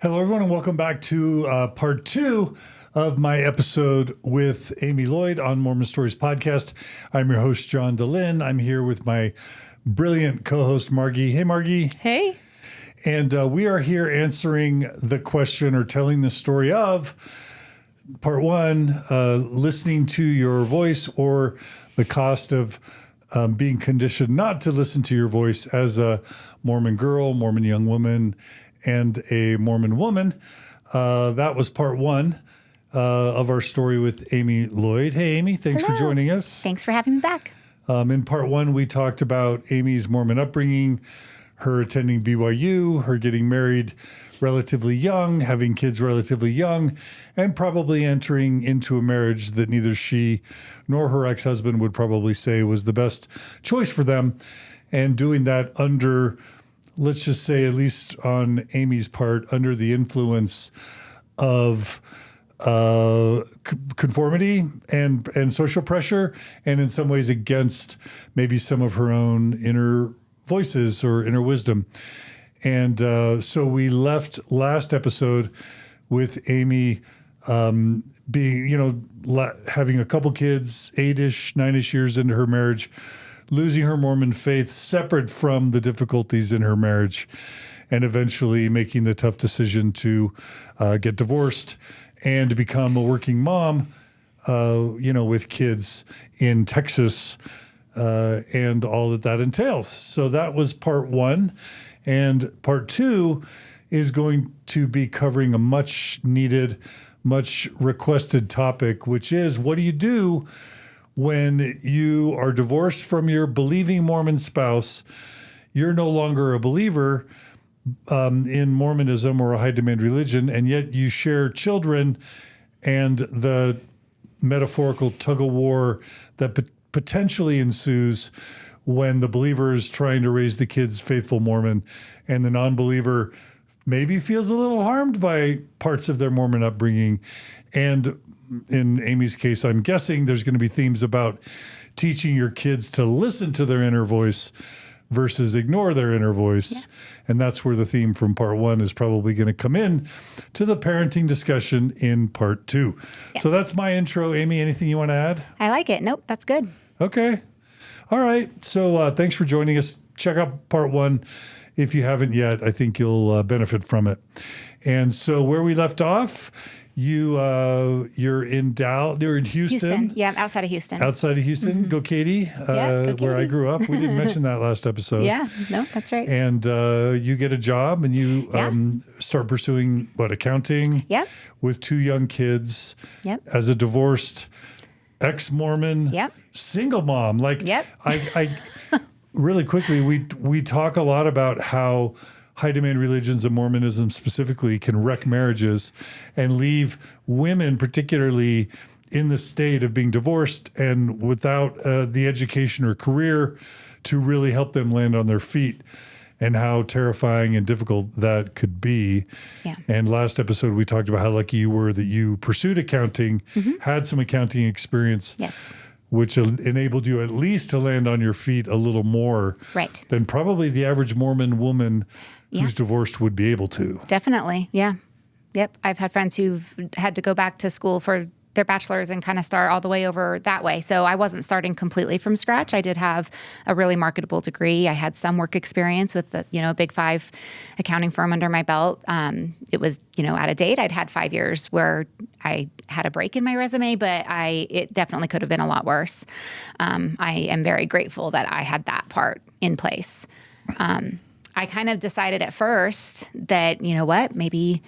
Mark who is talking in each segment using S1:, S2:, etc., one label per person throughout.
S1: Hello, everyone, and welcome back to part 2 of my episode with Amy Lloyd on Mormon Stories podcast. I'm your host, John DeLynn. I'm here with my brilliant co-host, Margie. Hey, Margie.
S2: Hey.
S1: And we are here answering the question or telling the story of part 1, listening to your voice or the cost of being conditioned not to listen to your voice as a Mormon girl, Mormon young woman, and a Mormon woman. That was part 1 of our story with Amy Lloyd. Hey, Amy, thanks for joining us.
S2: Thanks for having me back.
S1: In part 1, we talked about Amy's Mormon upbringing, her attending BYU, her getting married relatively young, having kids relatively young, and probably entering into a marriage that neither she nor her ex-husband would probably say was the best choice for them, and doing that under, let's just say, at least on Amy's part, under the influence of conformity and social pressure, and in some ways against maybe some of her own inner voices or inner wisdom. And so we left last episode with Amy being, having a couple kids, 8-ish, 9-ish years into her marriage, losing her Mormon faith separate from the difficulties in her marriage, and eventually making the tough decision to get divorced and to become a working mom, with kids in Texas and all that entails. So that was part 1. And part 2 is going to be covering a much needed, much requested topic, which is, what do you do when you are divorced from your believing Mormon spouse? You're no longer a believer in Mormonism or a high demand religion, and yet you share children, and the metaphorical tug of war that potentially ensues when the believer is trying to raise the kids faithful Mormon and the non-believer maybe feels a little harmed by parts of their Mormon upbringing. And in Amy's case, I'm guessing there's going to be themes about teaching your kids to listen to their inner voice versus ignore their inner voice. Yeah. And that's where the theme from part 1 is probably going to come in to the parenting discussion in part 2. Yes. So that's my intro. Amy, anything you want to add?
S2: I like it. Nope, that's good.
S1: Okay. All right. So thanks for joining us. Check out part 1 if you haven't yet. I think you'll benefit from it. And so where we left off, you're in Dallas. You're in Houston.
S2: Yeah, outside of Houston.
S1: Outside of Houston. Mm-hmm. Go Katie. Go Katie. Where I grew up. We didn't mention that last episode.
S2: Yeah. No, that's right.
S1: And you get a job and you start pursuing accounting.
S2: Yep.
S1: With 2 young kids.
S2: Yep.
S1: As a divorced ex-Mormon.
S2: Yep.
S1: Single mom.
S2: Yep.
S1: I really quickly, we talk a lot about how high demand religions and Mormonism specifically can wreck marriages and leave women particularly in the state of being divorced and without the education or career to really help them land on their feet, and how terrifying and difficult that could be. Yeah. And last episode, we talked about how lucky you were that you pursued accounting, had some accounting experience.
S2: Yes.
S1: Which enabled you at least to land on your feet a little more than probably the average Mormon woman who's divorced would be able to.
S2: Definitely. Yeah. Yep. I've had friends who've had to go back to school for their bachelor's and kind of start all the way over that way. So I wasn't starting completely from scratch. I did have a really marketable degree. I had some work experience with a Big 5 accounting firm under my belt. It was, out of date. I'd had 5 years where I had a break in my resume, but it definitely could have been a lot worse. I am very grateful that I had that part in place. I kind of decided at first that, maybe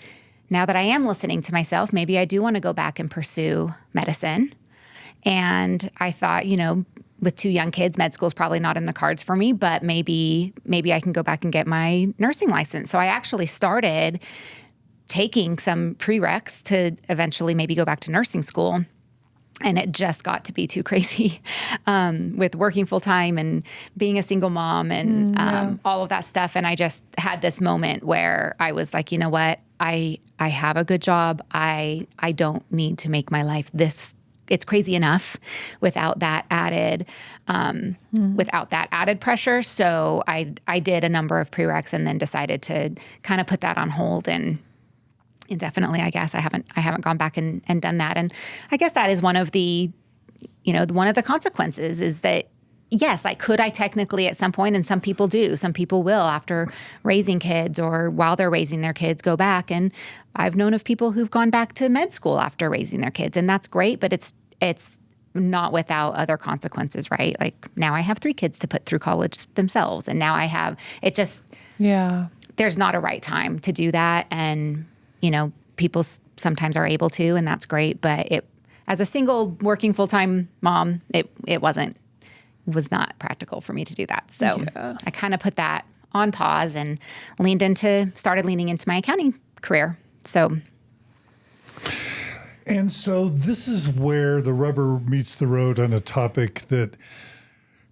S2: now that I am listening to myself, maybe I do want to go back and pursue medicine. And I thought, with 2 young kids, med school is probably not in the cards for me, but maybe I can go back and get my nursing license. So I actually started taking some prereqs to eventually maybe go back to nursing school. And it just got to be too crazy with working full time and being a single mom and all of that stuff. And I just had this moment where I was like, you know what? I have a good job. I don't need to make my life this. It's crazy enough without that added pressure. So I did a number of prereqs and then decided to kind of put that on hold and indefinitely, I guess. I haven't gone back and done that. And I guess that is one of the, one of the consequences is that, yes, could I technically at some point, and some people do, some people will after raising kids or while they're raising their kids go back. And I've known of people who've gone back to med school after raising their kids, and that's great, but it's not without other consequences, right? Like now I have 3 kids to put through college themselves. And now I have, there's not a right time to do that. And, people sometimes are able to, and that's great. But as a single working full-time mom, it was not practical for me to do that. So I kind of put that on pause and started leaning into my accounting career.
S1: And so this is where the rubber meets the road on a topic that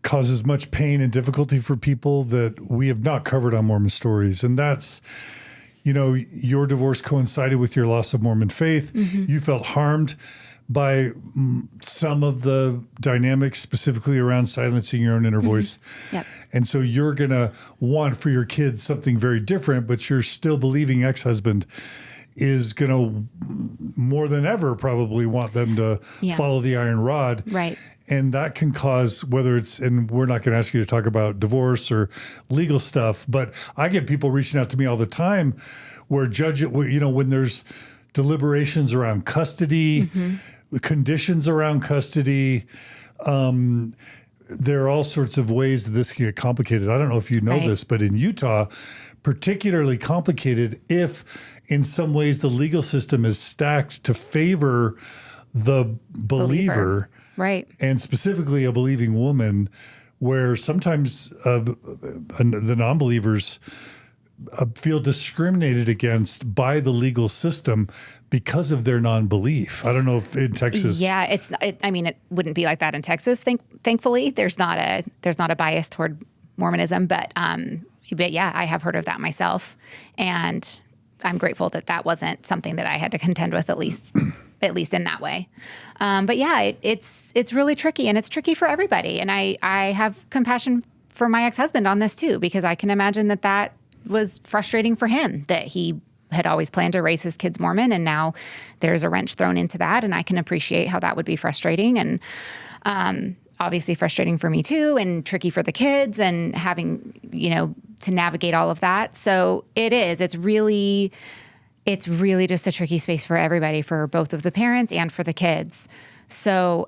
S1: causes much pain and difficulty for people that we have not covered on Mormon Stories. And that's, your divorce coincided with your loss of Mormon faith. Mm-hmm. You felt harmed by some of the dynamics, specifically around silencing your own inner voice.
S2: Yep.
S1: And so you're going to want for your kids something very different, but you're still believing ex-husband is going to more than ever probably want them to follow the iron rod.
S2: Right.
S1: And that can cause and we're not going to ask you to talk about divorce or legal stuff, but I get people reaching out to me all the time where when there's deliberations around custody, the conditions around custody, there are all sorts of ways that this can get complicated. I don't know if you know this, but in Utah, particularly complicated if in some ways the legal system is stacked to favor the believer.
S2: Right.
S1: And specifically a believing woman, where sometimes the non-believers feel discriminated against by the legal system because of their non-belief. I don't know if in Texas.
S2: Yeah, it wouldn't be like that in Texas. Thankfully, there's not a bias toward Mormonism, but yeah, I have heard of that myself, and I'm grateful that wasn't something that I had to contend with, at least in that way. But yeah, it's really tricky, and it's tricky for everybody. And I have compassion for my ex-husband on this too, because I can imagine that was frustrating for him, that he had always planned to raise his kids Mormon, and now there's a wrench thrown into that. And I can appreciate how that would be frustrating, and obviously frustrating for me too, and tricky for the kids, and having, to navigate all of that. So it's really just a tricky space for everybody, for both of the parents and for the kids. So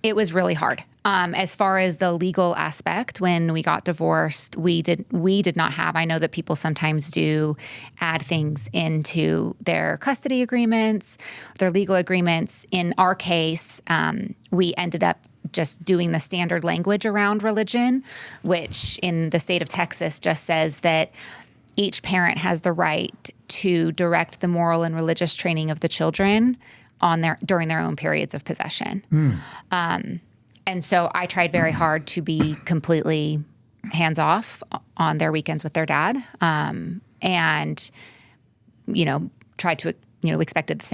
S2: it was really hard. As far as the legal aspect, when we got divorced, we did not have, I know that people sometimes do add things into their custody agreements, their legal agreements. In our case, we ended up just doing the standard language around religion, which in the state of Texas just says that each parent has the right to direct the moral and religious training of the children during their own periods of possession. And so I tried very hard to be completely hands off on their weekends with their dad, and tried to expected the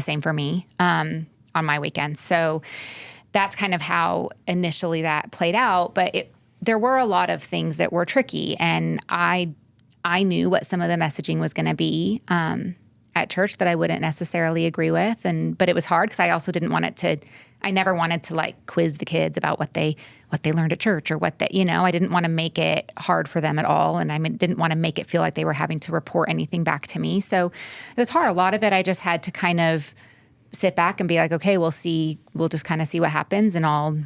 S2: same for me on my weekends. So that's kind of how initially that played out. But there were a lot of things that were tricky, and I knew what some of the messaging was going to be at church that I wouldn't necessarily agree with, but it was hard because I also didn't want it to. I never wanted to quiz the kids about what they learned at church, or I didn't want to make it hard for them at all, and I didn't want to make it feel like they were having to report anything back to me. So it was hard. A lot of it I just had to kind of sit back and be like, okay, we'll just kind of see what happens, and I'll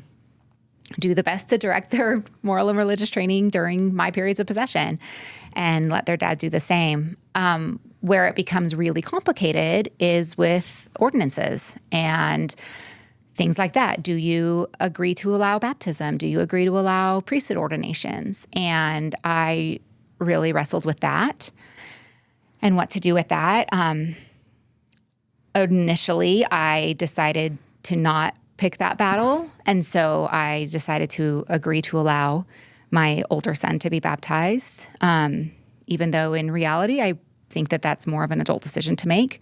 S2: do the best to direct their moral and religious training during my periods of possession, and let their dad do the same. Where it becomes really complicated is with ordinances and things like that. Do you agree to allow baptism? Do you agree to allow priesthood ordinations? And I really wrestled with that and what to do with that. Initially, I decided to not pick that battle. And so I decided to agree to allow my older son to be baptized, even though in reality, I think that's more of an adult decision to make.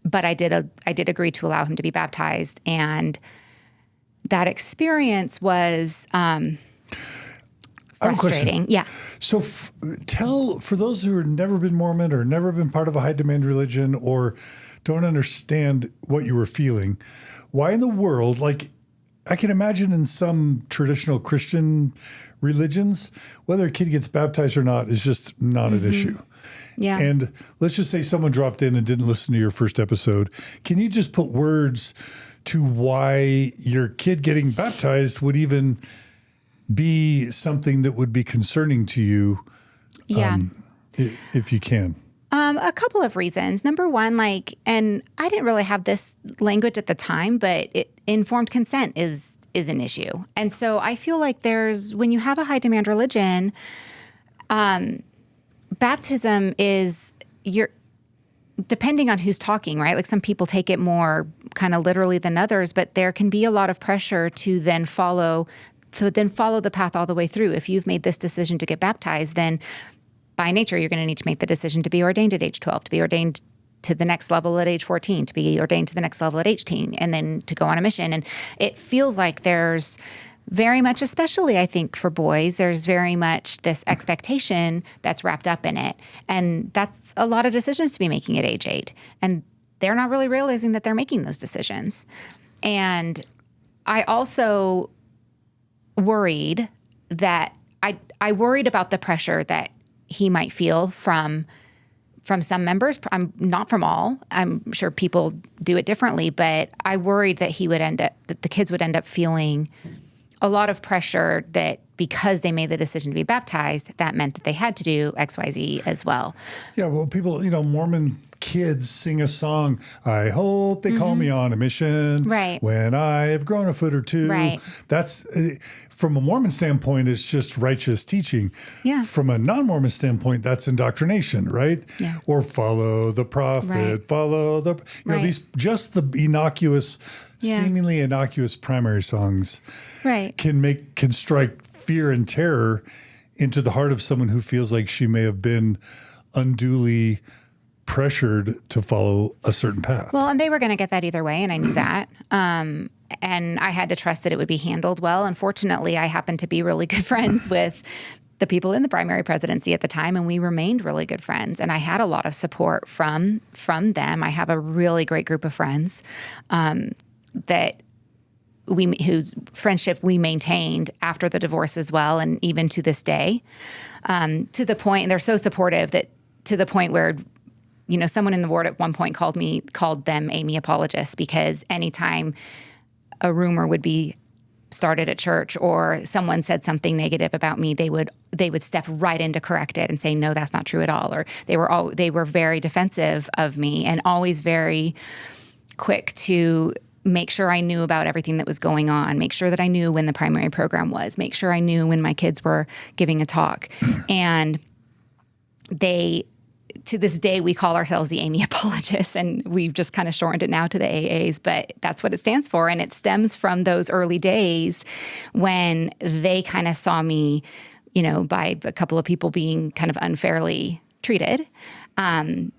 S2: But I did agree to allow him to be baptized, and that experience was.
S1: I have a question.
S2: frustrating. Yeah.
S1: So tell, for those who have never been Mormon or never been part of a high demand religion or don't understand what you were feeling, why in the world, like I can imagine in some traditional Christian religions, whether a kid gets baptized or not is just not an issue.
S2: Yeah.
S1: And let's just say someone dropped in and didn't listen to your first episode. Can you just put words to why your kid getting baptized would even be something that would be concerning to you?
S2: Yeah.
S1: If you can.
S2: A couple of reasons. Number one, and I didn't really have this language at the time, but informed consent is an issue. And so I feel like when you have a high demand religion, baptism is depending on who's talking, right? Like some people take it more kind of literally than others, but there can be a lot of pressure to then follow the path all the way through. If you've made this decision to get baptized, then by nature, you're going to need to make the decision to be ordained at age 12, to be ordained to the next level at age 14, to be ordained to the next level at 18, and then to go on a mission. And it feels like there's very much, especially I think for boys, there's very much this expectation that's wrapped up in it. And that's a lot of decisions to be making at age 8. And they're not really realizing that they're making those decisions. And I also worried that I worried about the pressure that he might feel from some members. I'm not from all. I'm sure people do it differently, but I worried that that the kids would end up feeling a lot of pressure that because they made the decision to be baptized, that meant that they had to do X, Y, Z as well.
S1: Yeah, well, people, Mormon kids sing a song, I hope they call me on a mission
S2: Right.
S1: when I have grown a foot or two.
S2: Right.
S1: That's, from a Mormon standpoint, it's just righteous teaching.
S2: Yeah.
S1: From a non-Mormon standpoint, that's indoctrination, right?
S2: Yeah.
S1: Or follow the prophet,
S2: Right.
S1: follow the,
S2: Right.
S1: these, just the innocuous, seemingly innocuous primary songs
S2: Right.
S1: can strike fear and terror into the heart of someone who feels like she may have been unduly pressured to follow a certain path.
S2: Well, and they were going to get that either way, and I knew that. And I had to trust that it would be handled well. Unfortunately, I happened to be really good friends with the people in the primary presidency at the time, and we remained really good friends. And I had a lot of support from them. I have a really great group of friends whose friendship we maintained after the divorce as well, and even to this day, to the point, and they're so supportive that to the point where, someone in the ward at one point called them Amy apologists, because anytime a rumor would be started at church or someone said something negative about me, they would step right in to correct it and say, no, that's not true at all. Or they were very defensive of me and always very quick to make sure I knew about everything that was going on, make sure that I knew when the primary program was, make sure I knew when my kids were giving a talk. And to this day, we call ourselves the Amy Apologists, and we've just kind of shortened it now to the AAs, but that's what it stands for. And it stems from those early days when they kind of saw me, by a couple of people being kind of unfairly treated. And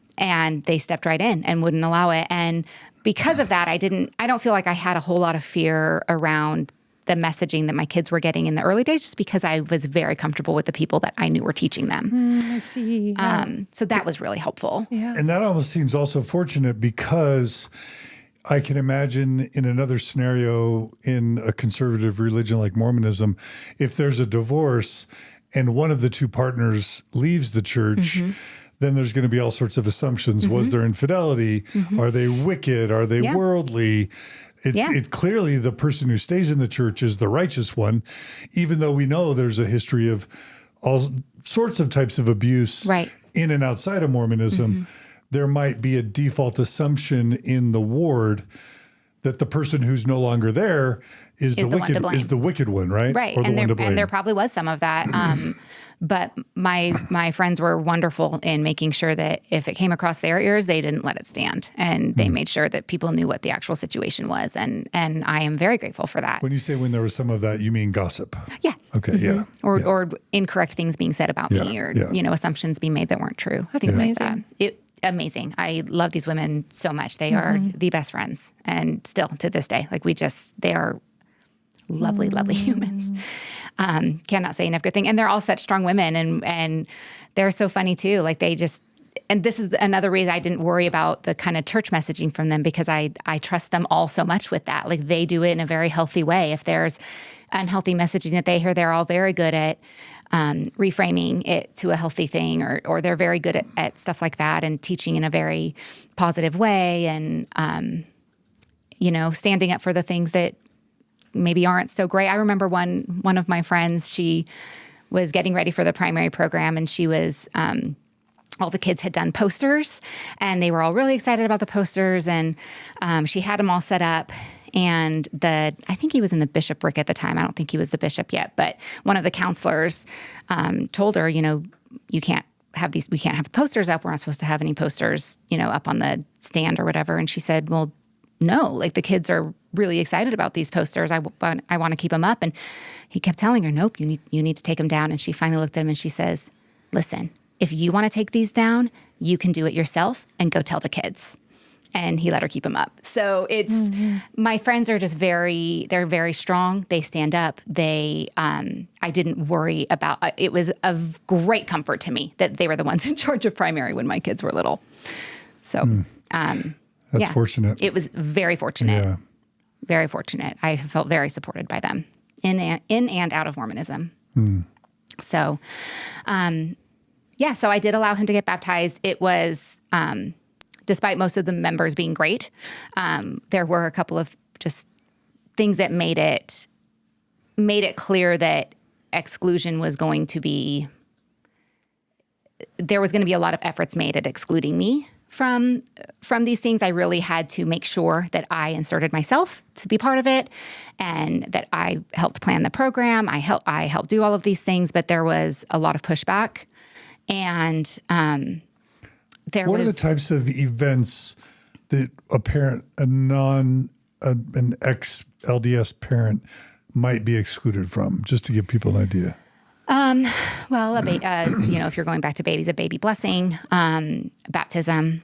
S2: they stepped right in and wouldn't allow it. And because of that, I don't feel like I had a whole lot of fear around the messaging that my kids were getting in the early days, just because I was very comfortable with the people that I knew were teaching them.
S3: I see. Yeah.
S2: So that was really helpful.
S3: Yeah.
S1: And that almost seems also fortunate, because I can imagine in another scenario in a conservative religion like Mormonism, if there's a divorce and one of the two partners leaves the church, then there's going to be all sorts of assumptions. Was there infidelity? Are they wicked? Are they worldly? It's clearly the person who stays in the church is the righteous one, even though we know there's a history of all sorts of types of abuse in and outside of Mormonism. There might be a default assumption in the ward that the person who's no longer there is the wicked one, right?
S2: Right.
S1: Or the one to blame.
S2: And there probably was some of that. But my friends were wonderful in making sure that if it came across their ears, they didn't let it stand. And they made sure that people knew what the actual situation was. And I am very grateful for that.
S1: When you say when there was some of that, you mean gossip?
S2: Yeah.
S1: Okay, yeah.
S2: Or incorrect things being said about me, or assumptions being made that weren't true.
S3: That's
S2: things
S3: amazing.
S2: like that. Amazing. I love these women so much. They are the best friends. And still to this day, they are lovely, lovely humans. Cannot say enough good thing. And they're all such strong women, and they're so funny too. Like they just, and this is another reason I didn't worry about the kind of church messaging from them, because I trust them all so much with that. Like they do it in a very healthy way. If there's unhealthy messaging that they hear, they're all very good at reframing it to a healthy thing, or they're very good at stuff like that and teaching in a very positive way, and standing up for the things that maybe aren't so great. I remember one of my friends, she was getting ready for the primary program, and she was all the kids had done posters, and they were all really excited about the posters, and she had them all set up. And I think he was in the bishopric at the time. I don't think he was the bishop yet, but one of the counselors told her, you can't have these, we can't have posters up. We're not supposed to have any posters, up on the stand or whatever. And she said, well, no, like the kids are really excited about these posters. I want to keep them up. And he kept telling her, nope, you need to take them down. And she finally looked at him and she says, listen, if you want to take these down, you can do it yourself and go tell the kids. And he let her keep them up. So it's, my friends are just they're very strong. They stand up. I didn't worry about, it was of great comfort to me that they were the ones in charge of primary when my kids were little. So,
S1: that's fortunate.
S2: It was very fortunate.
S1: Yeah.
S2: Very fortunate. I felt very supported by them in and out of Mormonism. So, so I did allow him to get baptized. It was, despite most of the members being great, there were a couple of just things that made it clear that exclusion was going to be, there was going to be a lot of efforts made at excluding me from these things. I really had to make sure that I inserted myself to be part of it, and that I helped plan the program. I helped do all of these things, but there was a lot of pushback. And what are the types of events that an ex-LDS parent might be excluded from, just to give people an idea? Well, if you're going back to babies, a baby blessing, baptism,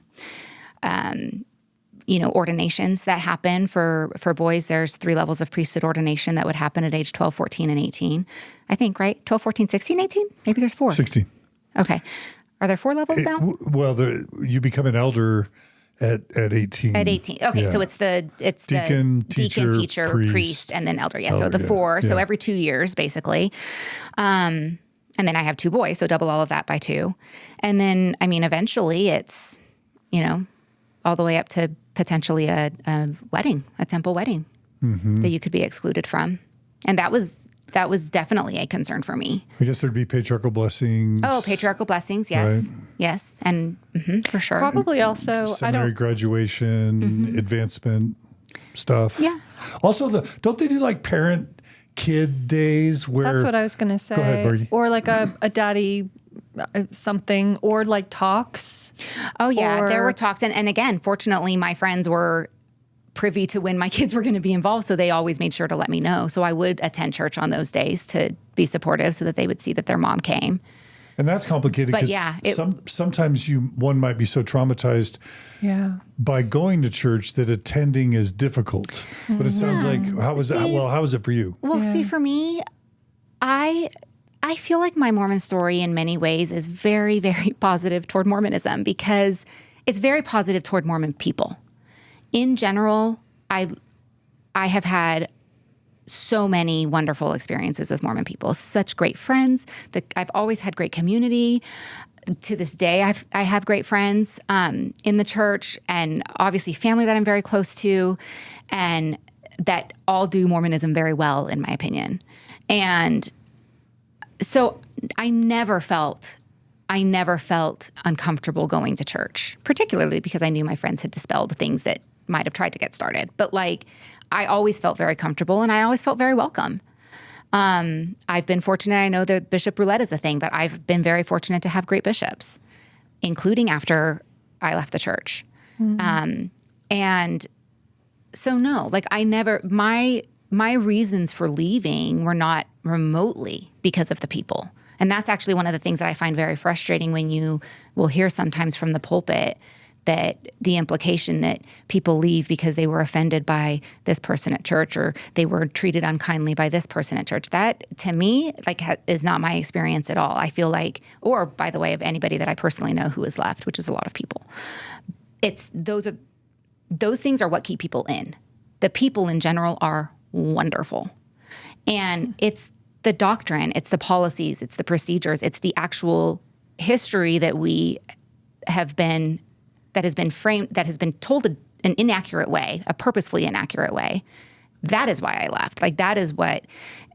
S2: ordinations that happen for boys. There's 3 levels of priesthood ordination that would happen at age 12, 14, and 18. I think, right? 12, 14, 16, 18? Maybe there's 4.
S1: 16.
S2: Okay. Are there 4 levels now?
S1: Well, you become an elder at 18.
S2: At 18. Okay, so it's
S1: deacon,
S2: teacher, priest, and then elder. Yeah, so the 4. Yeah. So every 2 years, basically. And then I have 2 boys, so double all of that by 2. And then, eventually it's, all the way up to potentially a wedding, a temple wedding that you could be excluded from. And that was definitely a concern for me.
S1: I guess there'd be patriarchal blessings.
S2: Oh, patriarchal blessings, yes. Right? Yes, and for sure.
S3: Probably also
S1: seminary graduation, advancement stuff.
S2: Yeah.
S1: Also, don't they do like parent-kid days where...
S3: That's what I was going to say.
S1: Go ahead, Bergie.
S3: Or like a daddy something, or like talks.
S2: Oh, yeah, there were talks. And again, fortunately, my friends were privy to when my kids were going to be involved, so they always made sure to let me know. So I would attend church on those days to be supportive, so that they would see that their mom came.
S1: And that's complicated because sometimes one might be so traumatized by going to church that attending is difficult. But it sounds like, how was it for you?
S2: Well, see, for me, I feel like my Mormon story in many ways is very, very positive toward Mormonism, because it's very positive toward Mormon people. In general, I have had so many wonderful experiences with Mormon people, such great friends. I've always had great community. To this day, I have great friends in the church, and obviously family that I'm very close to, and that all do Mormonism very well, in my opinion. And so I never felt uncomfortable going to church, particularly because I knew my friends had dispelled things that might have tried to get started. But I always felt very comfortable, and I always felt very welcome. I've been fortunate. I know that bishop roulette is a thing, but I've been very fortunate to have great bishops, including after I left the church. And so no, my reasons for leaving were not remotely because of the people. And that's actually one of the things that I find very frustrating when you will hear sometimes from the pulpit that the implication that people leave because they were offended by this person at church or they were treated unkindly by this person at church, that to me is not my experience at all. I feel like, or by the way, of anybody that I personally know who has left, which is a lot of people, those things are what keep people in. The people in general are wonderful. And it's the doctrine, it's the policies, it's the procedures, it's the actual history that has been framed, that has been told an inaccurate way, a purposefully inaccurate way. That is why I left. Like, that is what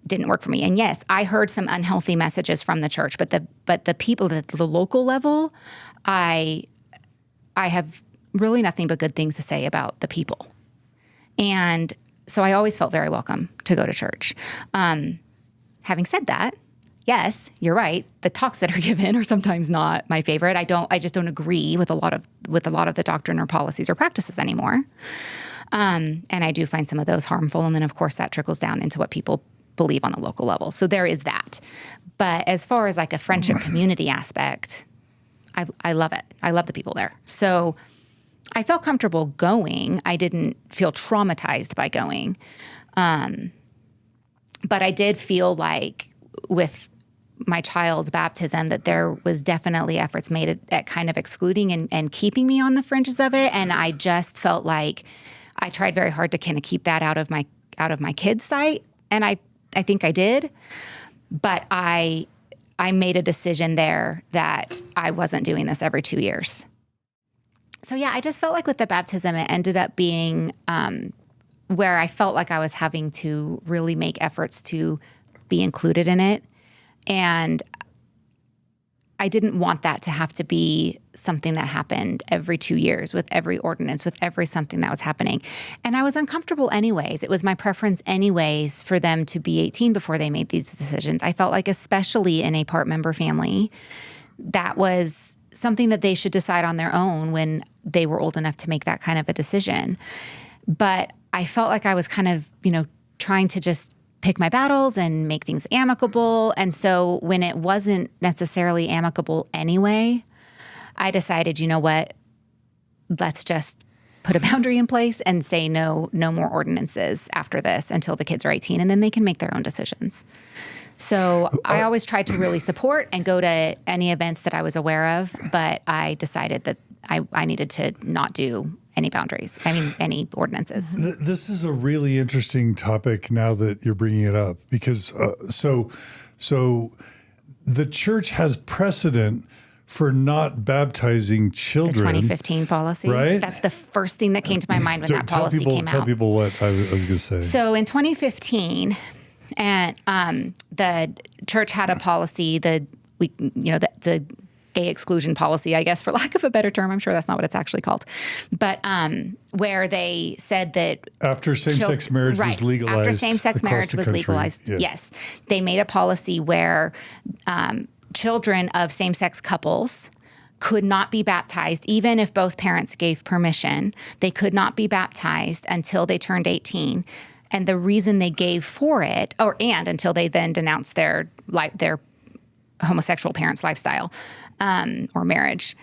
S2: didn't work for me. And yes, I heard some unhealthy messages from the church, but the people at the local level, I have really nothing but good things to say about the people. And so I always felt very welcome to go to church. Having said that, yes, you're right. The talks that are given are sometimes not my favorite. I just don't agree with a lot of the doctrine or policies or practices anymore. And I do find some of those harmful. And then of course that trickles down into what people believe on the local level. So there is that. But as far as like a friendship community aspect, I love it. I love the people there. So I felt comfortable going. I didn't feel traumatized by going. But I did feel like with my child's baptism that there was definitely efforts made at kind of excluding and keeping me on the fringes of it. And I just felt like I tried very hard to kind of keep that out of my kids' sight. And I think I did. But I made a decision there that I wasn't doing this every 2 years. So yeah, I just felt like with the baptism, it ended up being where I felt like I was having to really make efforts to be included in it. And I didn't want that to have to be something that happened every 2 years with every ordinance, with every something that was happening. And I was uncomfortable anyways. It was my preference anyways for them to be 18 before they made these decisions. I felt like, especially in a part member family, that was something that they should decide on their own when they were old enough to make that kind of a decision. But I felt like I was kind of, trying to just pick my battles and make things amicable. And so when it wasn't necessarily amicable anyway, I decided, you know what, let's just put a boundary in place and say no more ordinances after this until the kids are 18, and then they can make their own decisions. So I always tried to really support and go to any events that I was aware of, but I decided that I needed to not do any boundaries. Any ordinances.
S1: This is a really interesting topic now that you're bringing it up, because so the church has precedent for not baptizing children. The
S2: 2015 policy,
S1: right?
S2: That's the first thing that came to my mind when that policy came out.
S1: Tell people what I was going to say.
S2: So in 2015, and the church had a policy, the gay exclusion policy, I guess, for lack of a better term. I'm sure that's not what it's actually called. But where they said that
S1: after same-sex marriage was legalized.
S2: After same-sex marriage was legalized, yes. They made a policy where children of same-sex couples could not be baptized, even if both parents gave permission. They could not be baptized until they turned 18. And the reason they gave for it, and until they then denounced their homosexual parents' lifestyle or marriage.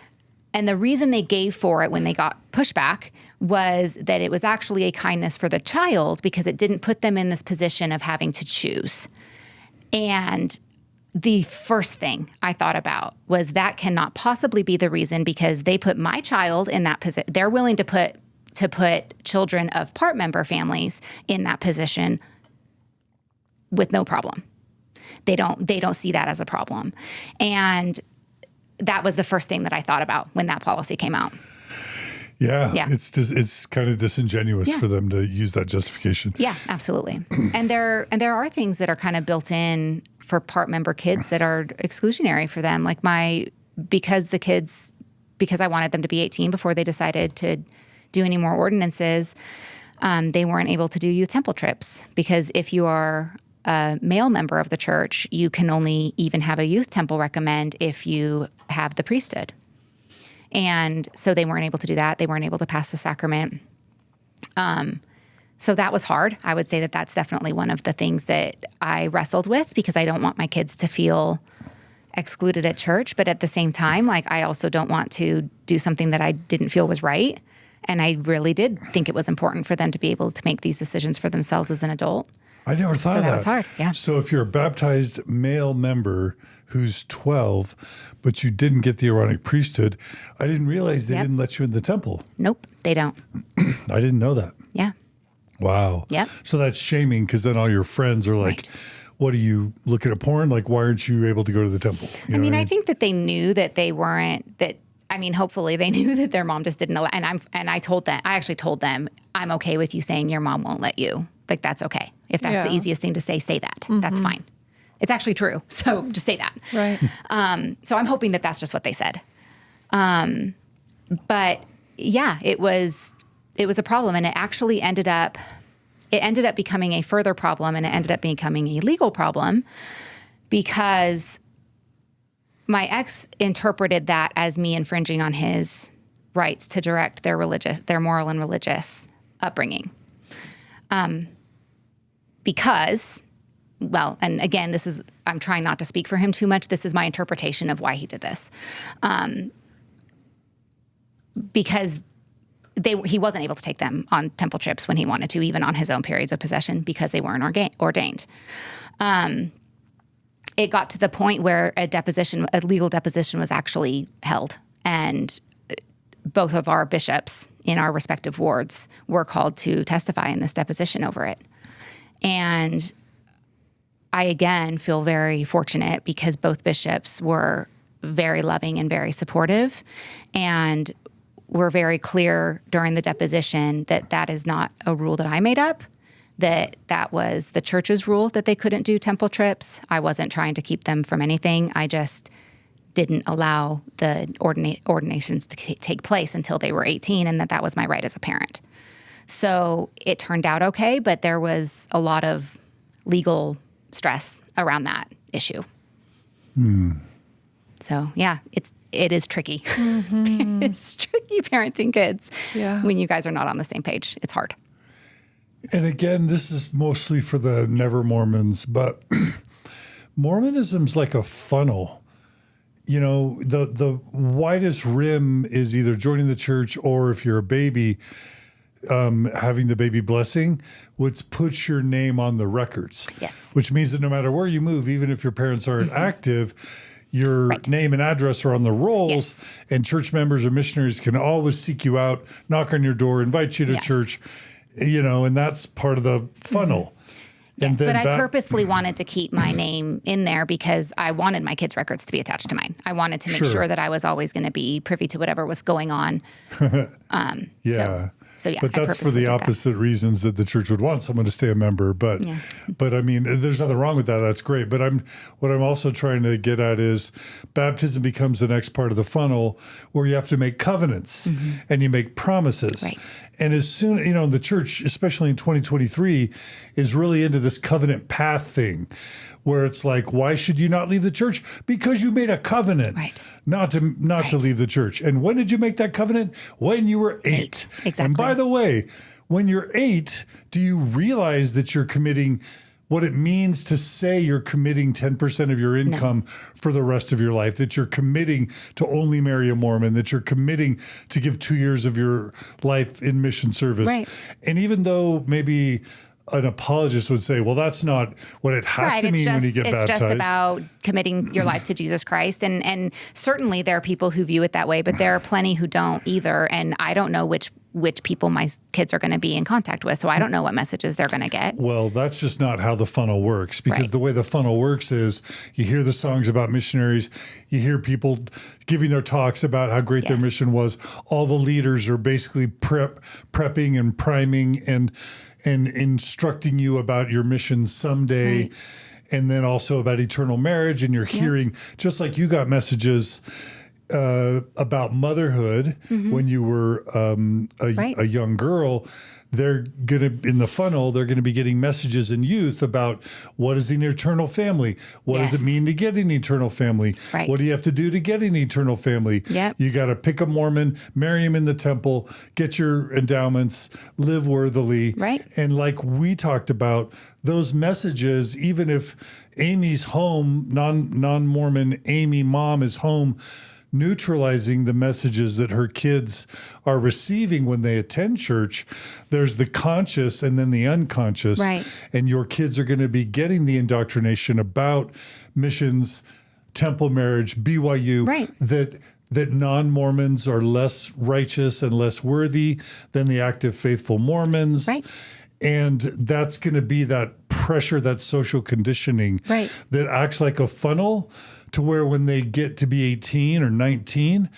S2: And the reason they gave for it when they got pushback was that it was actually a kindness for the child because it didn't put them in this position of having to choose. And the first thing I thought about was that cannot possibly be the reason, because they put my child in that position. They're willing to put children of part member families in that position with no problem. They don't see that as a problem. And that was the first thing that I thought about when that policy came out.
S1: Yeah. It's kind of disingenuous for them to use that justification. Yeah,
S2: absolutely. and there are things that are kind of built in for part member kids that are exclusionary for them. Like because I wanted them to be 18 before they decided to do any more ordinances, they weren't able to do youth temple trips, because if you are a male member of the church, you can only even have a youth temple recommend if you have the priesthood. And so they weren't able to do that. They weren't able to pass the sacrament. So that was hard. I would say that that's definitely one of the things that I wrestled with, because I don't want my kids to feel excluded at church, but at the same time, like I also don't want to do something that I didn't feel was right. And I really did think it was important for them to be able to make these decisions for themselves as an adult.
S1: I never thought of that.
S2: So that was hard, yeah.
S1: So if you're a baptized male member who's 12, but you didn't get the Aaronic priesthood, I didn't realize they didn't let you in the temple.
S2: Nope, they don't.
S1: I didn't know that.
S2: Yeah.
S1: Wow.
S2: Yep.
S1: So that's shaming because then all your friends are like, what are you looking at porn? Like, why aren't you able to go to the temple? You know what
S2: I think that they knew that they weren't, hopefully they knew that their mom just didn't know. And I actually told them, I'm okay with you saying your mom won't let you. Like, that's okay. If that's the easiest thing to say that. Mm-hmm. That's fine. It's actually true. So just say that.
S3: Right.
S2: So I'm hoping that that's just what they said. But yeah, it was a problem, and it actually ended up becoming a further problem, and it ended up becoming a legal problem because my ex interpreted that as me infringing on his rights to direct their moral and religious upbringing. Because, well, and again, I'm trying not to speak for him too much. This is my interpretation of why he did this. Because he wasn't able to take them on temple trips when he wanted to, even on his own periods of possession, because they weren't ordained. It got to the point where a legal deposition was actually held, and both of our bishops in our respective wards were called to testify in this deposition over it. And I, again, feel very fortunate because both bishops were very loving and very supportive, and were very clear during the deposition that that is not a rule that I made up, that was the church's rule that they couldn't do temple trips. I wasn't trying to keep them from anything. I just didn't allow the ordinations to take place until they were 18, and that was my right as a parent. So it turned out okay, but there was a lot of legal stress around that issue. So yeah, it is tricky. Mm-hmm. It's tricky parenting kids when you guys are not on the same page. It's hard.
S1: And again, this is mostly for the never Mormons, but Mormonism's like a funnel. You know, the widest rim is either joining the church, or if you're a baby, having the baby blessing, which puts your name on the records.
S2: Yes.
S1: Which means that no matter where you move, even if your parents aren't active, your name and address are on the rolls, and church members or missionaries can always seek you out, knock on your door, invite you to church, you know, and that's part of the funnel.
S2: Yes, but I purposefully wanted to keep my name in there because I wanted my kids' records to be attached to mine. I wanted to make sure that I was always going to be privy to whatever was going on. So yeah,
S1: but that's for the opposite reasons that the church would want someone to stay a member. But I mean, there's nothing wrong with that. That's great. But what I'm also trying to get at is baptism becomes the next part of the funnel where you have to make covenants and you make promises.
S2: Right.
S1: And as soon, you know, the church, especially in 2023, is really into this covenant path thing where it's like, why should you not leave the church? Because you made a covenant not to leave the church. And when did you make that covenant? When you were 8.
S2: Exactly.
S1: And by the way, when you're 8, do you realize that you're committing what it means to say you're committing 10% of your income for the rest of your life, that you're committing to only marry a Mormon, that you're committing to give 2 years of your life in mission service. Right. And even though maybe an apologist would say, well, that's not what it has to mean when you get baptized.
S2: It's just about committing your life to Jesus Christ. And certainly there are people who view it that way, but there are plenty who don't either. And I don't know which people my kids are going to be in contact with. So I don't know what messages they're going to get.
S1: Well, that's just not how the funnel works, because the way the funnel works is you hear the songs about missionaries, you hear people giving their talks about how great their mission was. All the leaders are basically prepping and priming and instructing you about your mission someday. Right. And then also about eternal marriage. And you're hearing, just like you got messages about motherhood when you were a young girl, they're going to, in the funnel, they're going to be getting messages in youth about what is an eternal family? What does it mean to get an eternal family?
S2: Right.
S1: What do you have to do to get an eternal family?
S2: Yep.
S1: You got to pick a Mormon, marry him in the temple, get your endowments, live worthily.
S2: Right.
S1: And like we talked about, those messages, even if Amy's home, non-Mormon Amy mom is home, neutralizing the messages that her kids are receiving when they attend church, there's the conscious and then the unconscious.
S2: Right.
S1: And your kids are going to be getting the indoctrination about missions, temple marriage, BYU,
S2: Right.
S1: that non-Mormons are less righteous and less worthy than the active faithful Mormons.
S2: Right.
S1: And that's going to be that pressure, that social conditioning
S2: Right.
S1: that acts like a funnel to where when they get to be 18 or 19,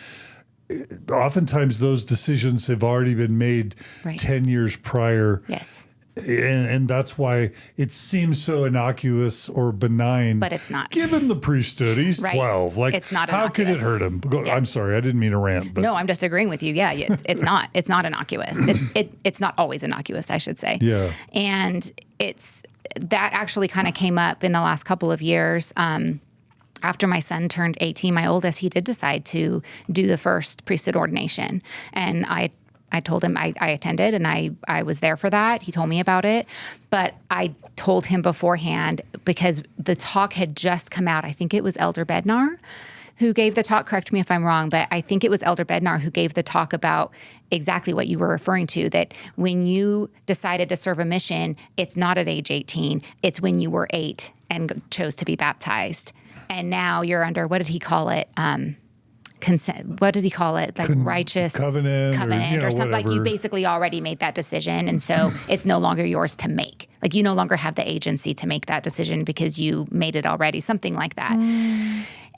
S1: oftentimes those decisions have already been made
S2: Right.
S1: 10 years prior.
S2: Yes.
S1: And that's why it seems so innocuous or benign.
S2: But it's not.
S1: Give him the priesthood. He's
S2: Right.
S1: 12. Like,
S2: It's not
S1: how could it
S2: innocuous.
S1: hurt him?
S2: Yeah.
S1: I'm sorry. I didn't mean to rant. But
S2: No, I'm just agreeing with you. Yeah, it's not. It's not innocuous. It's not always innocuous, I should say.
S1: Yeah.
S2: And that actually kind of came up in the last couple of years. After my son turned 18, my oldest, he did decide to do the first priesthood ordination. And I told him I attended and I was there for that. He told me about it. But I told him beforehand because the talk had just come out. I think it was Elder Bednar who gave the talk. Correct me if I'm wrong, but I think it was Elder Bednar who gave the talk about exactly what you were referring to, that when you decided to serve a mission, it's not at age 18. It's when you were 8 and chose to be baptized. And now you're under, what did he call it? Consent. What did he call it? Like righteous
S1: covenant
S2: or something. Like you
S1: whatever.
S2: basically already made that decision. And so it's no longer yours to make. Like you no longer have the agency to make that decision because you made it already, something like that.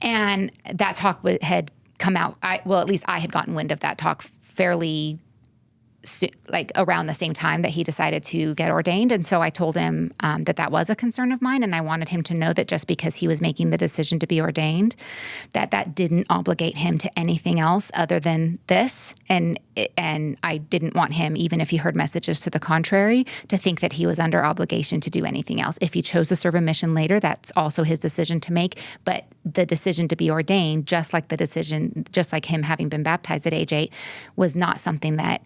S2: And that talk had come out. At least I had gotten wind of that talk fairly like around the same time that he decided to get ordained. And so I told him that was a concern of mine. And I wanted him to know that just because he was making the decision to be ordained, that didn't obligate him to anything else other than this. And I didn't want him, even if he heard messages to the contrary, to think that he was under obligation to do anything else. If he chose to serve a mission later, that's also his decision to make. But the decision to be ordained, just like him having been baptized at age 8, was not something that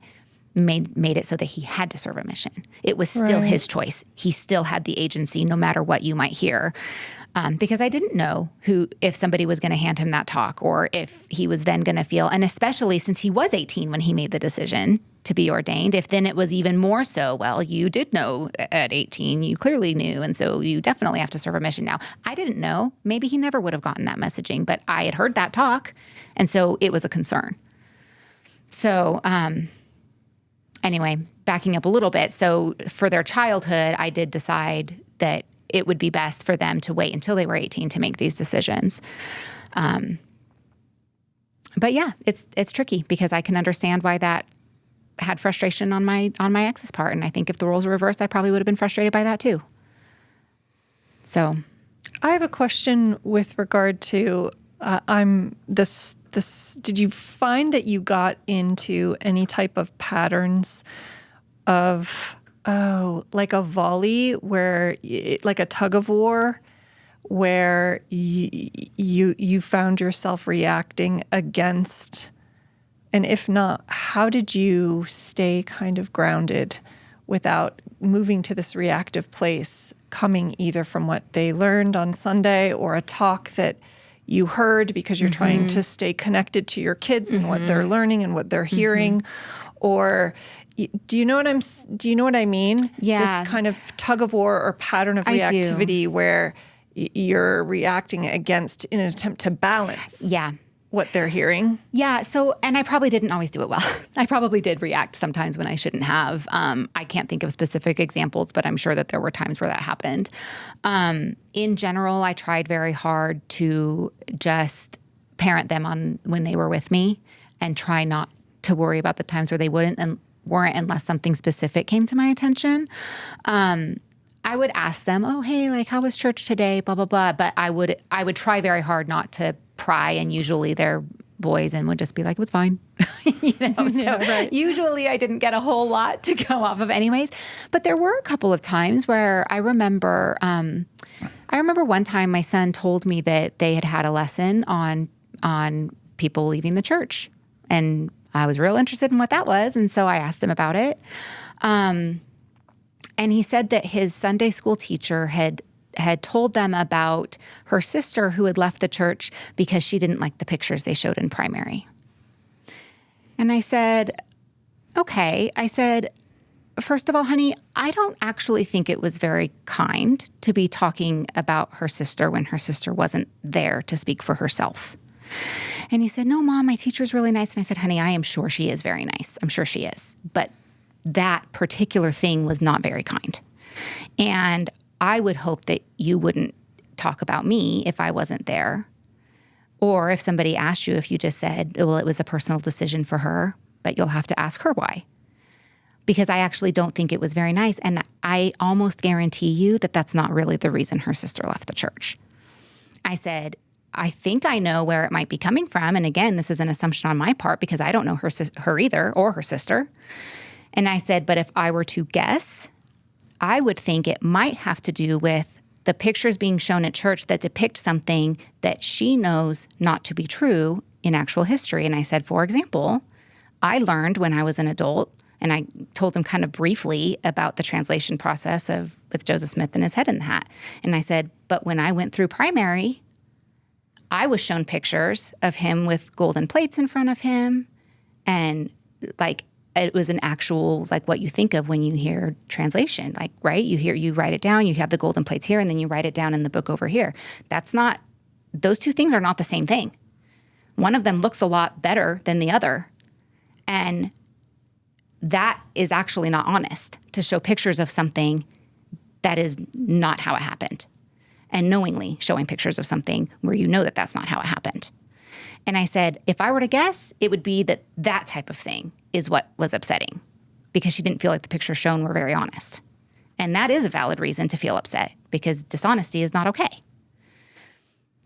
S2: made it so that he had to serve a mission. It was still his choice. He still had the agency, no matter what you might hear. Because I didn't know if somebody was going to hand him that talk or if he was then going to feel, and especially since he was 18 when he made the decision to be ordained, if then it was even more so, well, you did know at 18, you clearly knew, and so you definitely have to serve a mission now. I didn't know. Maybe he never would have gotten that messaging, but I had heard that talk, and so it was a concern. So, anyway, backing up a little bit. So for their childhood, I did decide that it would be best for them to wait until they were 18 to make these decisions. But yeah, it's tricky because I can understand why that had frustration on my ex's part. And I think if the roles were reversed, I probably would have been frustrated by that too. So
S3: I have a question with regard to did you find that you got into any type of patterns of, like a volley where, like a tug of war, where you found yourself reacting against, and if not, how did you stay kind of grounded without moving to this reactive place, coming either from what they learned on Sunday or a talk that you heard because you're trying to stay connected to your kids and what they're learning and what they're hearing, or do you know what I mean?
S2: Yeah.
S3: This kind of tug of war or pattern of reactivity where you're reacting against in an attempt to balance what they're hearing.
S2: Yeah. So, and I probably didn't always do it well. I probably did react sometimes when I shouldn't have. I can't think of specific examples, but I'm sure that there were times where that happened. In general, I tried very hard to just parent them on when they were with me and try not to worry about the times where they weren't unless something specific came to my attention. I would ask them, oh, hey, like, how was church today? Blah, blah, blah. But I would try very hard not to pry, and usually their boys and would just be like, it was fine. So usually I didn't get a whole lot to go off of anyways. But there were a couple of times where I remember one time my son told me that they had a lesson on people leaving the church. And I was real interested in what that was. And so I asked him about it. And he said that his Sunday school teacher had told them about her sister who had left the church because she didn't like the pictures they showed in primary. And I said, okay. I said, first of all, honey, I don't actually think it was very kind to be talking about her sister when her sister wasn't there to speak for herself. And he said, no, Mom, my teacher's really nice. And I said, honey, I am sure she is very nice. I'm sure she is. But that particular thing was not very kind. And I would hope that you wouldn't talk about me if I wasn't there. Or if somebody asked you, if you just said, well, it was a personal decision for her, but you'll have to ask her why. Because I actually don't think it was very nice. And I almost guarantee you that that's not really the reason her sister left the church. I said, I think I know where it might be coming from. And again, this is an assumption on my part because I don't know her either or her sister. And I said, but if I were to guess, I would think it might have to do with the pictures being shown at church that depict something that she knows not to be true in actual history. And I said, for example, I learned when I was an adult, and I told him kind of briefly about the translation process with Joseph Smith and his head in the hat. And I said, but when I went through primary, I was shown pictures of him with golden plates in front of him. And like, it was an actual, like what you think of when you hear translation, like, right? You write it down, you have the golden plates here, and then you write it down in the book over here. Those two things are not the same thing. One of them looks a lot better than the other. And that is actually not honest to show pictures of something that is not how it happened. And knowingly showing pictures of something where you know that that's not how it happened. And I said, if I were to guess, it would be that type of thing is what was upsetting because she didn't feel like the pictures shown were very honest. And that is a valid reason to feel upset because dishonesty is not okay.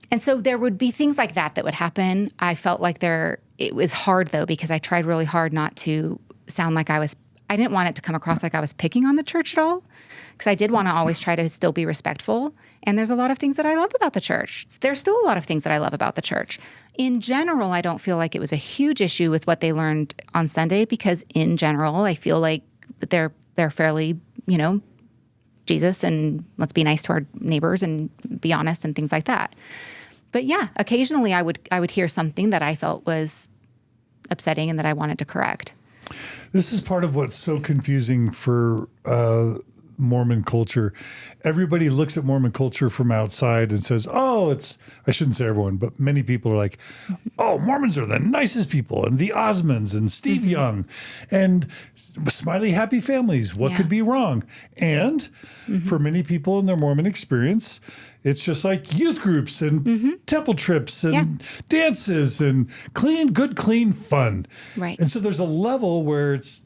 S2: And so there would be things like that would happen. I felt like it was hard though, because I tried really hard not to sound like I didn't want it to come across like I was picking on the church at all. Because I did want to always try to still be respectful. And there's a lot of things that I love about the church. There's still a lot of things that I love about the church. In general, I don't feel like it was a huge issue with what they learned on Sunday because in general, I feel like they're fairly, Jesus and let's be nice to our neighbors and be honest and things like that. But yeah, occasionally I would hear something that I felt was upsetting and that I wanted to correct.
S1: This is part of what's so confusing for Mormon culture. Everybody looks at Mormon culture from outside and says, I shouldn't say everyone, but many people are like, oh, Mormons are the nicest people and the Osmonds and Steve Young and smiley, happy families. What could be wrong? And for many people in their Mormon experience, it's just like youth groups and temple trips and dances and good, clean fun.
S2: Right.
S1: And so there's a level where it's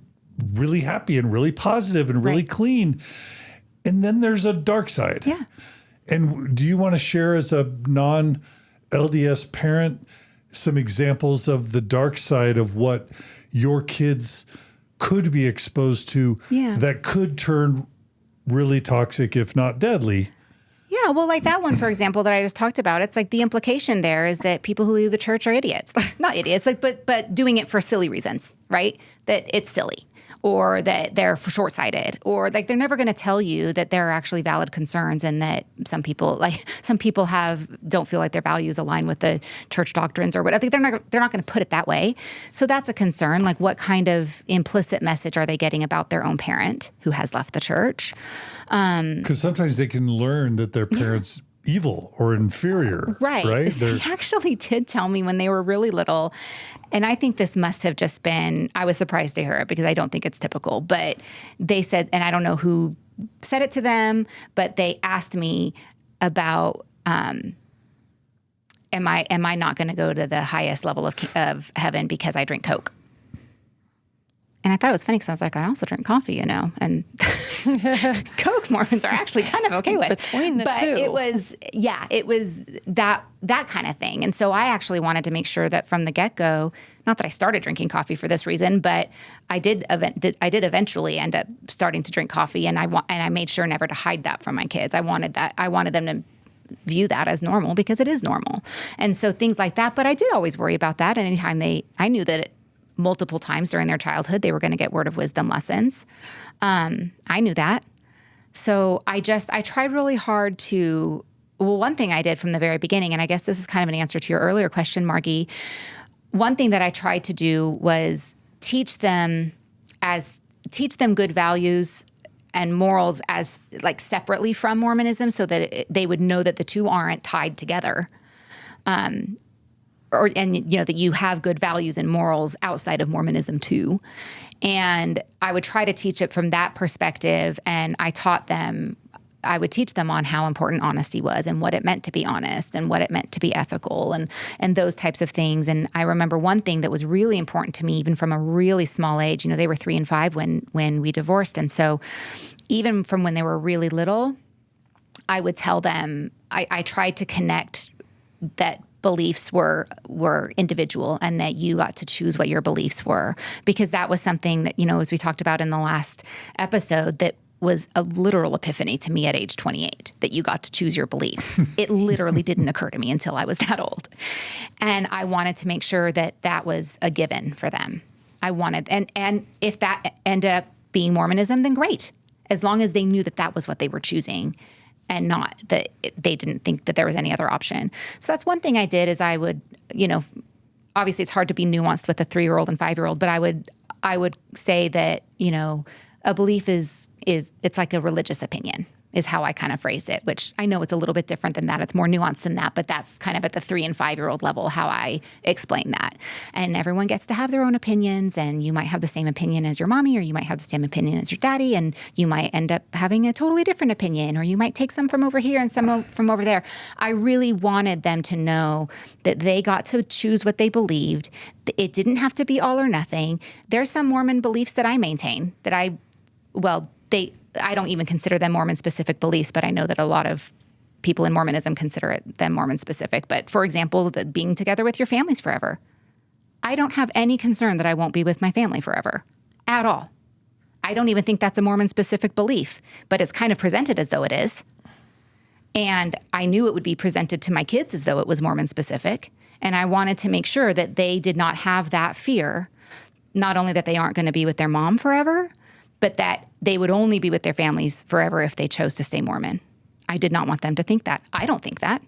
S1: really happy and really positive and really clean. And then there's a dark side.
S2: Yeah.
S1: And do you want to share as a non-LDS parent some examples of the dark side of what your kids could be exposed to that could turn really toxic, if not deadly?
S2: Yeah, well, like that one, for example, that I just talked about, it's like the implication there is that people who leave the church are idiots. Not idiots, but doing it for silly reasons, right? That it's silly. Or that they're short-sighted, or like they're never going to tell you that there are actually valid concerns, and that some people don't feel like their values align with the church doctrines or what. I think they're not going to put it that way. So that's a concern. Like, what kind of implicit message are they getting about their own parent who has left the church?
S1: Because sometimes they can learn that their parents evil or inferior. Right.
S2: They actually did tell me when they were really little. And I think this must have just been, I was surprised to hear it because I don't think it's typical, but they said, and I don't know who said it to them, but they asked me about, am I not going to go to the highest level of heaven because I drink Coke? And I thought it was funny because I was like, I also drink coffee, and Coke Mormons are actually kind of okay with.
S3: Between the
S2: but
S3: two.
S2: it was that kind of thing. And so I actually wanted to make sure that from the get-go, not that I started drinking coffee for this reason, but I did eventually end up starting to drink coffee, and I made sure never to hide that from my kids. I wanted them to view that as normal because it is normal. And so things like that, but I did always worry about that. And anytime I knew that multiple times during their childhood, they were going to get word of wisdom lessons. I knew that. So I tried really hard to, one thing I did from the very beginning, and I guess this is kind of an answer to your earlier question, Margie, one thing that I tried to do was teach them good values and morals as like separately from Mormonism, so that they would know that the two aren't tied together. That you have good values and morals outside of Mormonism too. And I would try to teach it from that perspective. And I would teach them on how important honesty was and what it meant to be honest and what it meant to be ethical and those types of things. And I remember one thing that was really important to me, even from a really small age, they were 3 and 5 when we divorced. And so even from when they were really little, I would tell them, I tried to connect that beliefs were individual and that you got to choose what your beliefs were, because that was something that, as we talked about in the last episode, that was a literal epiphany to me at age 28, that you got to choose your beliefs. It literally didn't occur to me until I was that old. And I wanted to make sure that that was a given for them. I wanted, and if that ended up being Mormonism, then great, as long as they knew that that was what they were choosing, and not that they didn't think that there was any other option. So that's one thing I did, is I would, obviously it's hard to be nuanced with a 3-year-old and 5-year-old, but I would say that, a belief is it's like a religious opinion, is how I kind of phrased it, which I know it's a little bit different than that. It's more nuanced than that, but that's kind of at the 3 and 5-year-old level how I explain that. And everyone gets to have their own opinions, and you might have the same opinion as your mommy, or you might have the same opinion as your daddy, and you might end up having a totally different opinion, or you might take some from over here and some from over there. I really wanted them to know that they got to choose what they believed. It didn't have to be all or nothing. There's some Mormon beliefs that I maintain that I don't even consider them Mormon-specific beliefs, but I know that a lot of people in Mormonism consider them Mormon-specific. But for example, being together with your families forever. I don't have any concern that I won't be with my family forever, at all. I don't even think that's a Mormon-specific belief, but it's kind of presented as though it is. And I knew it would be presented to my kids as though it was Mormon-specific. And I wanted to make sure that they did not have that fear, not only that they aren't going to be with their mom forever, but that they would only be with their families forever if they chose to stay Mormon. I did not want them to think that. I don't think that.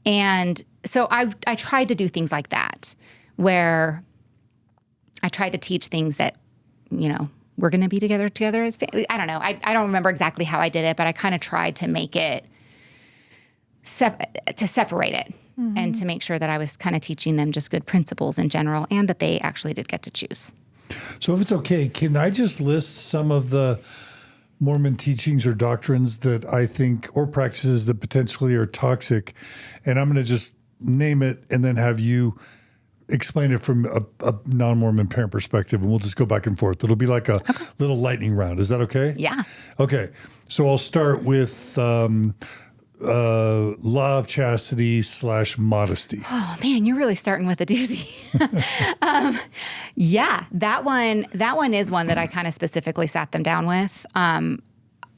S2: And so I tried to do things like that, where I tried to teach things that, we're going to be together as family. I don't know. I don't remember exactly how I did it, but I kind of tried to make it, to separate it, and to make sure that I was kind of teaching them just good principles in general, and that they actually did get to choose.
S1: So if it's okay, can I just list some of the Mormon teachings or doctrines that I think, or practices that potentially are toxic? And I'm going to just name it and then have you explain it from a non-Mormon parent perspective, and we'll just go back and forth. It'll be like a little lightning round. Is that okay?
S2: Yeah.
S1: Okay. So I'll start with law of chastity / modesty.
S2: Oh man, you're really starting with a doozy. Yeah, that one is one that I kind of specifically sat them down with.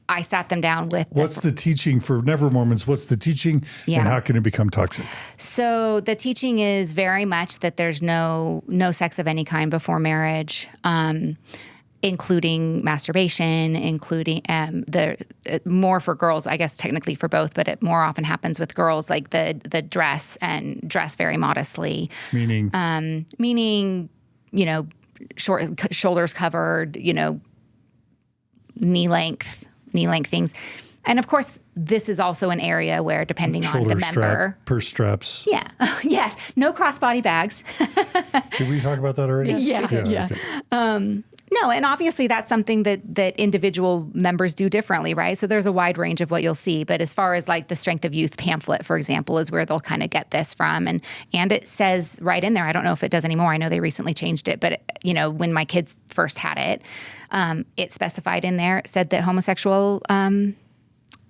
S2: I sat them down with.
S1: What's the teaching for Never Mormons? What's the teaching, and how can it become toxic?
S2: So the teaching is very much that there's no sex of any kind before marriage. Including masturbation, including more for girls, I guess technically for both, but it more often happens with girls, like the dress and dress very modestly. Meaning, short shoulders covered, knee length things. And of course, this is also an area where, depending on
S1: Shoulder
S2: the member,
S1: purse straps.
S2: yeah, yes, no crossbody bags.
S1: Did we talk about that already?
S2: Yes, we did.
S3: Yeah.
S1: Okay.
S2: No, and obviously that's something that individual members do differently, right? So there's a wide range of what you'll see. But as far as like the Strength of Youth pamphlet, for example, is where they'll kind of get this from. And it says right in there, I don't know if it does anymore. I know they recently changed it. But, when my kids first had it, it specified in there, it said that homosexual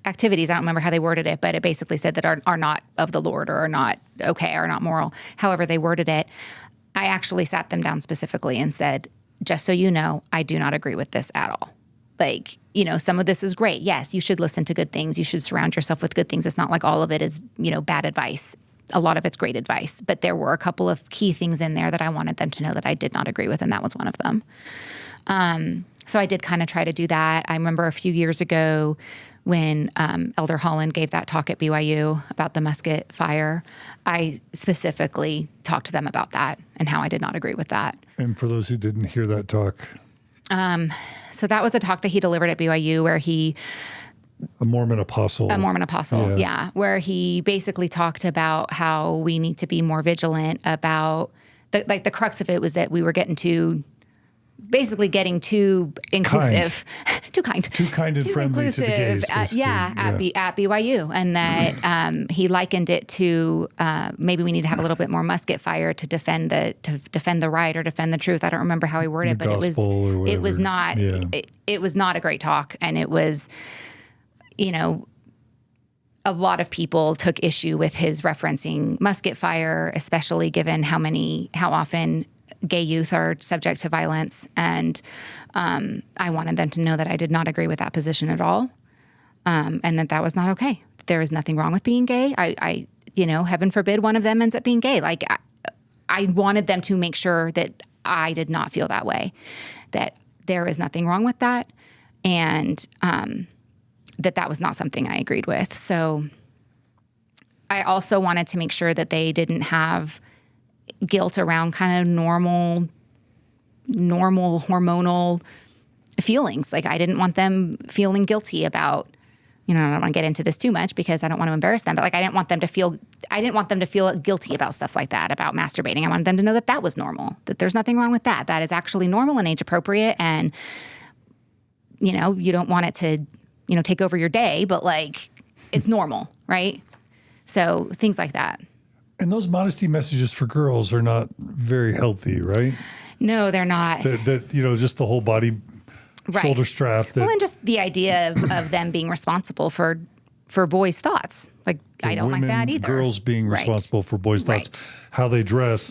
S2: activities, I don't remember how they worded it, but it basically said that are not of the Lord or are not okay or not moral. However they worded it, I actually sat them down specifically and said, just so you know, I do not agree with this at all. Like, some of this is great. Yes, you should listen to good things. You should surround yourself with good things. It's not like all of it is, bad advice. A lot of it's great advice. But there were a couple of key things in there that I wanted them to know that I did not agree with, and that was one of them. So I did kind of try to do that. I remember a few years ago when Elder Holland gave that talk at BYU about the musket fire, I specifically talked to them about that and how I did not agree with that.
S1: And for those who didn't hear that talk.
S2: So that was a talk that he delivered at BYU where
S1: A Mormon apostle.
S2: Yeah. Where he basically talked about how we need to be more vigilant about, the crux of it was that we were getting too inclusive, too kind and
S1: friendly to the gays.
S2: At BYU, and that he likened it to maybe we need to have a little bit more musket fire to defend the right or defend the truth. I don't remember how he worded it, but it was not a great talk, and it was, a lot of people took issue with his referencing musket fire, especially given how often gay youth are subject to violence. And I wanted them to know that I did not agree with that position at all. And that was not okay. There is nothing wrong with being gay. I heaven forbid one of them ends up being gay. Like I wanted them to make sure that I did not feel that way, that there is nothing wrong with that. And that was not something I agreed with. So I also wanted to make sure that they didn't have guilt around kind of normal hormonal feelings. Like I didn't want them feeling guilty about, I don't want to get into this too much because I don't want to embarrass them, but like I didn't want them to feel guilty about stuff like that, about masturbating. I wanted them to know that was normal, that there's nothing wrong with that. That is actually normal and age appropriate. And, you don't want it to, take over your day, but like it's normal, right? So things like that.
S1: And those modesty messages for girls are not very healthy, right?
S2: No, they're not.
S1: Just the whole body shoulder strap.
S2: And just the idea of them being responsible for boys' thoughts. Like, I don't like that either.
S1: Girls being responsible for boys' thoughts. How they dress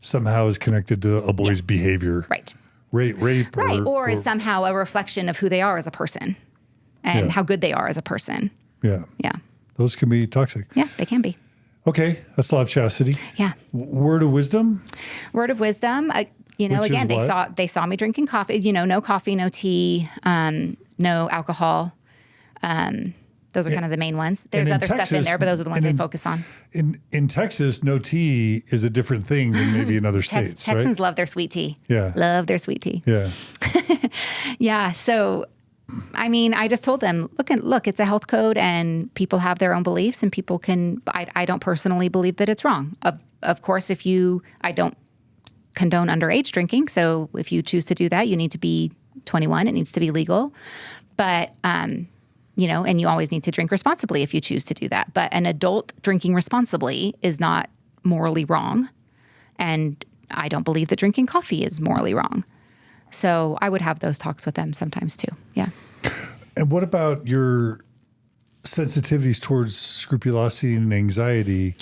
S1: somehow is connected to a boy's behavior.
S2: Right.
S1: Rape.
S2: Or is somehow a reflection of who they are as a person and how good they are as a person.
S1: Yeah.
S2: Yeah.
S1: Those can be toxic.
S2: Yeah, they can be.
S1: Okay, that's law of chastity.
S2: Yeah.
S1: Word of wisdom.
S2: Word of wisdom. Again, they saw me drinking coffee. No coffee, no tea, no alcohol. Those are kind of the main ones. There's other stuff in there, but those are the ones they focus on.
S1: In Texas, no tea is a different thing than maybe in other states.
S2: Texans love their sweet tea.
S1: Yeah,
S2: love their sweet tea.
S1: Yeah.
S2: Yeah. So. I just told them, look, it's a health code and people have their own beliefs and people can, I don't personally believe that it's wrong. Of course, I don't condone underage drinking. So if you choose to do that, you need to be 21. It needs to be legal. But, and you always need to drink responsibly if you choose to do that. But an adult drinking responsibly is not morally wrong. And I don't believe that drinking coffee is morally wrong. So I would have those talks with them sometimes too. Yeah.
S1: And what about your sensitivities towards scrupulosity and anxiety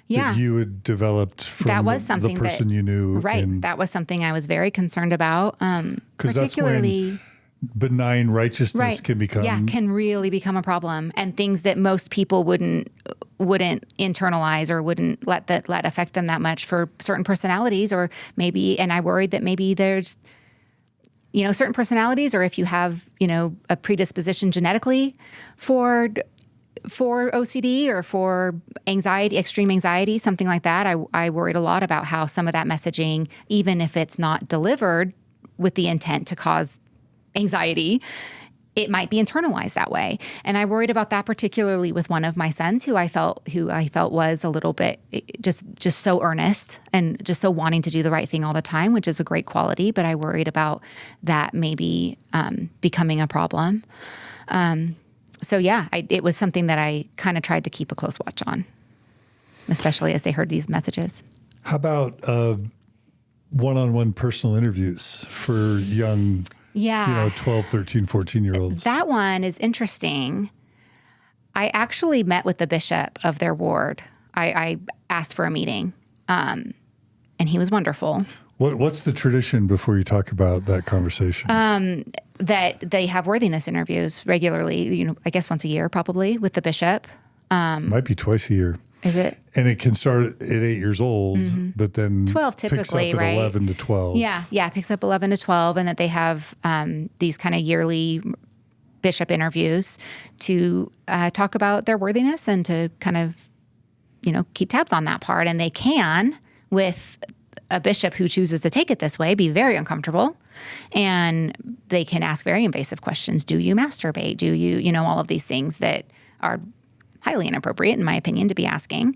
S1: that you had developed from the person you knew?
S2: Right. That was something I was very concerned about.
S1: Particularly that's when benign righteousness can really become
S2: a problem. And things that most people wouldn't internalize or wouldn't let affect them that much for certain personalities or maybe, and I worried that maybe there's certain personalities, or if you have, a predisposition genetically for OCD or for anxiety, extreme anxiety, something like that. I worried a lot about how some of that messaging, even if it's not delivered with the intent to cause anxiety, it might be internalized that way. And I worried about that particularly with one of my sons who I felt was a little bit just so earnest and just so wanting to do the right thing all the time, which is a great quality. But I worried about that maybe becoming a problem. So yeah, it was something that I kind of tried to keep a close watch on, especially as they heard these messages.
S1: How about one-on-one personal interviews for young, 12, 13, 14-year-olds?
S2: That one is interesting. I actually met with the bishop of their ward. I asked for a meeting, and he was wonderful.
S1: What's the tradition before you talk about that conversation?
S2: That they have worthiness interviews regularly, I guess once a year probably with the bishop.
S1: Might be twice a year.
S2: Is it?
S1: And it can start at 8 years old, but then
S2: 12 typically,
S1: picks up at
S2: right?
S1: 11 to 12.
S2: Yeah, picks up 11 to 12, and that they have these kind of yearly bishop interviews to talk about their worthiness and to kind of, keep tabs on that part. And they can, with a bishop who chooses to take it this way, be very uncomfortable. And they can ask very invasive questions. Do you masturbate? Do you, all of these things that are highly inappropriate, in my opinion, to be asking.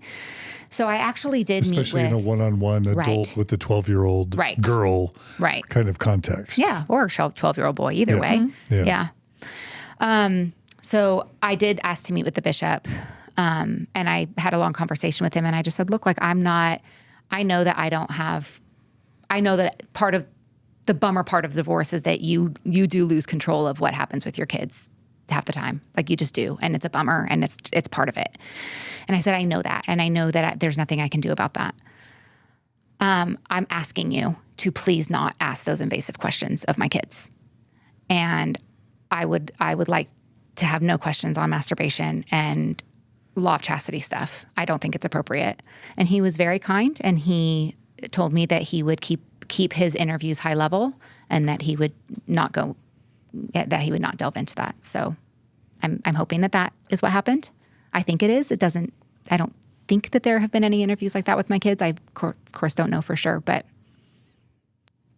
S2: So I actually did
S1: Especially
S2: meet with...
S1: in a one-on-one adult with a 12-year-old girl kind of context.
S2: Yeah, or a 12-year-old boy, either way. Yeah. So I did ask to meet with the bishop, and I had a long conversation with him, and I just said, look, I know that part of the bummer part of divorce is that you do lose control of what happens with your kids half the time. You just do. And it's a bummer, and it's part of it. And I said, I know that. And I know that there's nothing I can do about that. I'm asking you to please not ask those invasive questions of my kids. And I would like to have no questions on masturbation and law of chastity stuff. I don't think it's appropriate. And he was very kind, and he told me that he would keep his interviews high level, and that he would not delve into that. So I'm hoping that is what happened. I think it is. I don't think that there have been any interviews like that with my kids. I of course don't know for sure, but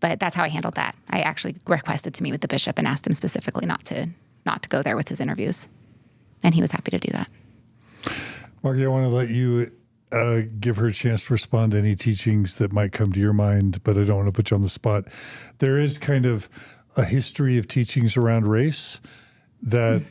S2: that's how I handled that. I actually requested to meet with the bishop and asked him specifically not to go there with his interviews. And he was happy to do that.
S1: Margie, I want to let you give her a chance to respond to any teachings that might come to your mind, but I don't want to put you on the spot. There is kind of a history of teachings around race that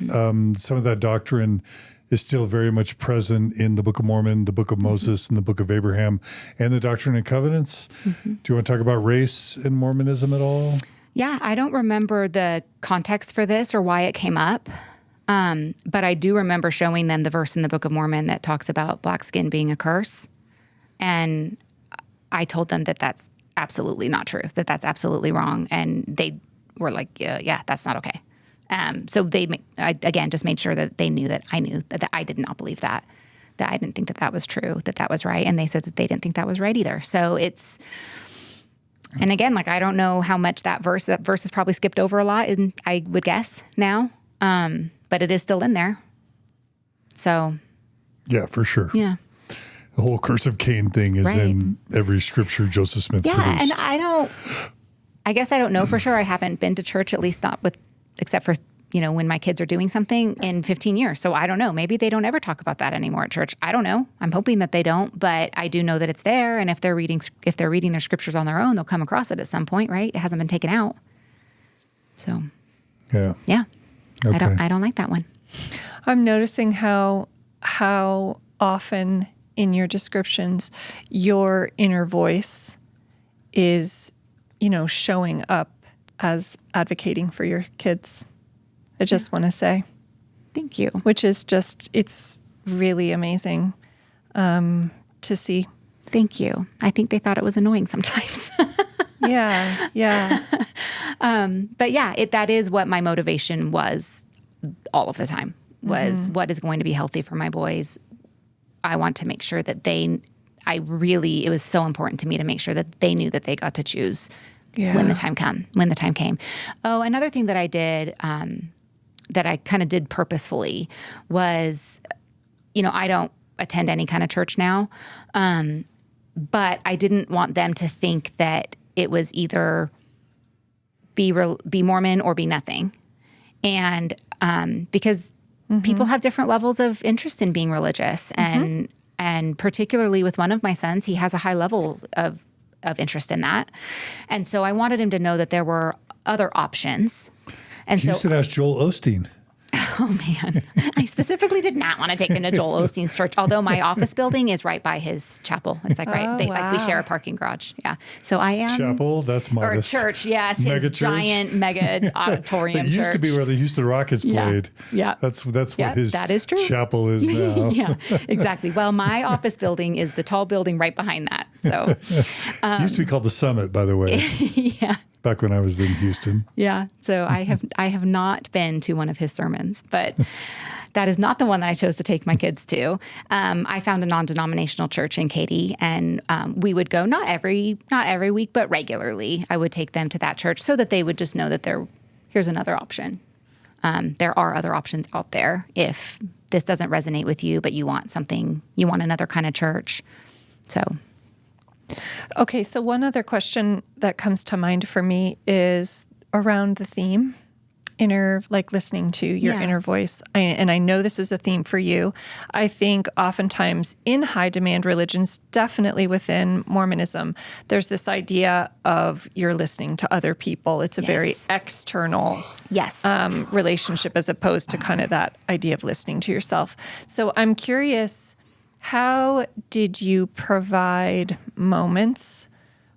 S1: some of that doctrine is still very much present in the Book of Mormon, the Book of Moses, and the Book of Abraham, and the Doctrine and Covenants. Do you want to talk about race in Mormonism at all?
S2: Yeah, I don't remember the context for this or why it came up, but I do remember showing them the verse in the Book of Mormon that talks about black skin being a curse. And I told them that that's absolutely not true, that that's absolutely wrong. And they were like, yeah, that's not okay. So I again just made sure that they knew that I knew that I did not believe that I didn't think that was true, that was right. And they said that they didn't think that was right either. So and again, I don't know how much that verse is probably skipped over a lot, and I would guess now, but it is still in there. So. Yeah,
S1: for sure.
S2: Yeah.
S1: The whole curse of Cain thing is in every scripture Joseph Smith produced.
S2: And I guess I don't know for sure. I haven't been to church, at least not except for, when my kids are doing something, in 15 years. So I don't know. Maybe they don't ever talk about that anymore at church. I don't know. I'm hoping that they don't, but I do know that it's there. And if they're reading their scriptures on their own, they'll come across it at some point, right? It hasn't been taken out. So. Yeah. Okay. I don't like that one.
S3: I'm noticing how often in your descriptions, your inner voice is, showing up as advocating for your kids. I just want to say.
S2: Thank you.
S3: Which is it's really amazing to see.
S2: Thank you. I think they thought it was annoying sometimes.
S3: Yeah.
S2: But yeah, that is what my motivation was all of the time, was what is going to be healthy for my boys. I want to make sure that it was so important to me to make sure that they knew that they got to choose when the time came. Oh, another thing that I did, that I kind of did purposefully was, I don't attend any kind of church now, but I didn't want them to think that it was either be Mormon or be nothing. And because people have different levels of interest in being religious, and particularly with one of my sons, he has a high level of interest in that. And so I wanted him to know that there were other options. And
S1: Houston has Joel Osteen.
S2: Oh, man. I specifically did not want to take him to Joel Osteen's church, although my office building is right by his chapel. It's like like we share a parking garage. Yeah. So I am.
S1: Chapel? That's modest.
S2: Or church, yes. His
S1: Mega
S2: giant mega auditorium
S1: It used
S2: church.
S1: to be where the Houston Rockets played.
S2: Yeah.
S1: That's what his
S2: that is true.
S1: chapel is now.
S2: Yeah, exactly. Well, my office building is the tall building right behind that. So
S1: It used to be called the Summit, by the way.
S2: yeah.
S1: Back when I was in Houston.
S2: Yeah. So I have not been to one of his sermons, but that is not the one that I chose to take my kids to. I found a non-denominational church in Katy, and we would go not every week, but regularly. I would take them to that church so that they would just know that here's another option. There are other options out there if this doesn't resonate with you, but you want another kind of church. So.
S3: Okay, so one other question that comes to mind for me is around the theme, listening to your inner voice. And I know this is a theme for you. I think oftentimes in high demand religions, definitely within Mormonism, there's this idea of you're listening to other people. It's a very external relationship as opposed to kind of that idea of listening to yourself. So I'm curious, how did you provide moments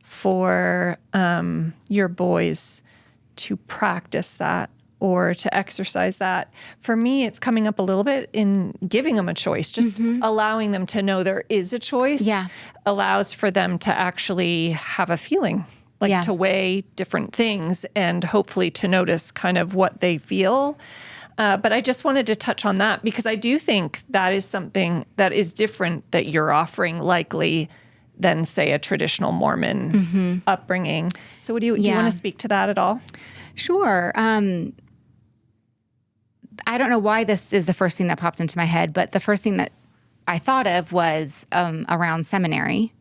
S3: for your boys to practice that or to exercise that? For me, it's coming up a little bit in giving them a choice, just allowing them to know there is a choice allows for them to actually have a feeling, to weigh different things and hopefully to notice kind of what they feel. But I just wanted to touch on that because I do think that is something that is different that you're offering likely than, say, a traditional Mormon upbringing. So do you want to speak to that at all?
S2: Sure. I don't know why this is the first thing that popped into my head, but the first thing that I thought of was around seminary.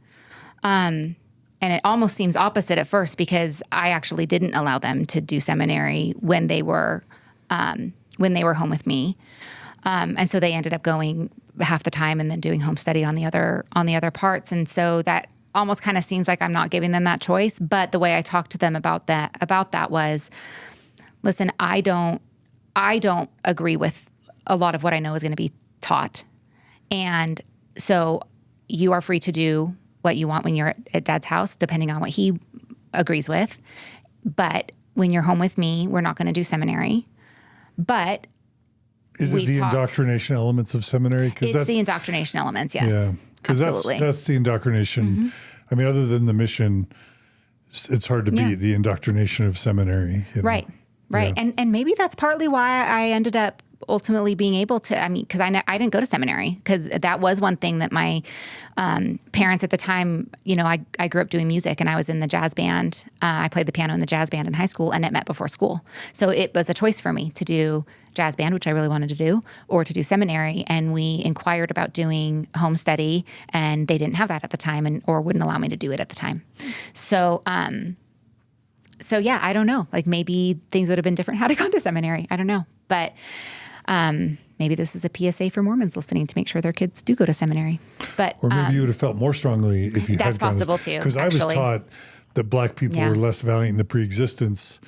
S2: And it almost seems opposite at first because I actually didn't allow them to do seminary when they were home with me. And so they ended up going half the time and then doing home study on the other parts. And so that almost kind of seems like I'm not giving them that choice. But the way I talked to them about that was, listen, I don't agree with a lot of what I know is going to be taught. And so you are free to do what you want when you're at Dad's house, depending on what he agrees with. But when you're home with me, we're not going to do seminary. But
S1: is it the indoctrination elements of seminary?
S2: It's the indoctrination elements, yes.
S1: Yeah, because that's the indoctrination. I mean, other than the mission, it's hard to beat the indoctrination of seminary.
S2: Right. Yeah. And maybe that's partly why I ended up ultimately being able to, because I didn't go to seminary, because that was one thing that my parents at the time, I grew up doing music and I was in the jazz band. I played the piano in the jazz band in high school and it met before school. So it was a choice for me to do jazz band, which I really wanted to do, or to do seminary. And we inquired about doing home study and they didn't have that at the time or wouldn't allow me to do it at the time. So yeah, I don't know. Like maybe things would have been different had I gone to seminary. I don't know. But maybe this is a PSA for Mormons listening to make sure their kids do go to seminary. Or
S1: maybe you would have felt more strongly if you had gone.
S2: That's possible too.
S1: Because I was taught that black people were less valiant in the pre-existence,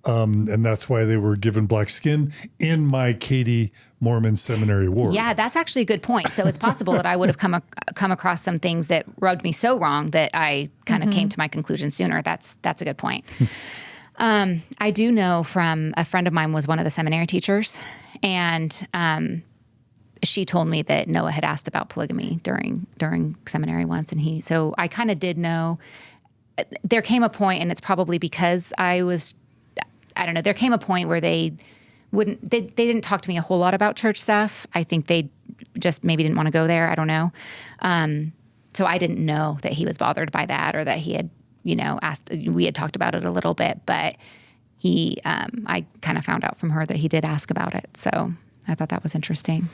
S1: and that's why they were given black skin in my Katy Mormon seminary ward.
S2: Yeah, that's actually a good point. So it's possible that I would have come across some things that rubbed me so wrong that I kind of came to my conclusion sooner. That's a good point. I do know from a friend of mine was one of the seminary teachers, and she told me that Noah had asked about polygamy during seminary once, and so I kind of did know. There came a point, and it's probably because I don't know. There came a point where they didn't talk to me a whole lot about church stuff. I think they just maybe didn't want to go there. I don't know. So I didn't know that he was bothered by that or that he had, asked. We had talked about it a little bit, but I kind of found out from her that he did ask about it. So I thought that was interesting.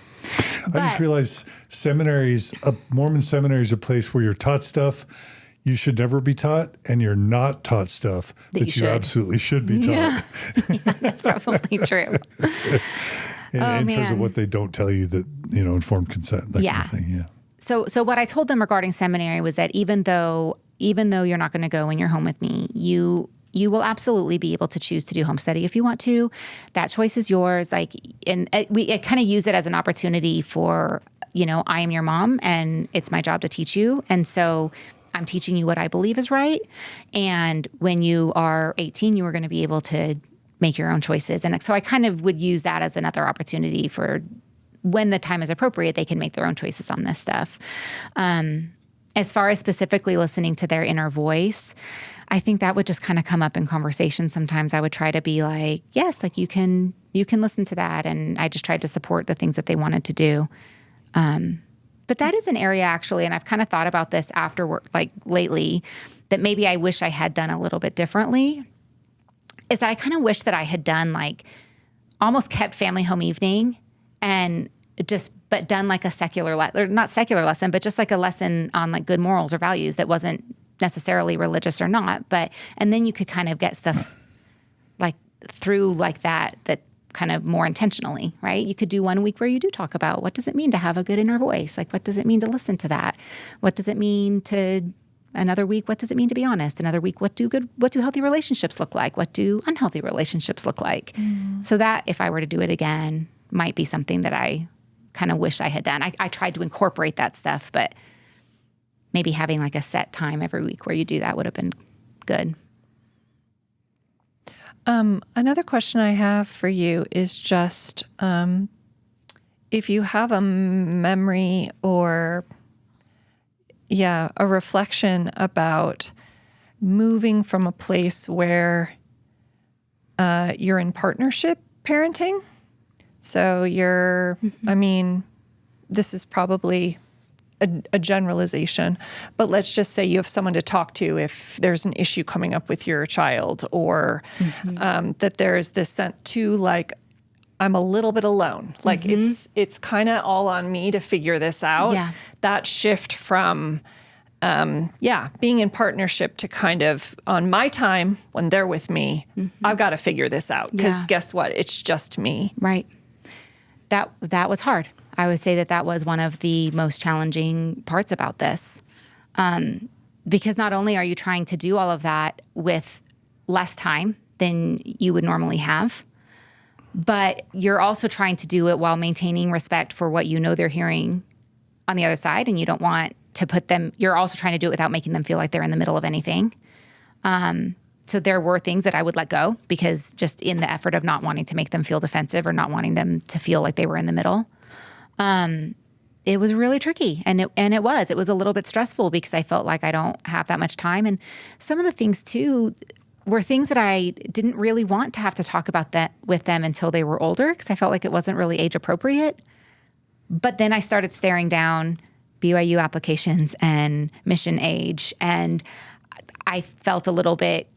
S1: I just realized Mormon seminary is a place where you're taught stuff. you should never be taught, and you're not taught stuff that you absolutely should be taught.
S2: Yeah, that's probably true.
S1: in terms of what they don't tell you that, informed consent, that kind of thing. Yeah.
S2: So what I told them regarding seminary was that even though you're not going to go when you're home with me, you will absolutely be able to choose to do home study if you want to. That choice is yours. And we kind of use it as an opportunity for, I am your mom and it's my job to teach you. And so I'm teaching you what I believe is right. And when you are 18, you are going to be able to make your own choices. And so I kind of would use that as another opportunity for when the time is appropriate, they can make their own choices on this stuff. As far as specifically listening to their inner voice, I think that would just kind of come up in conversation. Sometimes I would try to be like, yes, you can listen to that. And I just tried to support the things that they wanted to do. But that is an area actually, and I've kind of thought about this afterward, lately, that maybe I wish I had done a little bit differently, is that I kind of wish that I had done almost kept family home evening and but done a secular, or not secular lesson, but just a lesson on good morals or values that wasn't necessarily religious or not. And then you could kind of get stuff through that kind of more intentionally, right? You could do 1 week where you do talk about what does it mean to have a good inner voice? What does it mean to listen to that? What does it mean to another week? What does it mean to be honest? Another week, what do healthy relationships look like? What do unhealthy relationships look like? So that if I were to do it again, might be something that I kind of wish I had done. I tried to incorporate that stuff, but maybe having a set time every week where you do that would have been good.
S3: Another question I have for you is just if you have a memory or, a reflection about moving from a place where you're in partnership parenting. So you're, this is probably a generalization, but let's just say you have someone to talk to if there's an issue coming up with your child, or that there's this sense to I'm a little bit alone. It's kind of all on me to figure this out.
S2: Yeah.
S3: That shift from being in partnership to kind of on my time when they're with me, I've got to figure this out because guess what? It's just me.
S2: Right. That was hard. I would say that was one of the most challenging parts about this. Because not only are you trying to do all of that with less time than you would normally have, but you're also trying to do it while maintaining respect for what they're hearing on the other side, and you don't want to you're also trying to do it without making them feel like they're in the middle of anything. So there were things that I would let go because just in the effort of not wanting to make them feel defensive or not wanting them to feel like they were in the middle. It was really tricky, and it was a little bit stressful because I felt like I don't have that much time. And some of the things too were things that I didn't really want to have to talk about that with them until they were older because I felt like it wasn't really age appropriate. But then I started staring down BYU applications and mission age, and I felt a little bit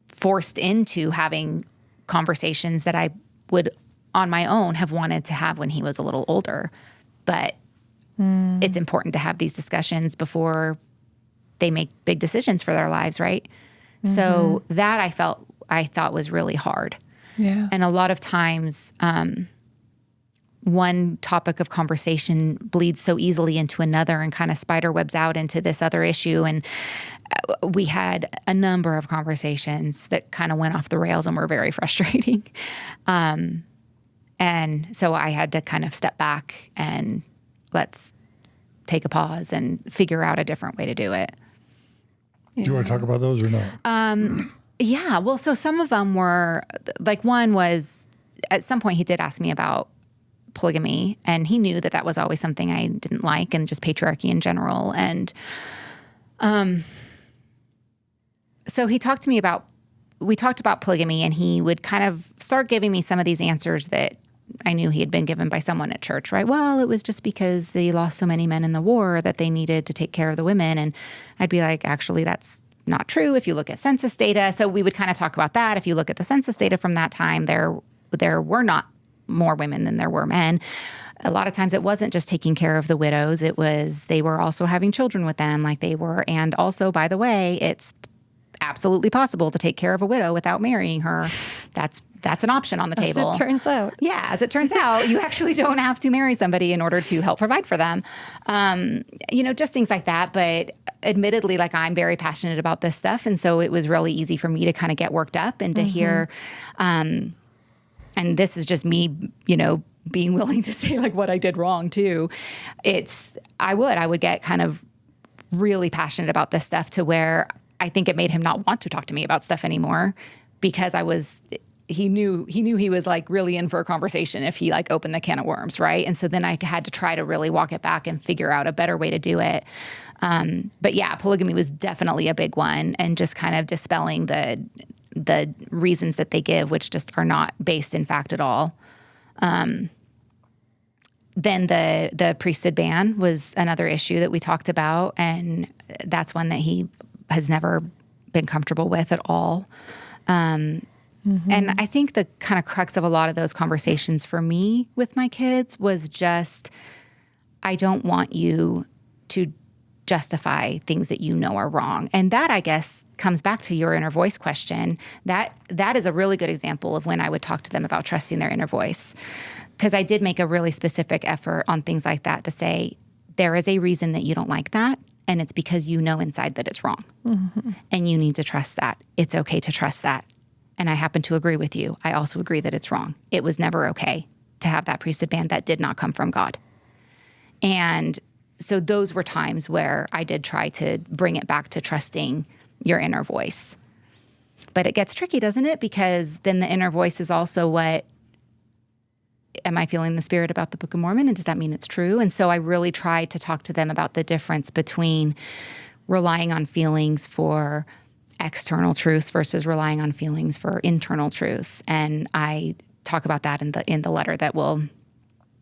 S2: forced into having conversations that I would on my own have wanted to have when he was a little older. But it's important to have these discussions before they make big decisions for their lives, right? So that I thought was really hard.
S3: Yeah.
S2: And a lot of times, one topic of conversation bleeds so easily into another and kind of spider webs out into this other issue. And we had a number of conversations that kind of went off the rails and were very frustrating. And so I had to kind of step back and let's take a pause and figure out a different way to do it.
S1: Do you want to talk about those or not?
S2: Yeah. Well, so some of them were one was at some point he did ask me about polygamy, and he knew that was always something I didn't like, and just patriarchy in general. And so we talked about polygamy, and he would kind of start giving me some of these answers that I knew he had been given by someone at church, right? Well, it was just because they lost so many men in the war that they needed to take care of the women. And I'd be like, actually, that's not true if you look at census data. So we would kind of talk about that. If you look at the census data from that time, there were not more women than there were men. A lot of times it wasn't just taking care of the widows. It was, they were also having children with them like they were. And also, by the way, it's absolutely possible to take care of a widow without marrying her. That's an option on the table.
S3: As it turns out.
S2: Yeah, as it turns out, you actually don't have to marry somebody in order to help provide for them. Just things like that. But admittedly, like, I'm very passionate about this stuff. And so it was really easy for me to kind of get worked up and to hear, and this is just me, being willing to say like what I did wrong too. I would get kind of really passionate about this stuff to where I think it made him not want to talk to me about stuff anymore, because he knew he was like really in for a conversation if he like opened the can of worms. Right. And so then I had to try to really walk it back and figure out a better way to do it. But yeah, polygamy was definitely a big one, and just kind of dispelling the reasons that they give, which just are not based in fact at all. Then the priesthood ban was another issue that we talked about, and that's one that he has never been comfortable with at all. And I think the kind of crux of a lot of those conversations for me with my kids was just, I don't want you to justify things that you know are wrong. And that, I guess, comes back to your inner voice question. That is a really good example of when I would talk to them about trusting their inner voice. Because I did make a really specific effort on things like that to say, there is a reason that you don't like that, and it's because you know inside that it's wrong. And you need to trust that. It's okay to trust that. And I happen to agree with you. I also agree that it's wrong. It was never okay to have that priesthood ban. That did not come from God. And so those were times where I did try to bring it back to trusting your inner voice. But it gets tricky, doesn't it? Because then the inner voice is also what, am I feeling the spirit about the Book of Mormon? And does that mean it's true? And so I really tried to talk to them about the difference between relying on feelings for external truths versus relying on feelings for internal truths. And I talk about that in the letter that we'll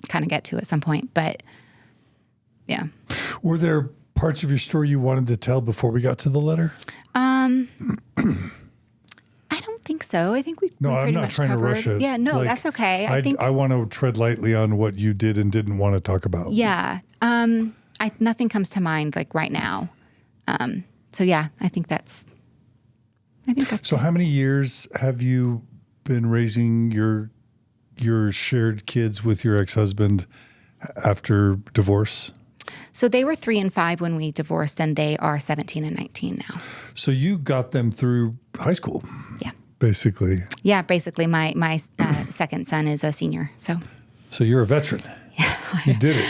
S2: kind of get to at some point. But yeah.
S1: Were there parts of your story you wanted to tell before we got to the letter?
S2: I don't think so. I think we
S1: No,
S2: we
S1: I'm
S2: pretty
S1: not
S2: much
S1: trying
S2: covered.
S1: to rush it.
S2: Yeah, no,
S1: Like,
S2: that's okay.
S1: I want to tread lightly on what you did and didn't want to talk about.
S2: Yeah. Nothing comes to mind like right now. So yeah, I think that's
S1: So how many years have you been raising your shared kids with your ex-husband after divorce?
S2: So they were 3 and 5 when we divorced, and they are 17 and 19 now.
S1: So you got them through high school.
S2: Yeah.
S1: Basically.
S2: Yeah, basically my second son is a senior. So
S1: you're a veteran. You did it.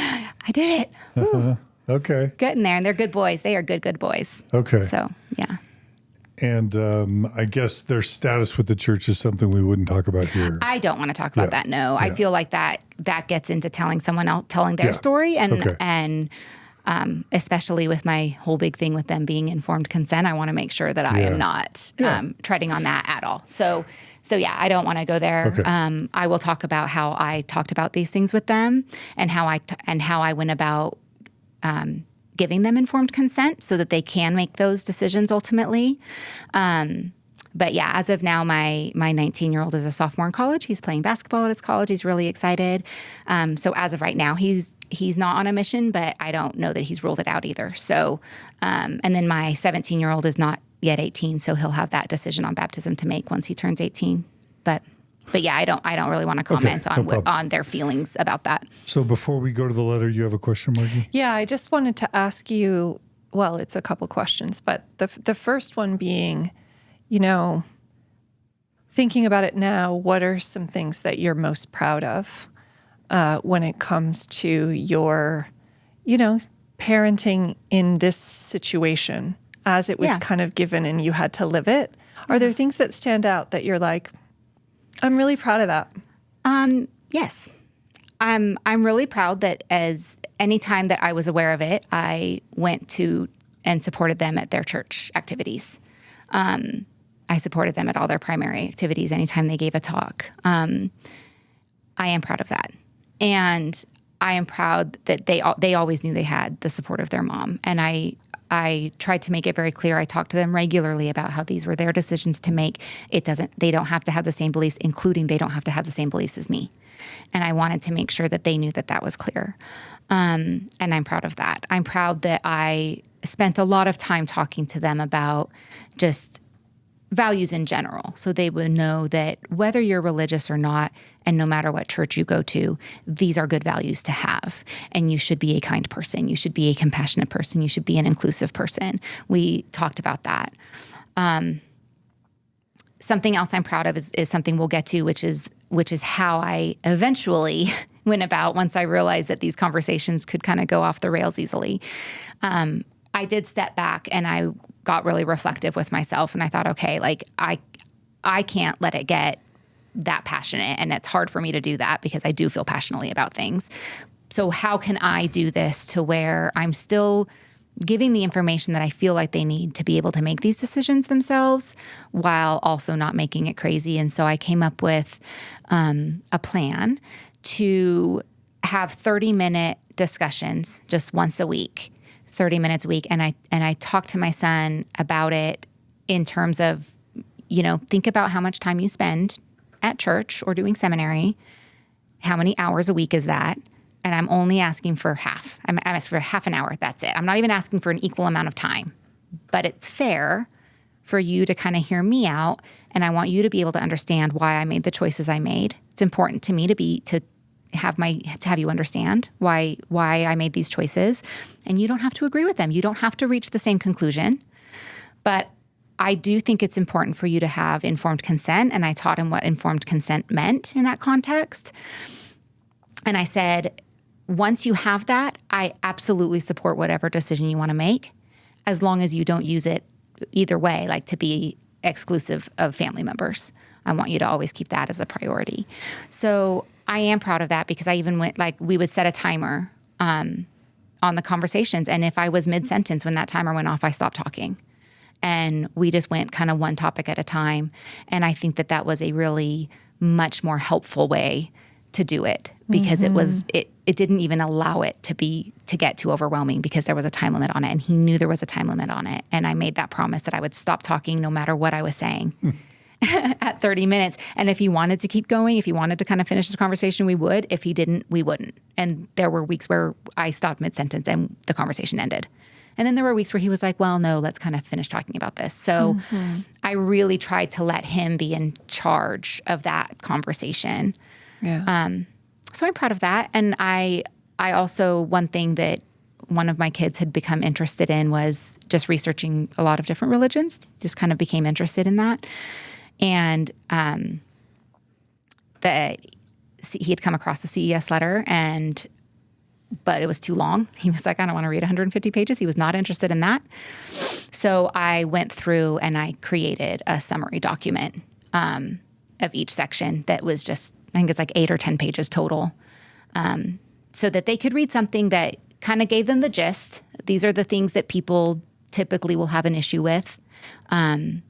S2: I did it. Woo.
S1: Okay.
S2: Getting there, and they're good boys. They are good boys.
S1: Okay.
S2: So yeah.
S1: And I guess their status with the church is something we wouldn't talk about here.
S2: I don't want to talk about that. No, I
S1: Yeah.
S2: feel like that gets into telling someone else, telling their story, and especially with my whole big thing with them being informed consent, I want to make sure that I am not treading on that at all. So yeah, I don't want to go there.
S1: Okay.
S2: I will talk about how I talked about these things with them, and how I went about giving them informed consent so that they can make those decisions ultimately. But yeah, as of now, my 19-year-old is a sophomore in college. He's playing basketball at his college. He's really excited. So as of right now, he's not on a mission, but I don't know that he's ruled it out either. So, and then my 17-year-old is not yet 18, so he'll have that decision on baptism to make once he turns 18. But yeah, I don't really want to comment on their feelings about that.
S1: So before we go to the letter, you have a question, Margie?
S3: Yeah, I just wanted to ask you, well, it's a couple questions, but the first one being, thinking about it now, what are some things that you're most proud of when it comes to your, parenting in this situation as it was kind of given and you had to live it? Are there things that stand out that you're like, I'm really proud of that?
S2: Yes. I'm really proud that as any time that I was aware of it, I went to and supported them at their church activities. I supported them at all their primary activities anytime they gave a talk. I am proud of that. And I am proud that they always knew they had the support of their mom. And I tried to make it very clear. I talked to them regularly about how these were their decisions to make. They don't have to have the same beliefs, including they don't have to have the same beliefs as me. And I wanted to make sure that they knew that that was clear. And I'm proud of that. I'm proud that I spent a lot of time talking to them about just values in general. So they would know that whether you're religious or not, and no matter what church you go to, these are good values to have. And you should be a kind person. You should be a compassionate person. You should be an inclusive person. We talked about that. Something else I'm proud of is something we'll get to, which is how I eventually went about once I realized that these conversations could kind of go off the rails easily. I did step back and I got really reflective with myself, and I thought, okay, like I can't let it get that passionate, and it's hard for me to do that because I do feel passionately about things. So how can I do this to where I'm still giving the information that I feel like they need to be able to make these decisions themselves while also not making it crazy? And so I came up with a plan to have 30-minute discussions just once a week, 30 minutes a week. And I talked to my son about it in terms of, think about how much time you spend at church or doing seminary. How many hours a week is that? And I'm only asking for half. I'm asking for half an hour. That's it. I'm not even asking for an equal amount of time. But it's fair for you to kind of hear me out, and I want you to be able to understand why I made the choices I made. It's important to me to have you understand why I made these choices, and you don't have to agree with them. You don't have to reach the same conclusion, but I do think it's important for you to have informed consent, and I taught him what informed consent meant in that context. And I said, once you have that, I absolutely support whatever decision you want to make, as long as you don't use it either way, like to be exclusive of family members. I want you to always keep that as a priority. So I am proud of that, because I even went, we would set a timer on the conversations. And if I was mid-sentence when that timer went off, I stopped talking. And we just went kind of one topic at a time. And I think that was a really much more helpful way to do it, because it didn't even allow it to get too overwhelming, because there was a time limit on it, and he knew there was a time limit on it. And I made that promise that I would stop talking no matter what I was saying at 30 minutes. And if he wanted to keep going, if he wanted to kind of finish this conversation, we would. If he didn't, we wouldn't. And there were weeks where I stopped mid-sentence and the conversation ended. And then there were weeks where he was like, well, no, let's kind of finish talking about this. So I really tried to let him be in charge of that conversation. Yeah. So I'm proud of that. And I also, one thing that one of my kids had become interested in was just researching a lot of different religions, just kind of became interested in that. And he had come across the CES letter, but it was too long. He was like, I don't want to read 150 pages. He was not interested in that. So I went through and I created a summary document of each section that was just, I think it's like 8 or 10 pages total, so that they could read something that kind of gave them the gist. These are the things that people typically will have an issue with. And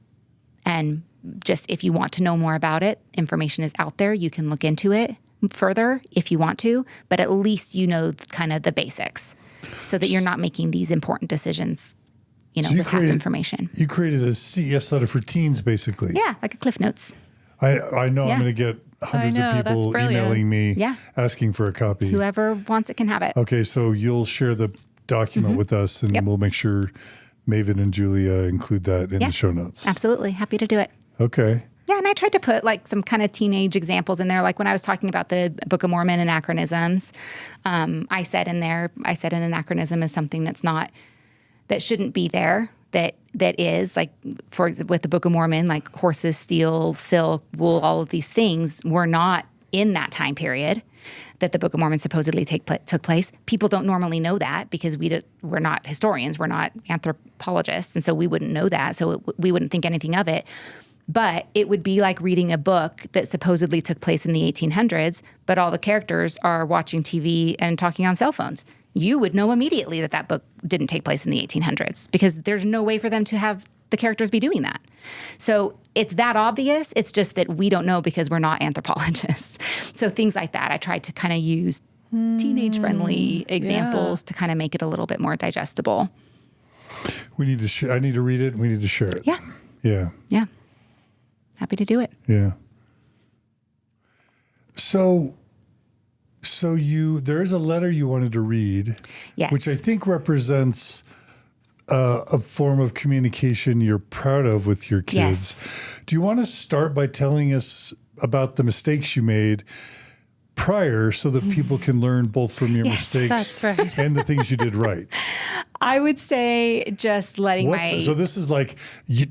S2: just if you want to know more about it, information is out there. You can look into it further if you want to, but at least you know kind of the basics, so that you're not making these important decisions, with half information.
S1: You created a CES letter for teens, basically.
S2: Yeah, like a Cliff Notes.
S1: I know I'm going to get hundreds of people emailing me asking for a copy.
S2: Whoever wants it can have it.
S1: Okay, so you'll share the document with us, and we'll make sure Maven and Julia include that in the show notes.
S2: Absolutely. Happy to do it. Okay. Yeah, and I tried to put some kind of teenage examples in there. Like when I was talking about the Book of Mormon anachronisms, I said an anachronism is something that shouldn't be there. That is, like, for example, with the Book of Mormon, like horses, steel, silk, wool, all of these things were not in that time period that the Book of Mormon supposedly took place. People don't normally know that, because we're not historians, we're not anthropologists, and so we wouldn't know that, so we wouldn't think anything of it. But it would be like reading a book that supposedly took place in the 1800s, but all the characters are watching TV and talking on cell phones. You would know immediately that book didn't take place in the 1800s, because there's no way for them to have the characters be doing that. So it's that obvious. It's just that we don't know because we're not anthropologists. So things like that, I tried to kind of use teenage-friendly examples to kind of make it a little bit more digestible.
S1: I need to read it, and we need to share it.
S2: Yeah.
S1: Yeah.
S2: Yeah. Happy to do it.
S1: Yeah. So So there is a letter you wanted to read,
S2: Yes.
S1: which I think represents a form of communication you're proud of with your kids.
S2: Yes.
S1: Do you want to start by telling us about the mistakes you made prior so that people can learn both from your
S2: Yes,
S1: mistakes
S2: that's right.
S1: and the things you did right?
S2: I would say just letting
S1: So this is like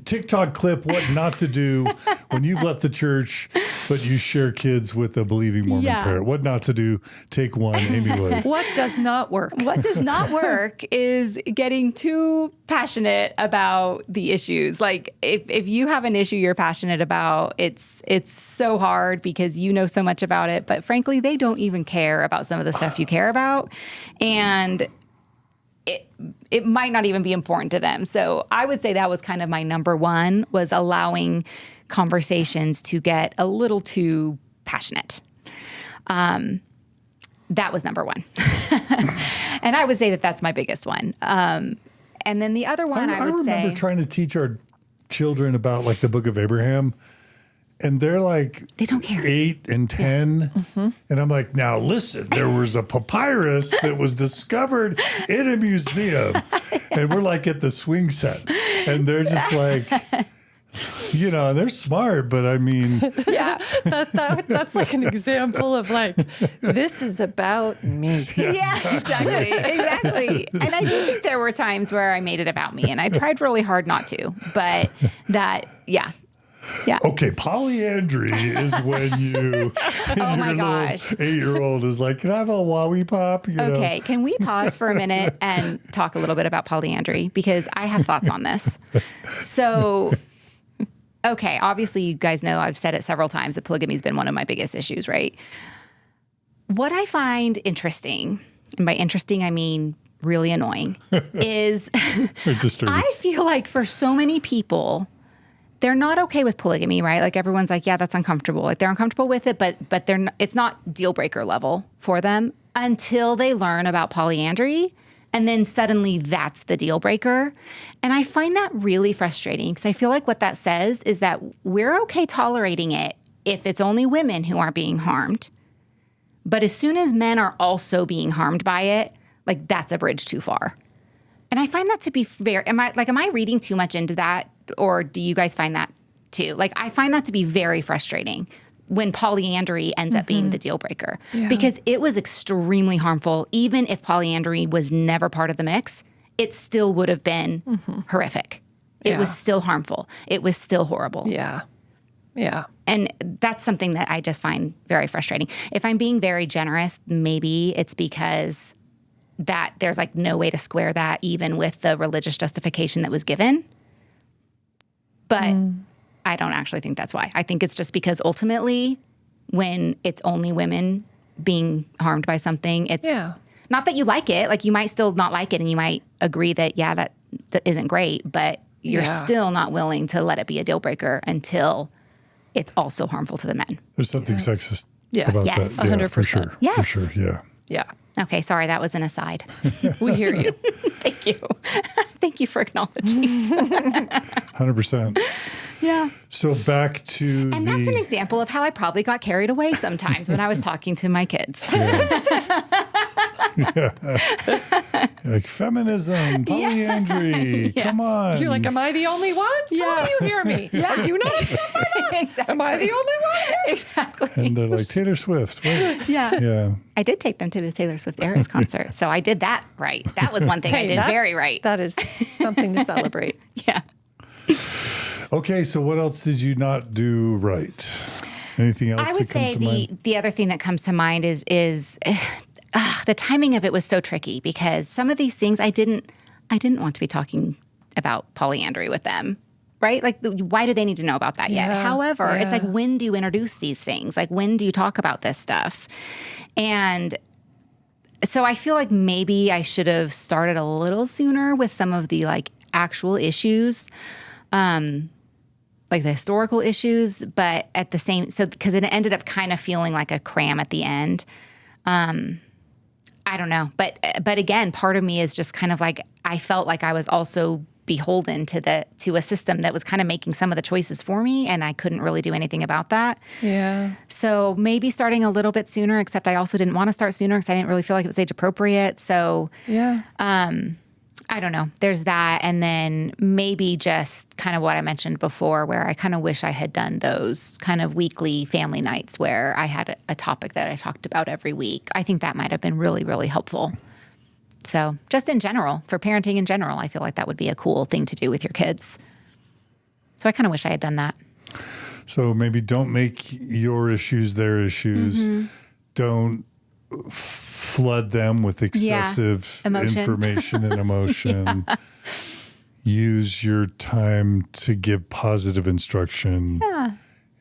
S1: TikTok clip, what not to do when you've left the church, but you share kids with a believing Mormon parent. What not to do, take one, Amy Lloyd.
S3: What does not work?
S2: What does not work is getting too passionate about the issues. Like if you have an issue you're passionate about, it's so hard because you know so much about it, but frankly, they don't even care about some of the stuff you care about. And it might not even be important to them. So I would say that was kind of my number one, was allowing conversations to get a little too passionate. That was number one. And I would say that that's my biggest one. And then the other one I would say... I
S1: remember trying to teach our children about like the Book of Abraham. And they're like,
S2: they don't care.
S1: 8 and 10. Yeah. Mm-hmm. And I'm like, now listen, there was a papyrus that was discovered in a museum. And we're like at the swing set. And they're just like, they're smart, but I mean.
S3: Yeah, that's like an example of like, this is about me.
S2: Yeah, exactly. And I do think there were times where I made it about me. And I tried really hard not to. But yeah.
S1: Okay, polyandry is when your
S2: gosh,
S1: 8-year-old is like, can I have a Wowie Pop?
S2: Okay, can we pause for a minute and talk a little bit about polyandry? Because I have thoughts on this. So, okay, obviously you guys know I've said it several times that polygamy has been one of my biggest issues, right? What I find interesting, and by interesting I mean really annoying, is I feel like for so many people, they're not okay with polygamy, right? Like everyone's like, yeah, that's uncomfortable. Like they're uncomfortable with it, but it's not deal breaker level for them until they learn about polyandry. And then suddenly that's the deal breaker. And I find that really frustrating because I feel like what that says is that we're okay tolerating it if it's only women who aren't being harmed. But as soon as men are also being harmed by it, like that's a bridge too far. And I find that to be am I reading too much into that? Or do you guys find that too? Like, I find that to be very frustrating when polyandry ends up being the deal breaker because it was extremely harmful. Even if polyandry was never part of the mix, it still would have been horrific. It was still harmful. It was still horrible.
S3: Yeah. Yeah.
S2: And that's something that I just find very frustrating. If I'm being very generous, maybe it's because that there's like no way to square that even with the religious justification that was given. But I don't actually think that's why. I think it's just because ultimately when it's only women being harmed by something, it's not that you like it. Like you might still not like it and you might agree that, that isn't great, but you're still not willing to let it be a deal breaker until it's also harmful to the men.
S1: There's something sexist about that.
S3: 100%.
S1: For sure.
S2: Yes.
S1: For sure. Yeah.
S3: Yeah.
S2: Okay, sorry, that was an aside.
S3: We hear you.
S2: Thank you. Thank you for acknowledging.
S1: 100%.
S2: Yeah.
S1: So back to
S2: And that's an example of how I probably got carried away sometimes when I was talking to my kids.
S1: Like feminism, polyandry, come on.
S3: You're like, am I the only one? Tell me you hear me. Are you not upset by that?
S2: Exactly.
S3: Am I the only one?
S2: Exactly.
S1: And they're like, Taylor Swift. What?
S2: Yeah. I did take them to the Taylor Swift Eras concert, so I did that right. That was one thing I did very right.
S3: That is something to celebrate.
S2: Yeah.
S1: Okay, so what else did you not do right? Anything else?
S2: I would say the other thing that comes to mind is the timing of it was so tricky because some of these things I didn't want to be talking about polyandry with them. Right? Like, why do they need to know about that yet? However, it's like, when do you introduce these things? Like, when do you talk about this stuff? And so I feel like maybe I should have started a little sooner with some of the, like, actual issues, like the historical issues, but at the same, because it ended up kind of feeling like a cram at the end. I don't know. But again, part of me is just kind of like, I felt like I was also beholden to a system that was kind of making some of the choices for me, and I couldn't really do anything about that.
S3: Yeah.
S2: So maybe starting a little bit sooner, except I also didn't want to start sooner because I didn't really feel like it was age appropriate. So
S3: Yeah.
S2: I don't know. There's that. And then maybe just kind of what I mentioned before, where I kind of wish I had done those kind of weekly family nights where I had a topic that I talked about every week. I think that might have been really, really helpful. So just in general, for parenting in general, I feel like that would be a cool thing to do with your kids. So I kind of wish I had done that.
S1: So maybe don't make your issues their issues. Don't flood them with excessive information and emotion. Use your time to give positive instruction.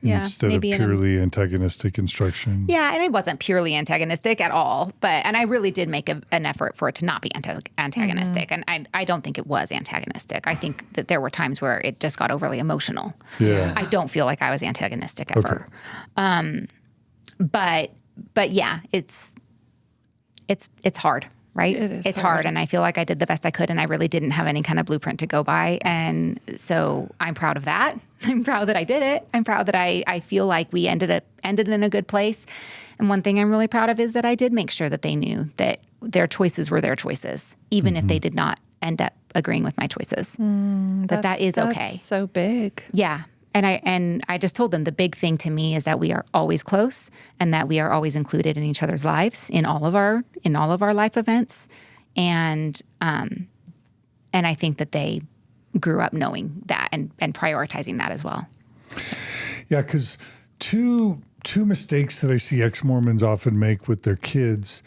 S1: Instead of purely antagonistic instruction.
S2: Yeah, and it wasn't purely antagonistic at all, and I really did make an effort for it to not be antagonistic, and I don't think it was antagonistic. I think that there were times where it just got overly emotional.
S1: Yeah.
S2: I don't feel like I was antagonistic ever. Okay. But yeah, it's hard. Right? It's hard. And I feel like I did the best I could, and I really didn't have any kind of blueprint to go by. And so I'm proud of that. I'm proud that I did it. I'm proud that I feel like we ended in a good place. And one thing I'm really proud of is that I did make sure that they knew that their choices were their choices, even if they did not end up agreeing with my choices. That is okay.
S3: That's so big.
S2: Yeah. And I just told them the big thing to me is that we are always close, and that we are always included in each other's lives in all of our life events, and I think that they grew up knowing that and prioritizing that as well.
S1: Yeah, because two mistakes that I see ex-Mormons often make with their kids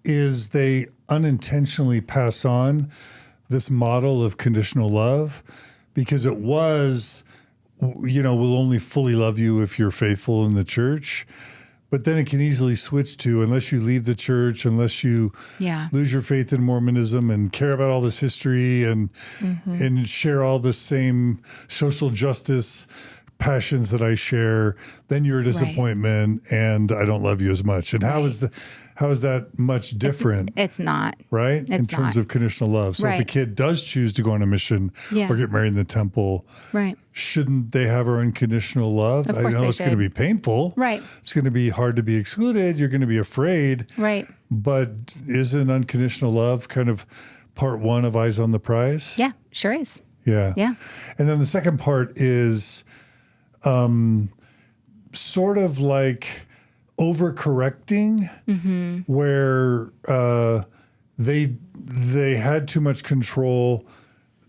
S1: is they unintentionally pass on this model of conditional love because it was, we'll only fully love you if you're faithful in the church. But then it can easily switch to, unless you leave the church, unless you lose your faith in Mormonism and care about all this history and share all the same social justice passions that I share, then you're a disappointment and I don't love you as much. And how is that much different?
S2: It's not.
S1: Right? In terms of conditional love. So if a kid does choose to go on a mission or get married in the temple, shouldn't they have our unconditional love?
S2: Of course
S1: I know it's going to be painful.
S2: Right.
S1: It's going to be hard to be excluded. You're going to be afraid.
S2: Right.
S1: But isn't unconditional love kind of part one of Eyes on the Prize?
S2: Yeah, sure is.
S1: Yeah.
S2: Yeah.
S1: And then the second part is sort of like overcorrecting, where they had too much control.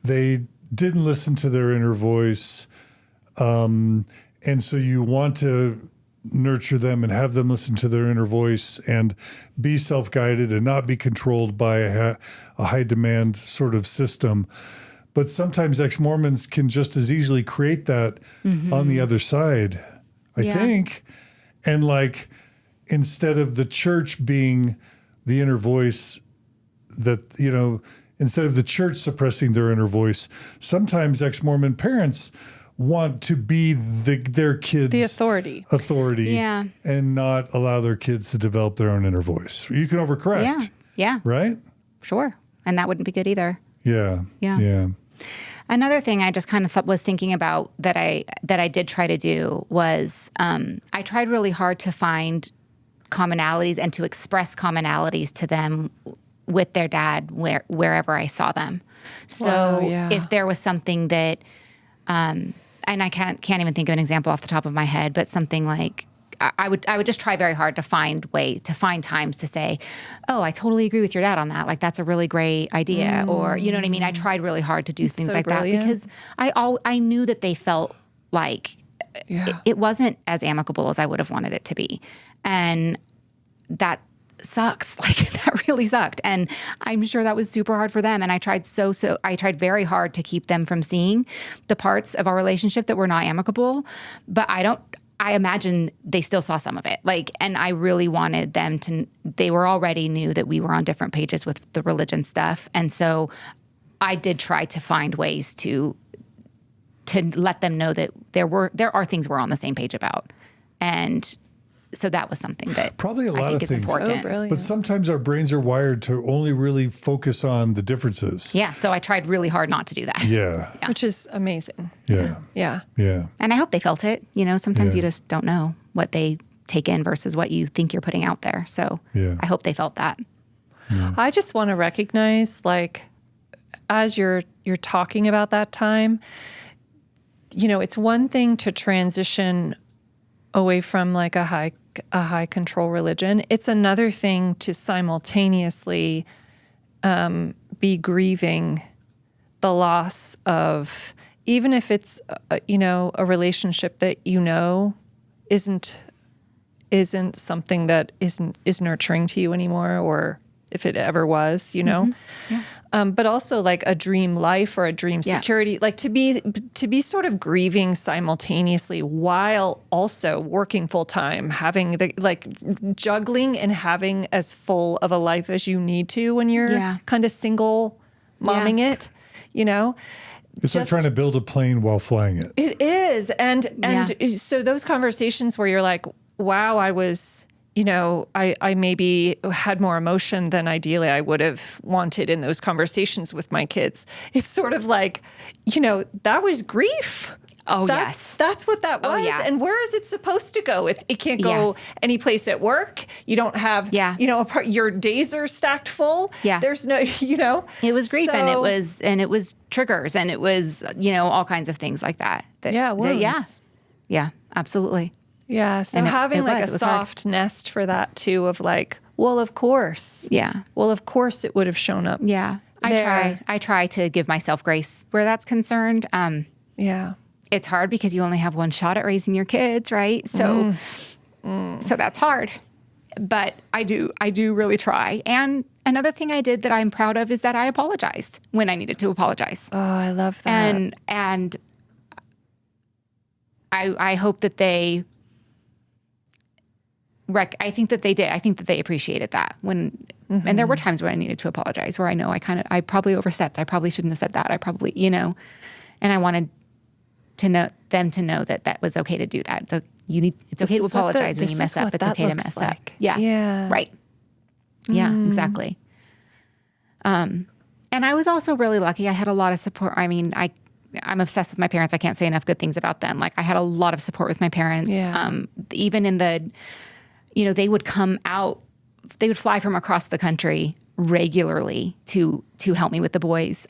S1: They didn't listen to their inner voice. And so you want to nurture them and have them listen to their inner voice and be self-guided and not be controlled by a high demand sort of system. But sometimes ex-Mormons can just as easily create that on the other side, I think. And like, instead of the church being the inner voice that, instead of the church suppressing their inner voice, sometimes ex-Mormon parents want to be their kids'
S3: the authority,
S1: and not allow their kids to develop their own inner voice. You can overcorrect.
S2: Yeah.
S1: Right?
S2: Sure. And that wouldn't be good either.
S1: Yeah.
S2: Another thing I just kind of was thinking about that I did try to do was I tried really hard to find commonalities and to express commonalities to them with their dad wherever I saw them. So if there was something that, and I can't even think of an example off the top of my head, but something like, I would just try very hard to find times to say, oh, I totally agree with your dad on that. Like, that's a really great idea. Or, you know what I mean? I tried really hard to do things like brilliant. That because I knew that they felt like it wasn't as amicable as I would have wanted it to be. And that sucks. Like, that really sucked. And I'm sure that was super hard for them. And I tried I tried very hard to keep them from seeing the parts of our relationship that were not amicable. But I imagine they still saw some of it. Like, and I really wanted them they already knew that we were on different pages with the religion stuff. And so I did try to find ways to let them know that there are things we're on the same page about. And so that was something that
S1: Probably a lot
S2: I think
S1: of
S2: is
S1: things.
S2: important.
S3: Oh, brilliant.
S1: But sometimes our brains are wired to only really focus on the differences.
S2: Yeah. So I tried really hard not to do that.
S1: Yeah.
S3: Which is amazing.
S1: Yeah.
S3: Yeah.
S1: Yeah.
S2: And I hope they felt it. Sometimes
S1: Yeah.
S2: you just don't know what they take in versus what you think you're putting out there. So
S1: Yeah.
S2: I hope they felt that.
S3: I just want to recognize, like, as you're talking about that time, it's one thing to transition away from like a high control religion. It's another thing to simultaneously be grieving the loss of, even if it's a relationship that isn't something that is nurturing to you anymore, or if it ever was,
S2: Yeah.
S3: but also like a dream life or a dream
S2: Yeah.
S3: security, like to be sort of grieving simultaneously while also working full time, having the like juggling and having as full of a life as you need to when you're
S2: Yeah.
S3: kind of single momming it,
S1: It's like trying to build a plane while flying it.
S3: It is. And
S2: Yeah.
S3: so those conversations where you're like, wow, I was, I maybe had more emotion than ideally I would have wanted in those conversations with my kids. It's sort of like, that was grief.
S2: Oh, yes.
S3: That's what that was.
S2: Oh, yeah.
S3: And where is it supposed to go? It can't
S2: Yeah.
S3: go any place at work. You don't have,
S2: Yeah.
S3: your days are stacked full.
S2: Yeah.
S3: There's no,
S2: It was grief, and
S3: So-
S2: it was triggers, and it was all kinds of things like that.
S3: Yeah, wounds.
S2: Yeah, absolutely.
S3: Yeah, so
S2: And
S3: having
S2: it
S3: like
S2: was
S3: a
S2: hard.
S3: soft nest for that too, of like, well, of course.
S2: Yeah,
S3: Well, of course it would have shown up.
S2: yeah.
S3: There.
S2: I try to give myself grace where that's concerned.
S3: Yeah.
S2: It's hard because you only have one shot at raising your kids, right? So, so that's hard. But I do really try. And another thing I did that I'm proud of is that I apologized when I needed to apologize.
S3: Oh, I love that.
S2: And I hope that they I think that they did. I think that they appreciated that and there were times where I needed to apologize, where I know I probably overstepped. I probably shouldn't have said that. I probably, and I wanted them to know that that was okay to do that. So it's okay to
S3: is what
S2: apologize when you
S3: this
S2: mess
S3: is
S2: up.
S3: what
S2: It's
S3: that
S2: okay to
S3: looks
S2: mess
S3: like.
S2: up. Yeah.
S3: Yeah.
S2: Right. Yeah, exactly. And I was also really lucky. I had a lot of support. I mean, I'm obsessed with my parents. I can't say enough good things about them. Like, I had a lot of support with my parents.
S3: Yeah.
S2: Even in the, they would come out, they would fly from across the country regularly to help me with the boys.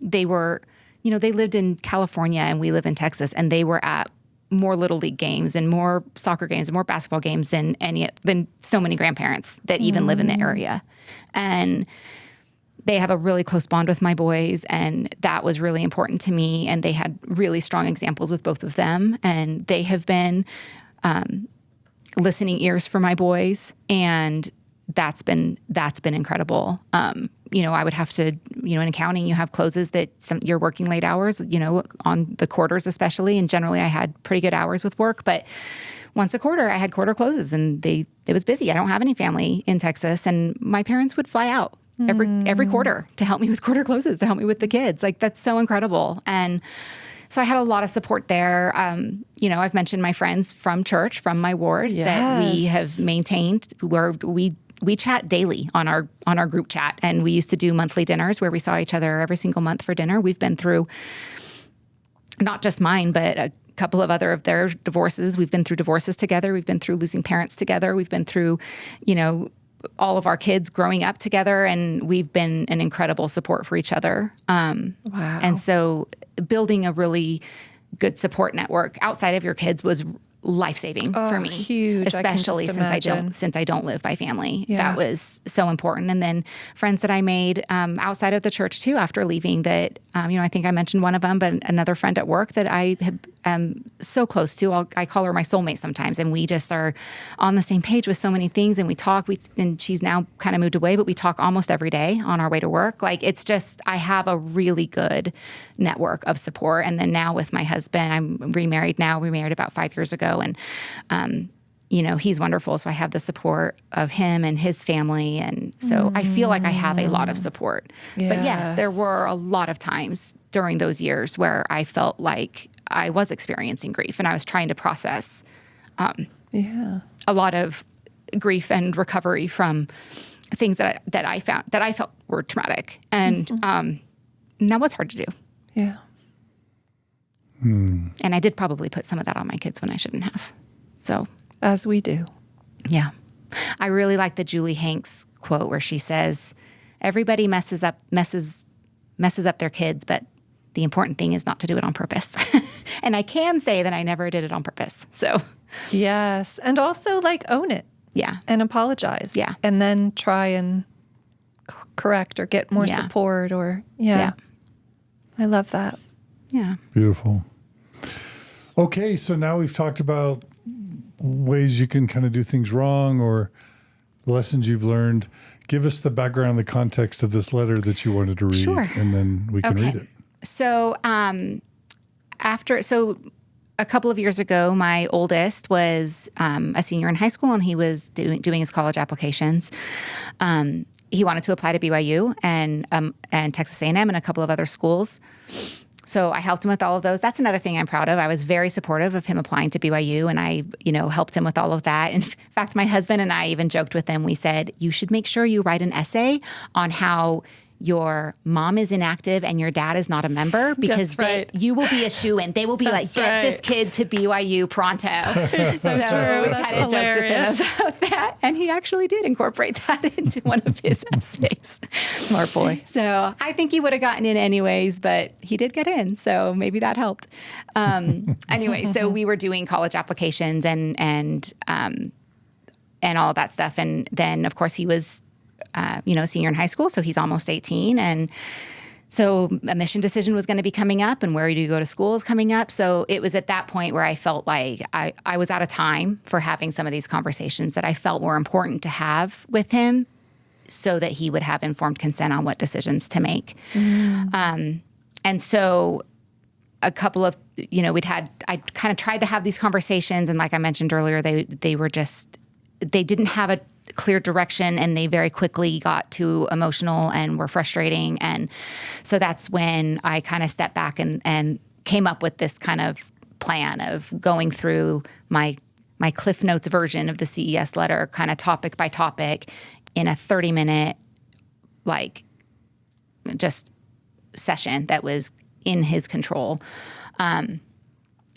S2: They were, they lived in California and we live in Texas, and they were at more Little League games and more soccer games and more basketball games than so many grandparents that even live in the area. And they have a really close bond with my boys, and that was really important to me. And they had really strong examples with both of them. And they have been listening ears for my boys, and that's been incredible. I would have to, in accounting, you have closes that you're working late hours, on the quarters especially. And generally I had pretty good hours with work, but once a quarter I had quarter closes, and it was busy. I don't have any family in Texas, and my parents would fly out every quarter to help me with quarter closes, to help me with the kids. Like, that's so incredible. And so I had a lot of support there. I've mentioned my friends from church, from my ward, that we have maintained, where we chat daily on our group chat. And we used to do monthly dinners where we saw each other every single month for dinner. We've been through not just mine, but a couple of other of their divorces. We've been through divorces together. We've been through losing parents together. We've been through, all of our kids growing up together, and we've been an incredible support for each other.
S3: Wow.
S2: And so building a really good support network outside of your kids was life-saving for me.
S3: Huge.
S2: Especially since I don't live by family.
S3: Yeah.
S2: That was so important. And then friends that I made outside of the church too, after leaving, that I think I mentioned one of them, but another friend at work that I am so close to. I call her my soulmate sometimes, and we just are on the same page with so many things, and we talk. And she's now kind of moved away, but we talk almost every day on our way to work. Like, it's just, I have a really good network of support. And then now with my husband, I'm remarried now. We married about 5 years ago, and he's wonderful. So I have the support of him and his family. And so I feel like I have a lot of support.
S3: Yes.
S2: But yes, there were a lot of times during those years where I felt like I was experiencing grief, and I was trying to process
S3: Yeah.
S2: a lot of grief and recovery from things that I felt were traumatic, and that was hard to do.
S3: Yeah.
S2: And I did probably put some of that on my kids when I shouldn't have. So,
S3: as we do.
S2: Yeah. I really like the Julie Hanks quote where she says, everybody messes up their kids, but the important thing is not to do it on purpose. And I can say that I never did it on purpose. So,
S3: yes. And also like own it.
S2: Yeah.
S3: And apologize.
S2: Yeah.
S3: And then try and correct or get more support or, yeah. I love that.
S2: Yeah.
S1: Beautiful. Okay, so now we've talked about ways you can kind of do things wrong or lessons you've learned. Give us the background, the context of this letter that you wanted to read,
S2: Sure.
S1: and then we can read it.
S2: So a couple of years ago, my oldest was a senior in high school, and he was doing his college applications. He wanted to apply to BYU and Texas A&M and a couple of other schools. So I helped him with all of those. That's another thing I'm proud of. I was very supportive of him applying to BYU, and I, helped him with all of that. In fact, my husband and I even joked with him. We said, you should make sure you write an essay on how your mom is inactive and your dad is not a member, because you will be a shoo-in. They will be like, get this kid to BYU pronto. So we kind of joked with him about that. And he actually did incorporate that into one of his essays.
S3: Smart boy.
S2: So I think he would have gotten in anyways, but he did get in. So maybe that helped. Anyway, so we were doing college applications and all of that stuff. And then, of course, he was senior in high school, so he's almost 18. And so a mission decision was going to be coming up, and where do you go to school is coming up. So it was at that point where I felt like I was out of time for having some of these conversations that I felt were important to have with him so that he would have informed consent on what decisions to make. And so a couple of, I kind of tried to have these conversations, and like I mentioned earlier, they didn't have a clear direction, and they very quickly got too emotional and were frustrating. And so that's when I kind of stepped back and came up with this kind of plan of going through my Cliff Notes version of the CES letter, kind of topic by topic, in a 30-minute, just session that was in his control.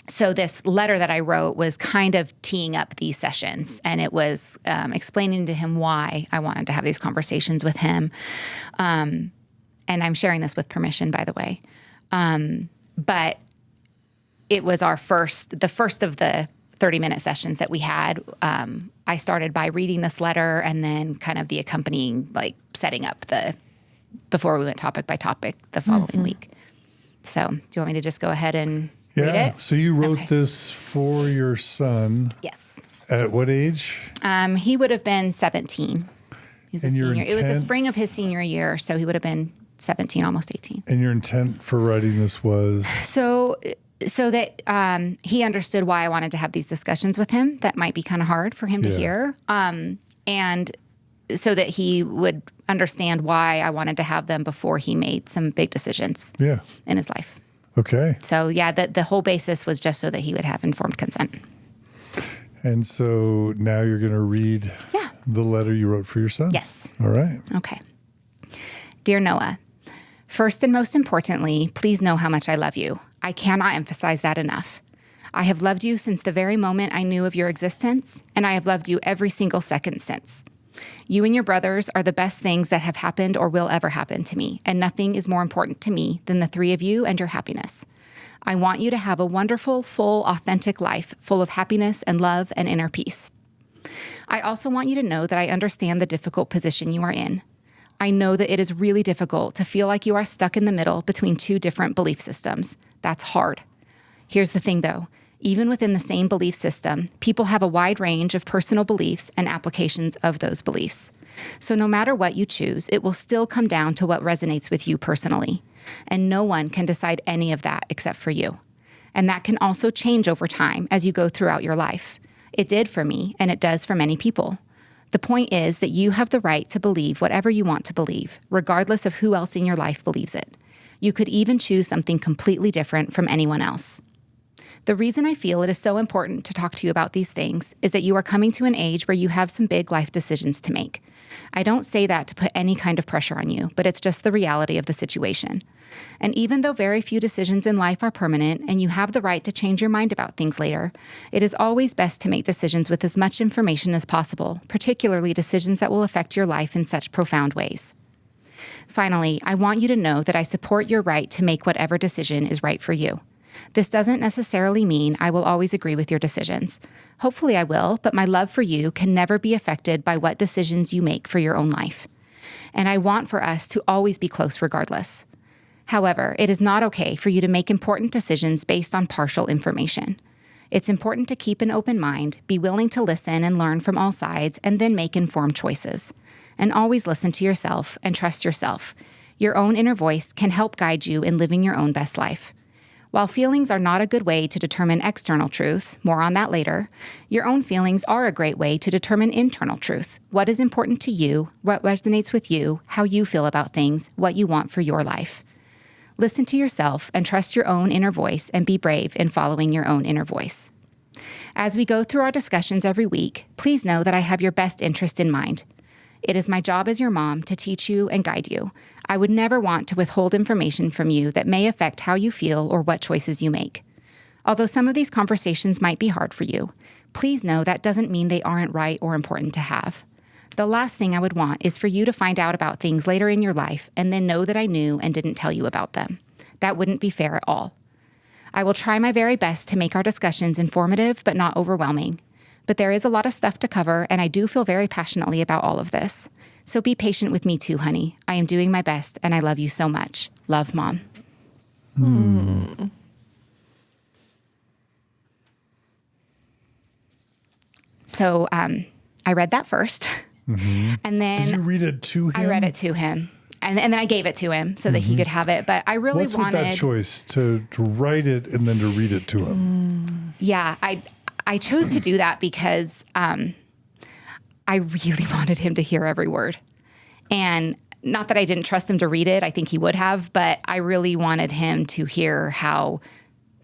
S2: So this letter that I wrote was kind of teeing up these sessions, and it was explaining to him why I wanted to have these conversations with him. And I'm sharing this with permission, by the way. But it was the first of the 30-minute sessions that we had. I started by reading this letter, and then kind of the accompanying, setting up before we went topic by topic the following week. So do you want me to just go ahead and read it?
S1: So you wrote this for your son.
S2: Yes.
S1: At what age?
S2: He would have been 17. He's a
S1: And your
S2: senior. It was the
S1: intent-
S2: spring of his senior year, so he would have been 17, almost 18.
S1: And your intent for writing this was?
S2: So that he understood why I wanted to have these discussions with him. That might be kind of hard for him to hear. And so that he would understand why I wanted to have them before he made some big decisions in his life.
S1: Okay.
S2: So the whole basis was just so that he would have informed consent.
S1: And so now you're going to read the letter you wrote for your son?
S2: Yes.
S1: All right.
S2: Okay. Dear Noah, first and most importantly, please know how much I love you. I cannot emphasize that enough. I have loved you since the very moment I knew of your existence, and I have loved you every single second since. You and your brothers are the best things that have happened or will ever happen to me, and nothing is more important to me than the three of you and your happiness. I want you to have a wonderful, full, authentic life full of happiness and love and inner peace. I also want you to know that I understand the difficult position you are in. I know that it is really difficult to feel like you are stuck in the middle between two different belief systems. That's hard. Here's the thing, though. Even within the same belief system, people have a wide range of personal beliefs and applications of those beliefs. So no matter what you choose, it will still come down to what resonates with you personally. And no one can decide any of that except for you. And that can also change over time as you go throughout your life. It did for me, and it does for many people. The point is that you have the right to believe whatever you want to believe, regardless of who else in your life believes it. You could even choose something completely different from anyone else. The reason I feel it is so important to talk to you about these things is that you are coming to an age where you have some big life decisions to make. I don't say that to put any kind of pressure on you, but it's just the reality of the situation. And even though very few decisions in life are permanent and you have the right to change your mind about things later, it is always best to make decisions with as much information as possible, particularly decisions that will affect your life in such profound ways. Finally, I want you to know that I support your right to make whatever decision is right for you. This doesn't necessarily mean I will always agree with your decisions. Hopefully I will, but my love for you can never be affected by what decisions you make for your own life. And I want for us to always be close regardless. However, it is not okay for you to make important decisions based on partial information. It's important to keep an open mind, be willing to listen and learn from all sides, and then make informed choices. And always listen to yourself and trust yourself. Your own inner voice can help guide you in living your own best life. While feelings are not a good way to determine external truths, more on that later, your own feelings are a great way to determine internal truth. What is important to you, what resonates with you, how you feel about things, what you want for your life. Listen to yourself and trust your own inner voice and be brave in following your own inner voice. As we go through our discussions every week, please know that I have your best interest in mind. It is my job as your mom to teach you and guide you. I would never want to withhold information from you that may affect how you feel or what choices you make. Although some of these conversations might be hard for you, please know that doesn't mean they aren't right or important to have. The last thing I would want is for you to find out about things later in your life and then know that I knew and didn't tell you about them. That wouldn't be fair at all. I will try my very best to make our discussions informative but not overwhelming. But there is a lot of stuff to cover, and I do feel very passionately about all of this. So be patient with me too, honey. I am doing my best, and I love you so much. Love, Mom. So I read that first. And then...
S1: Did you read it to him?
S2: I read it to him. And then I gave it to him so that he could have it. But I really
S1: What's
S2: wanted...
S1: with that choice, to write it and then to read it to him?
S2: Yeah, I chose to do that because I really wanted him to hear every word. And not that I didn't trust him to read it, I think he would have, but I really wanted him to hear how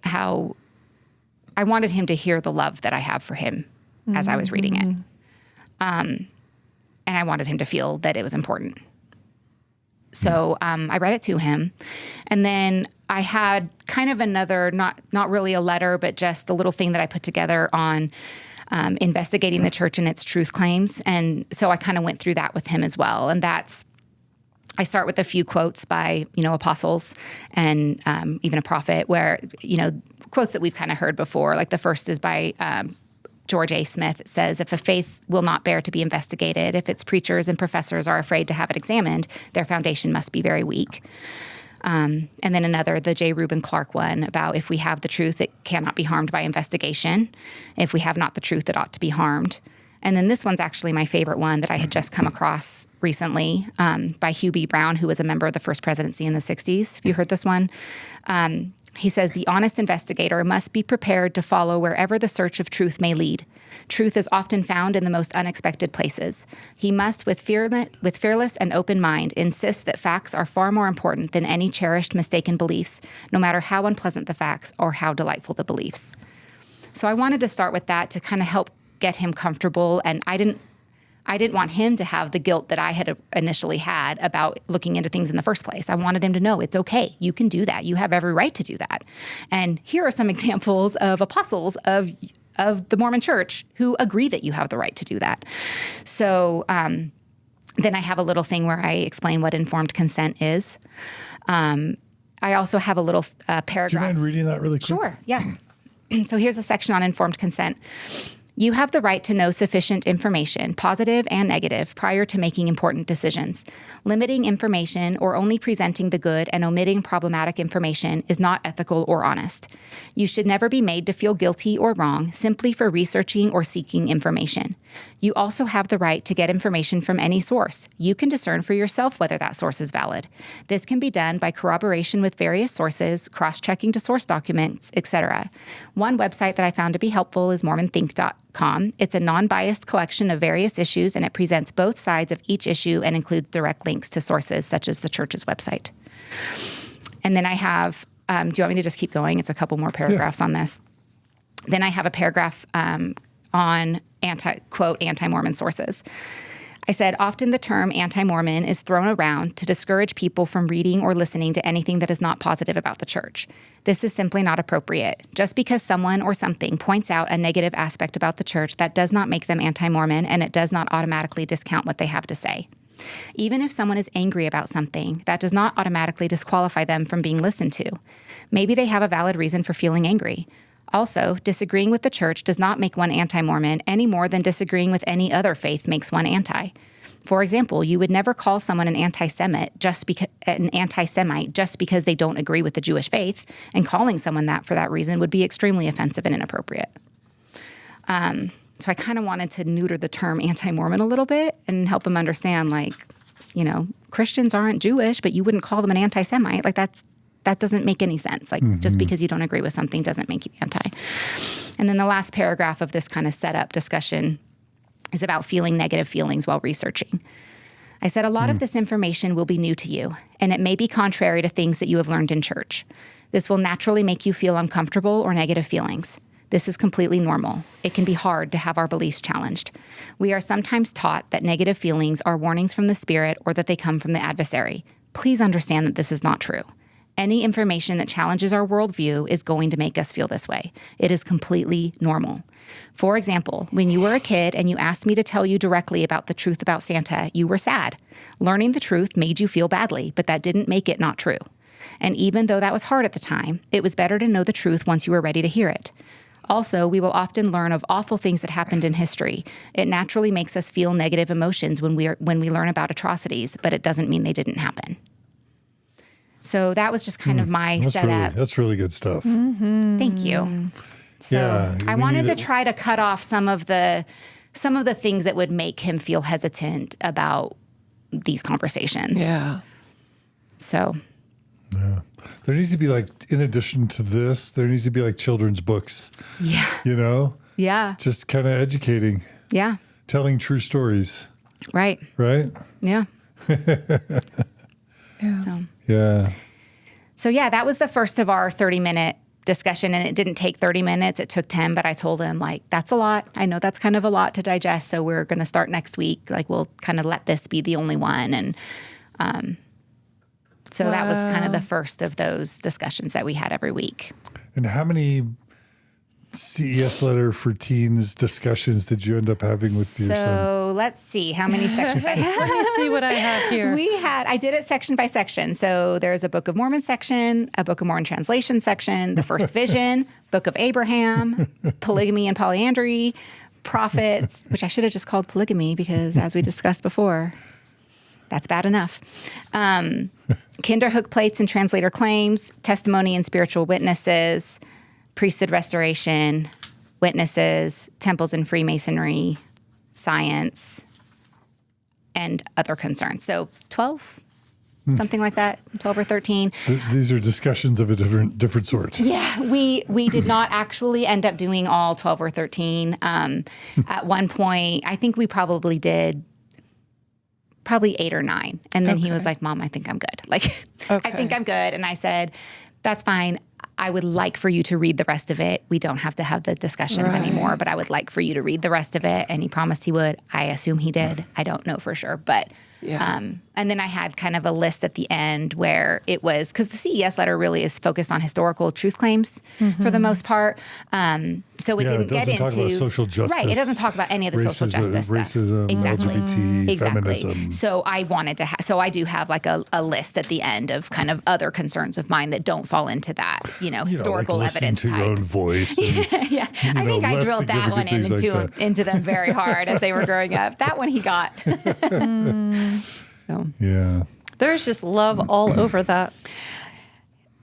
S2: I wanted him to hear the love that I have for him as I was reading it. And I wanted him to feel that it was important. So I read it to him. And then I had kind of another, not really a letter, but just a little thing that I put together on investigating the church and its truth claims. And so I kind of went through that with him as well. And I start with a few quotes by, apostles and even a prophet where, quotes that we've kind of heard before. Like the first is by George A. Smith. It says, if a faith will not bear to be investigated, if its preachers and professors are afraid to have it examined, their foundation must be very weak. And then another, the J. Reuben Clark one, about if we have the truth, it cannot be harmed by investigation. If we have not the truth, it ought to be harmed. And then this one's actually my favorite one that I had just come across recently by Hugh B. Brown, who was a member of the First Presidency in the 60s. Have you heard this one? He says, the honest investigator must be prepared to follow wherever the search of truth may lead. Truth is often found in the most unexpected places. He must, with fearless and open mind, insist that facts are far more important than any cherished mistaken beliefs, no matter how unpleasant the facts or how delightful the beliefs. So I wanted to start with that to kind of help get him comfortable, and I didn't want him to have the guilt that I had initially had about looking into things in the first place. I wanted him to know it's okay. You can do that. You have every right to do that. And here are some examples of apostles of the Mormon Church who agree that you have the right to do that. So then I have a little thing where I explain what informed consent is. I also have a little paragraph.
S1: Do you mind reading that really quick?
S2: Sure, yeah. So here's a section on informed consent. You have the right to know sufficient information, positive and negative, prior to making important decisions. Limiting information or only presenting the good and omitting problematic information is not ethical or honest. You should never be made to feel guilty or wrong simply for researching or seeking information. You also have the right to get information from any source. You can discern for yourself whether that source is valid. This can be done by corroboration with various sources, cross-checking to source documents, etc. One website that I found to be helpful is MormonThink.com. It's a non-biased collection of various issues, and it presents both sides of each issue and includes direct links to sources such as the church's website. And then I have, do you want me to just keep going? It's a couple more paragraphs on this. Then I have a paragraph on anti-Mormon sources. I said, often the term anti-Mormon is thrown around to discourage people from reading or listening to anything that is not positive about the church. This is simply not appropriate. Just because someone or something points out a negative aspect about the church, that does not make them anti-Mormon, and it does not automatically discount what they have to say. Even if someone is angry about something, that does not automatically disqualify them from being listened to. Maybe they have a valid reason for feeling angry. Also, disagreeing with the church does not make one anti-Mormon any more than disagreeing with any other faith makes one anti. For example, you would never call someone an anti-Semite just because they don't agree with the Jewish faith, and calling someone that for that reason would be extremely offensive and inappropriate. So I kind of wanted to neuter the term anti-Mormon a little bit and help them understand, like, Christians aren't Jewish, but you wouldn't call them an anti-Semite. Like, that doesn't make any sense. Like, just because you don't agree with something doesn't make you anti. And then the last paragraph of this kind of setup discussion is about feeling negative feelings while researching. I said, a lot of this information will be new to you, and it may be contrary to things that you have learned in church. This will naturally make you feel uncomfortable or negative feelings. This is completely normal. It can be hard to have our beliefs challenged. We are sometimes taught that negative feelings are warnings from the Spirit or that they come from the adversary. Please understand that this is not true. Any information that challenges our worldview is going to make us feel this way. It is completely normal. For example, when you were a kid and you asked me to tell you directly about the truth about Santa, you were sad. Learning the truth made you feel badly, but that didn't make it not true. And even though that was hard at the time, it was better to know the truth once you were ready to hear it. Also, we will often learn of awful things that happened in history. It naturally makes us feel negative emotions when we learn about atrocities, but it doesn't mean they didn't happen. So that was just kind of my setup.
S1: That's really good stuff.
S2: Thank you. So I wanted to try to cut off some of the things that would make him feel hesitant about these conversations.
S3: Yeah.
S2: So.
S1: Yeah. There needs to be, like, in addition to this, there needs to be like children's books.
S2: Yeah. Yeah.
S1: Just kind of educating.
S2: Yeah.
S1: Telling true stories.
S2: Right.
S1: Right?
S2: Yeah.
S3: Yeah.
S2: So yeah, that was the first of our 30-minute discussion, and it didn't take 30 minutes. It took 10, but I told him, like, that's a lot. I know that's kind of a lot to digest, so we're going to start next week. Like, we'll kind of let this be the only one. And so that was kind of the first of those discussions that we had every week.
S1: And how many CES letter for teens discussions did you end up having with your son?
S2: So let's see how many sections I have.
S3: Let me see what I have here.
S2: I did it section by section. So there's a Book of Mormon section, a Book of Mormon translation section, the First Vision, Book of Abraham, polygamy and polyandry, prophets, which I should have just called polygamy because, as we discussed before, that's bad enough. Kinderhook plates and translator claims, testimony and spiritual witnesses, priesthood restoration, witnesses, temples and Freemasonry, science, and other concerns. So 12, something like that, 12 or 13.
S1: These are discussions of a different sort.
S2: Yeah, we did not actually end up doing all 12 or 13. At one point, I think we probably did 8 or 9. And then he was like, Mom, I think I'm good. Like, I think I'm good. And I said, that's fine. I would like for you to read the rest of it. We don't have to have the discussions anymore, but I would like for you to read the rest of it. And he promised he would. I assume he did. I don't know for sure, but and then I had kind of a list at the end where it was, because the CES letter really is focused on historical truth claims for the most part. So it didn't get into...
S1: It doesn't talk about social justice.
S2: Right, it doesn't talk about any of the social justice
S1: racism,
S2: stuff.
S1: LGBT, feminism.
S2: So I wanted to so I do have like a list at the end of kind of other concerns of mine that don't fall into that, historical
S1: like
S2: evidence
S1: to
S2: type.
S1: your own voice. And,
S2: I think I drilled that one into them very hard as they were growing up. That one he got. So.
S1: Yeah.
S3: There's just love all over that.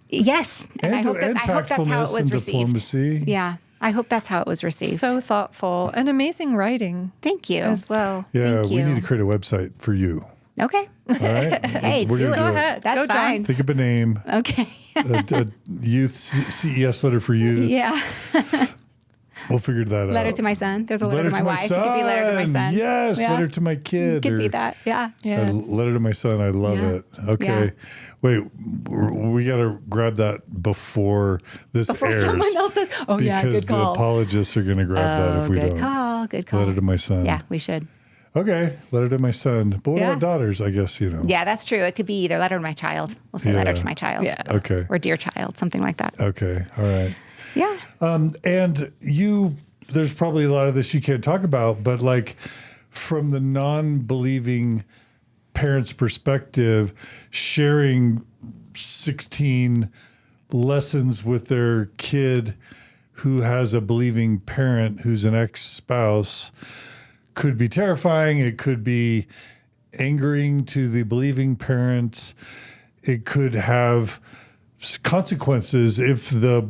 S2: Yes. And I hope that's how it was received.
S1: Diplomacy.
S2: Yeah. I hope that's how it was received.
S3: So thoughtful and amazing writing.
S2: Thank you.
S3: As well.
S1: Yeah,
S2: Thank
S1: we
S2: you.
S1: need to create a website for you.
S2: Okay.
S1: All right?
S2: Hey,
S1: We're
S2: do
S1: gonna
S2: it.
S1: do
S3: Go ahead.
S2: That's
S3: Go, John.
S2: fine.
S1: Think of a name.
S2: Okay.
S1: a youth CES letter for youth.
S2: Yeah.
S1: We'll figure that out.
S2: Letter to my son. There's a letter to my wife. It could be letter to my son.
S1: Yes,
S2: Yeah.
S1: letter to my kid.
S2: Could be that. Yeah.
S3: Yeah.
S1: Letter to my son. I love it. Okay. Wait, we got to grab that before this airs.
S2: Someone else says, oh, yeah, good
S1: Because the
S2: call.
S1: apologists are going to grab that if we don't.
S2: Good call.
S1: Letter to my son.
S2: Yeah, we should.
S1: Okay, letter to my son. But what about daughters? I guess,
S2: Yeah, that's true. It could be either letter to my child. We'll say letter to my child.
S3: Yeah.
S1: Okay.
S2: Or dear child, something like that.
S1: Okay. All right.
S2: Yeah.
S1: And there's probably a lot of this you can't talk about, but like from the non-believing parent's perspective, sharing 16 lessons with their kid who has a believing parent who's an ex-spouse could be terrifying. It could be angering to the believing parents. It could have consequences if the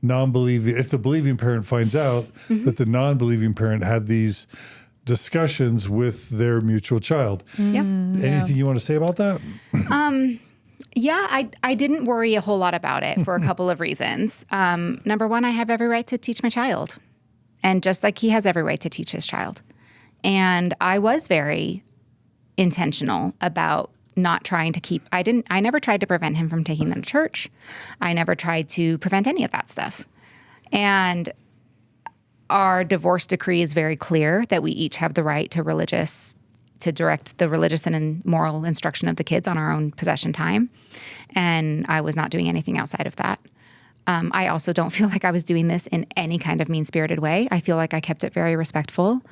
S1: believing parent finds out that the non-believing parent had these discussions with their mutual child.
S2: Yep.
S1: Anything you want to say about that?
S2: Yeah, I didn't worry a whole lot about it for a couple of reasons. Number one, I have every right to teach my child. And just like he has every right to teach his child. And I was very intentional about not trying to I never tried to prevent him from taking them to church. I never tried to prevent any of that stuff. And our divorce decree is very clear that we each have the right to direct the religious and moral instruction of the kids on our own possession time. And I was not doing anything outside of that. I also don't feel like I was doing this in any kind of mean-spirited way. I feel like I kept it very respectful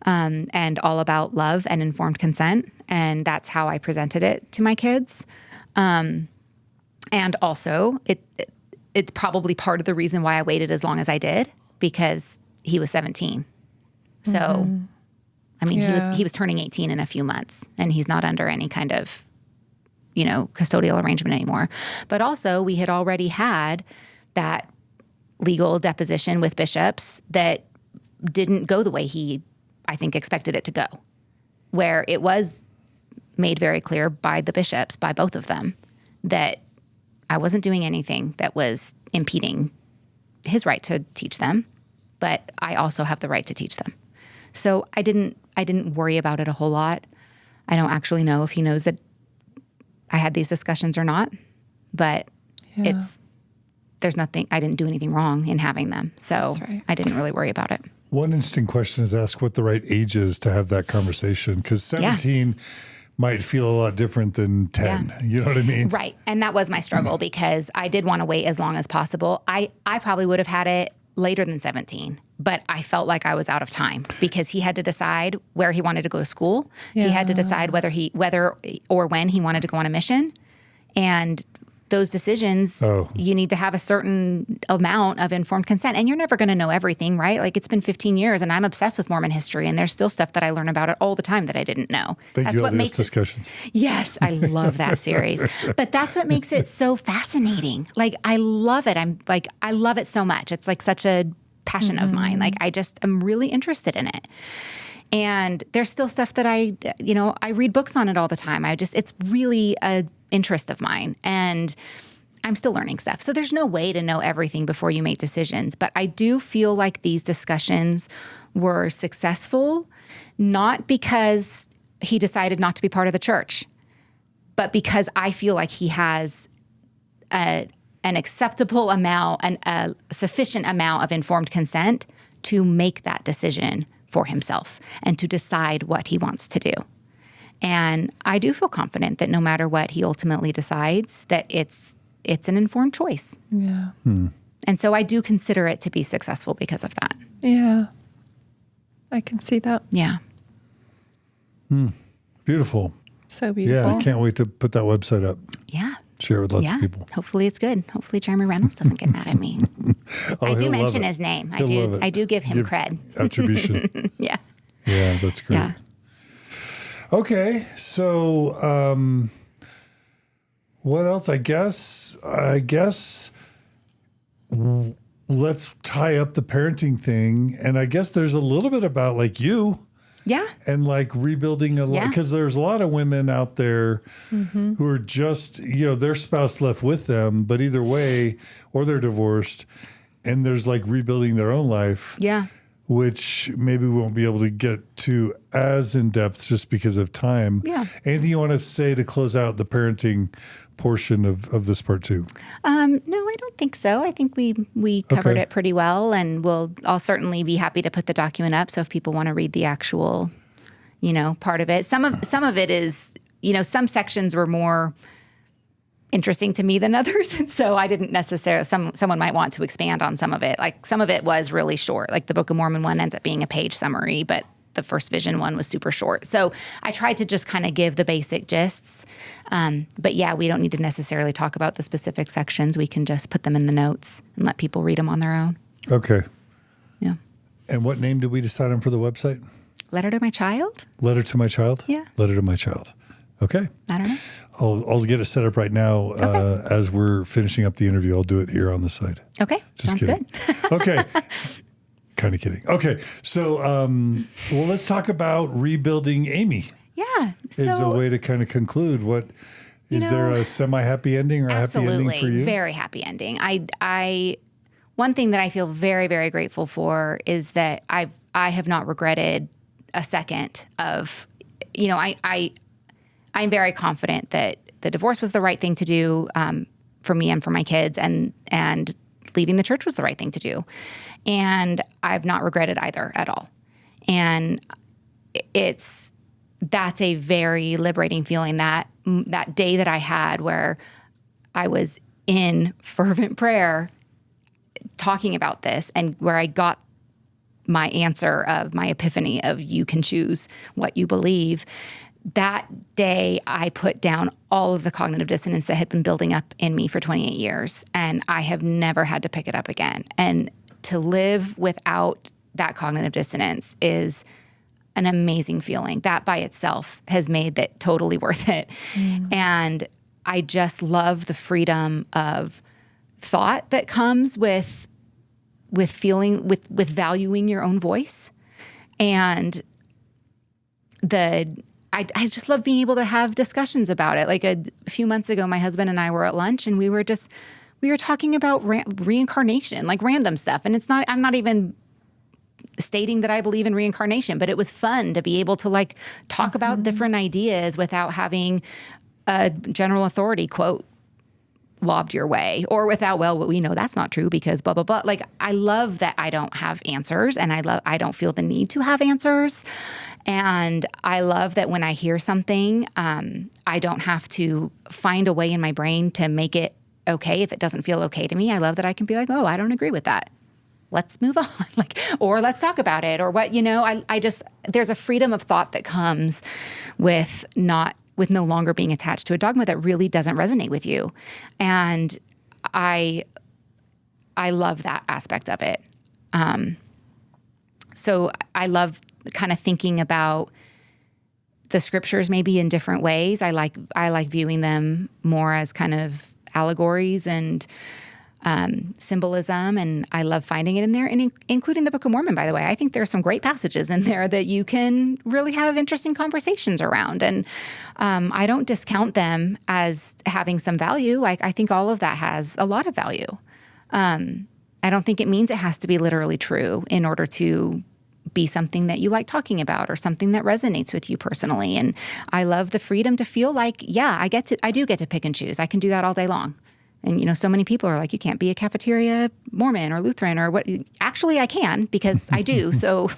S2: and all about love and informed consent. And that's how I presented it to my kids. And also, it's probably part of the reason why I waited as long as I did, because he was 17. So, I mean, he was turning 18 in a few months, and he's not under any kind of, custodial arrangement anymore. But also, we had already had that legal deposition with bishops that didn't go the way he, I think, expected it to go, where it was made very clear by the bishops, by both of them, that I wasn't doing anything that was impeding his right to teach them, but I also have the right to teach them. So I didn't worry about it a whole lot. I don't actually know if he knows that I had these discussions or not, but there's nothing, I didn't do anything wrong in having them. So I didn't really worry about it.
S1: One interesting question is ask what the right age is to have that conversation, because 17 might feel a lot different than 10. Yeah. You know what I mean?
S2: Right. And that was my struggle because I did want to wait as long as possible. I probably would have had it later than 17, but I felt like I was out of time because he had to decide where he wanted to go to school. Yeah. He had to decide whether or when he wanted to go on a mission. And those decisions, you need to have a certain amount of informed consent. And you're never going to know everything, right? Like, it's been 15 years and I'm obsessed with Mormon history, and there's still stuff that I learn about it all the time that I didn't know.
S1: That's what makes discussions.
S2: Yes, I love that series. But that's what makes it so fascinating. Like, I love it. I love it so much. It's like such a passion of mine. Like, I'm really interested in it. And there's still stuff that I read books on it all the time. It's really a interest of mine, and I'm still learning stuff. So there's no way to know everything before you make decisions. But I do feel like these discussions were successful, not because he decided not to be part of the church, but because I feel like he has an acceptable amount and a sufficient amount of informed consent to make that decision for himself and to decide what he wants to do. And I do feel confident that no matter what he ultimately decides, that it's an informed choice.
S3: Yeah.
S2: And so I do consider it to be successful because of that.
S3: Yeah. I can see that.
S2: Yeah.
S1: Beautiful.
S3: So beautiful.
S1: Yeah, I can't wait to put that website up.
S2: Yeah.
S1: Share it with lots of people.
S2: Hopefully it's good. Hopefully Jeremy Reynolds doesn't get mad at me. I do mention his name. I do give him cred.
S1: Attribution.
S2: Yeah.
S1: Yeah, that's great.
S2: Yeah.
S1: Okay, so what else? I guess let's tie up the parenting thing. And I guess there's a little bit about like you.
S2: Yeah.
S1: And like rebuilding a lot, because there's a lot of women out there who are just, their spouse left with them, but either way, or they're divorced, and there's like rebuilding their own life.
S2: Yeah.
S1: Which maybe we won't be able to get to as in depth just because of time.
S2: Yeah.
S1: Anything you want to say to close out the parenting portion of this part two?
S2: No, I don't think so. I think we covered it pretty well, and I'll certainly be happy to put the document up. So if people want to read the actual, part of it, some of it is, some sections were more interesting to me than others. And so I didn't necessarily, someone might want to expand on some of it. Like some of it was really short. Like the Book of Mormon one ends up being a page summary, but the First Vision one was super short. So I tried to just kind of give the basic gists. But yeah, we don't need to necessarily talk about the specific sections. We can just put them in the notes and let people read them on their own.
S1: Okay.
S2: Yeah.
S1: And what name did we decide on for the website?
S2: Letter to My Child?
S1: Letter to My Child?
S2: Yeah.
S1: Letter to My Child. Okay.
S2: I don't know.
S1: I'll get it set up right now as we're finishing up the interview. I'll do it here on the site.
S2: Okay.
S1: Just
S2: Sounds
S1: kidding.
S2: good.
S1: Okay. Kind of kidding. Okay. So, well, let's talk about rebuilding Amy.
S2: Yeah.
S1: Is a way to kind of conclude what is there a semi-happy ending or a happy ending for you?
S2: Very happy ending. I one thing that I feel very, very grateful for is that I have not regretted a second of, I'm very confident that the divorce was the right thing to do for me and for my kids, and leaving the church was the right thing to do. And I've not regretted either at all. And that's a very liberating feeling, that day that I had where I was in fervent prayer talking about this, and where I got my answer of my epiphany of you can choose what you believe. That day, I put down all of the cognitive dissonance that had been building up in me for 28 years, and I have never had to pick it up again. And to live without that cognitive dissonance is an amazing feeling. That by itself has made that totally worth it. And I just love the freedom of thought that comes with feeling, with valuing your own voice. And I just love being able to have discussions about it. Like a few months ago, my husband and I were at lunch, and we were talking about reincarnation, like random stuff. And I'm not even stating that I believe in reincarnation, but it was fun to be able to like talk about different ideas without having a general authority quote lobbed your way, or without, well, we know that's not true because blah, blah, blah. Like, I love that I don't have answers, and I don't feel the need to have answers. And I love that when I hear something, I don't have to find a way in my brain to make it okay if it doesn't feel okay to me. I love that I can be like, oh, I don't agree with that. Let's move on, or let's talk about it, or what, there's a freedom of thought that comes with no longer being attached to a dogma that really doesn't resonate with you. And I love that aspect of it. So I love kind of thinking about the scriptures maybe in different ways. I like viewing them more as kind of allegories and symbolism, and I love finding it in there, and including the Book of Mormon, by the way. I think there's some great passages in there that you can really have interesting conversations around, and I don't discount them as having some value. Like, I think all of that has a lot of value. I don't think it means it has to be literally true in order to be something that you like talking about or something that resonates with you personally. And I love the freedom to feel like, yeah, I do get to pick and choose. I can do that all day long. And, so many people are like, you can't be a cafeteria Mormon or Lutheran or what. Actually, I can, because I do. So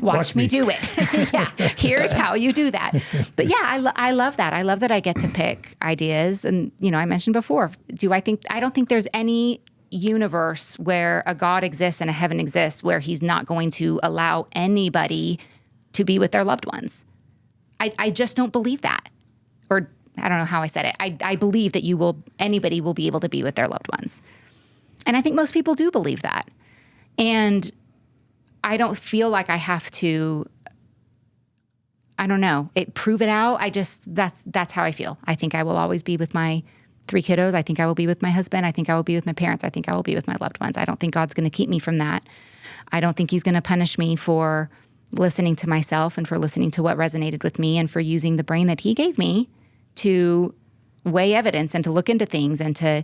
S2: watch me do it. Yeah, here's how you do that. But yeah, I love that. I love that I get to pick ideas. And, I mentioned before, I don't think there's any universe where a God exists and a heaven exists where he's not going to allow anybody to be with their loved ones. I just don't believe that. Or I don't know how I said it. I believe that anybody will be able to be with their loved ones. And I think most people do believe that. And I don't feel like I have to, I don't know, prove it out. That's how I feel. I think I will always be with my 3 kiddos. I think I will be with my husband. I think I will be with my parents. I think I will be with my loved ones. I don't think God's going to keep me from that. I don't think he's going to punish me for listening to myself and for listening to what resonated with me and for using the brain that he gave me to weigh evidence and to look into things and to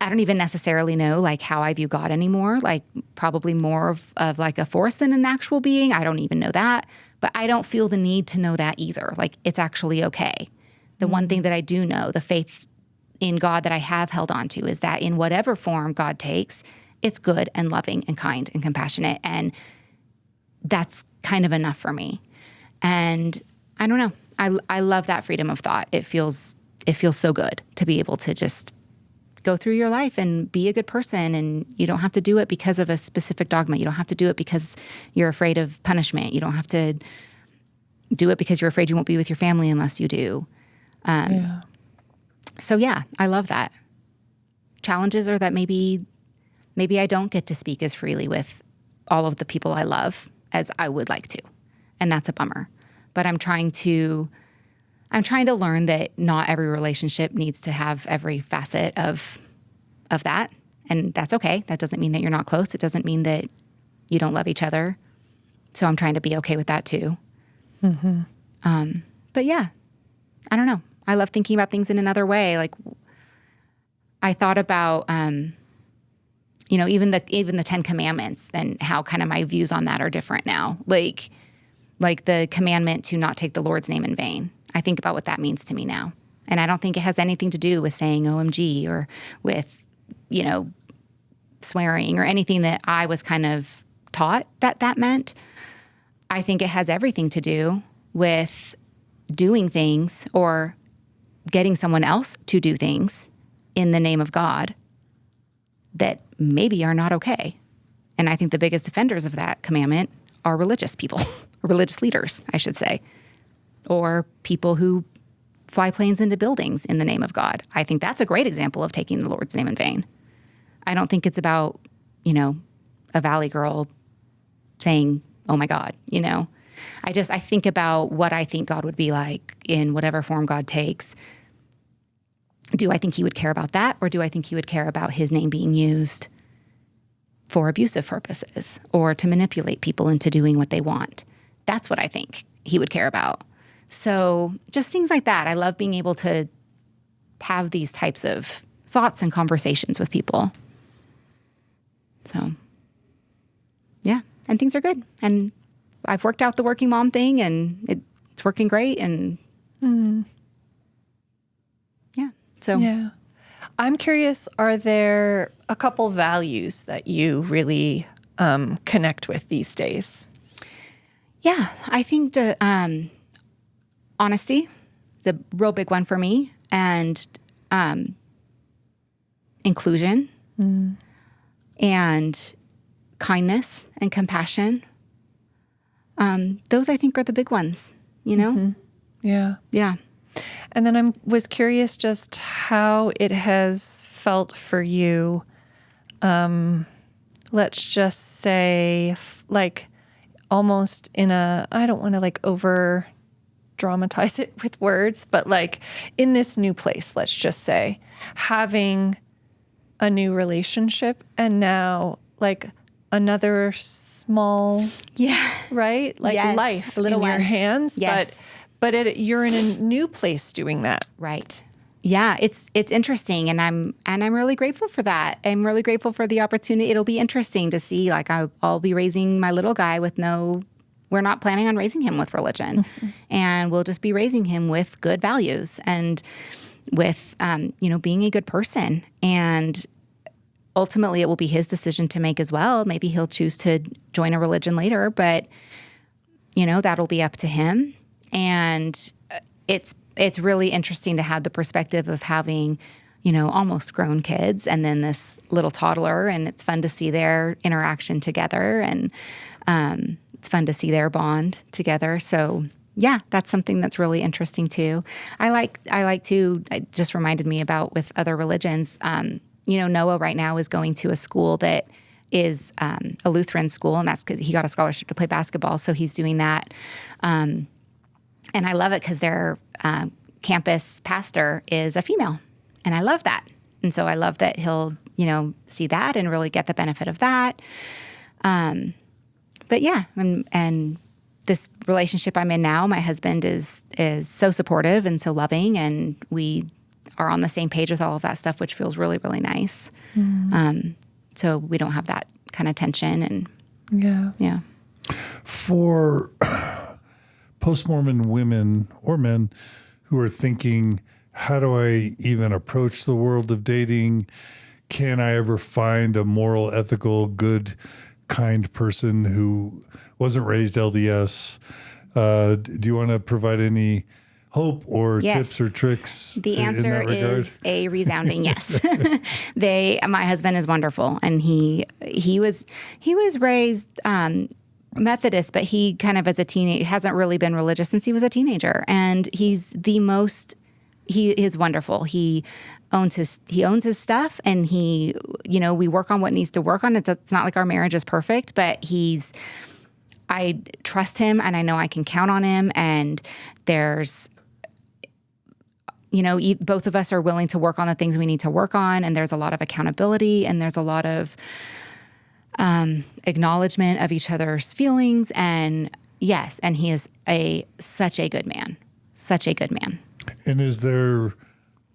S2: I don't even necessarily know like how I view God anymore, like probably more of like a force than an actual being. I don't even know that, but I don't feel the need to know that either. Like it's actually okay. The one thing that I do know, the faith in God that I have held on to, is that in whatever form God takes, it's good and loving and kind and compassionate. And that's kind of enough for me. And I don't know. I love that freedom of thought. It feels so good to be able to just go through your life and be a good person. And you don't have to do it because of a specific dogma. You don't have to do it because you're afraid of punishment. You don't have to do it because you're afraid you won't be with your family unless you do. So yeah, I love that. Challenges are that maybe I don't get to speak as freely with all of the people I love as I would like to. And that's a bummer. But I'm trying to learn that not every relationship needs to have every facet of that. And that's okay. That doesn't mean that you're not close. It doesn't mean that you don't love each other. So I'm trying to be okay with that too. But yeah, I don't know. I love thinking about things in another way. Like I thought about, even the 10 Commandments and how kind of my views on that are different now. Like the commandment to not take the Lord's name in vain. I think about what that means to me now. And I don't think it has anything to do with saying OMG or with, swearing or anything that I was kind of taught that meant. I think it has everything to do with doing things or getting someone else to do things in the name of God that maybe are not okay. And I think the biggest offenders of that commandment are religious people, religious leaders, I should say, or people who fly planes into buildings in the name of God. I think that's a great example of taking the Lord's name in vain. I don't think it's about, a valley girl saying, oh my God, I think about what I think God would be like in whatever form God takes. Do I think he would care about that? Or do I think he would care about his name being used for abusive purposes or to manipulate people into doing what they want? That's what I think he would care about. So just things like that. I love being able to have these types of thoughts and conversations with people. So, yeah, and things are good. And I've worked out the working mom thing, and it's working great. And yeah.
S3: I'm curious, are there a couple values that you really connect with these days?
S2: Yeah, I think honesty is a real big one for me, and inclusion and kindness and compassion. Those I think are the big ones,
S3: Yeah.
S2: Yeah.
S3: And then I was curious just how it has felt for you, let's just say, like almost in a, I don't want to like over dramatize it with words, but like in this new place, let's just say, having a new relationship and now like another small, right? Like life
S2: a little
S3: in your
S2: one.
S3: Hands,
S2: Yes.
S3: but you're in a new place doing that.
S2: Right. Yeah, it's interesting, and I'm really grateful for that. I'm really grateful for the opportunity. It'll be interesting to see. Like I'll be raising my little guy with we're not planning on raising him with religion, and we'll just be raising him with good values and with being a good person. And ultimately, it will be his decision to make as well. Maybe he'll choose to join a religion later, but that'll be up to him. And it's really interesting to have the perspective of having, almost grown kids and then this little toddler, and it's fun to see their interaction together, and it's fun to see their bond together. So yeah, that's something that's really interesting too. I like to, it just reminded me about with other religions, Noah right now is going to a school that is a Lutheran school, and that's because he got a scholarship to play basketball, so he's doing that. And I love it because their campus pastor is a female, and I love that. And so I love that he'll, see that and really get the benefit of that. But yeah, and this relationship I'm in now, my husband is so supportive and so loving, and we are on the same page with all of that stuff, which feels really, really nice. So we don't have that kind of tension. And yeah.
S1: For post-Mormon women or men who are thinking, how do I even approach the world of dating? Can I ever find a moral, ethical, good, kind person who wasn't raised LDS? Do you want to provide any hope or tips or tricks?
S2: The answer
S1: in that regard?
S2: is a resounding yes. My husband is wonderful, and he was raised Methodist, but he kind of as a teenager hasn't really been religious since he was a teenager, and he is wonderful. He owns his stuff, and we work on what needs to work on. It's not like our marriage is perfect, but I trust him, and I know I can count on him, and there's both of us are willing to work on the things we need to work on, and there's a lot of accountability, and there's a lot of acknowledgement of each other's feelings, and yes, and he is such a good man.
S1: And is there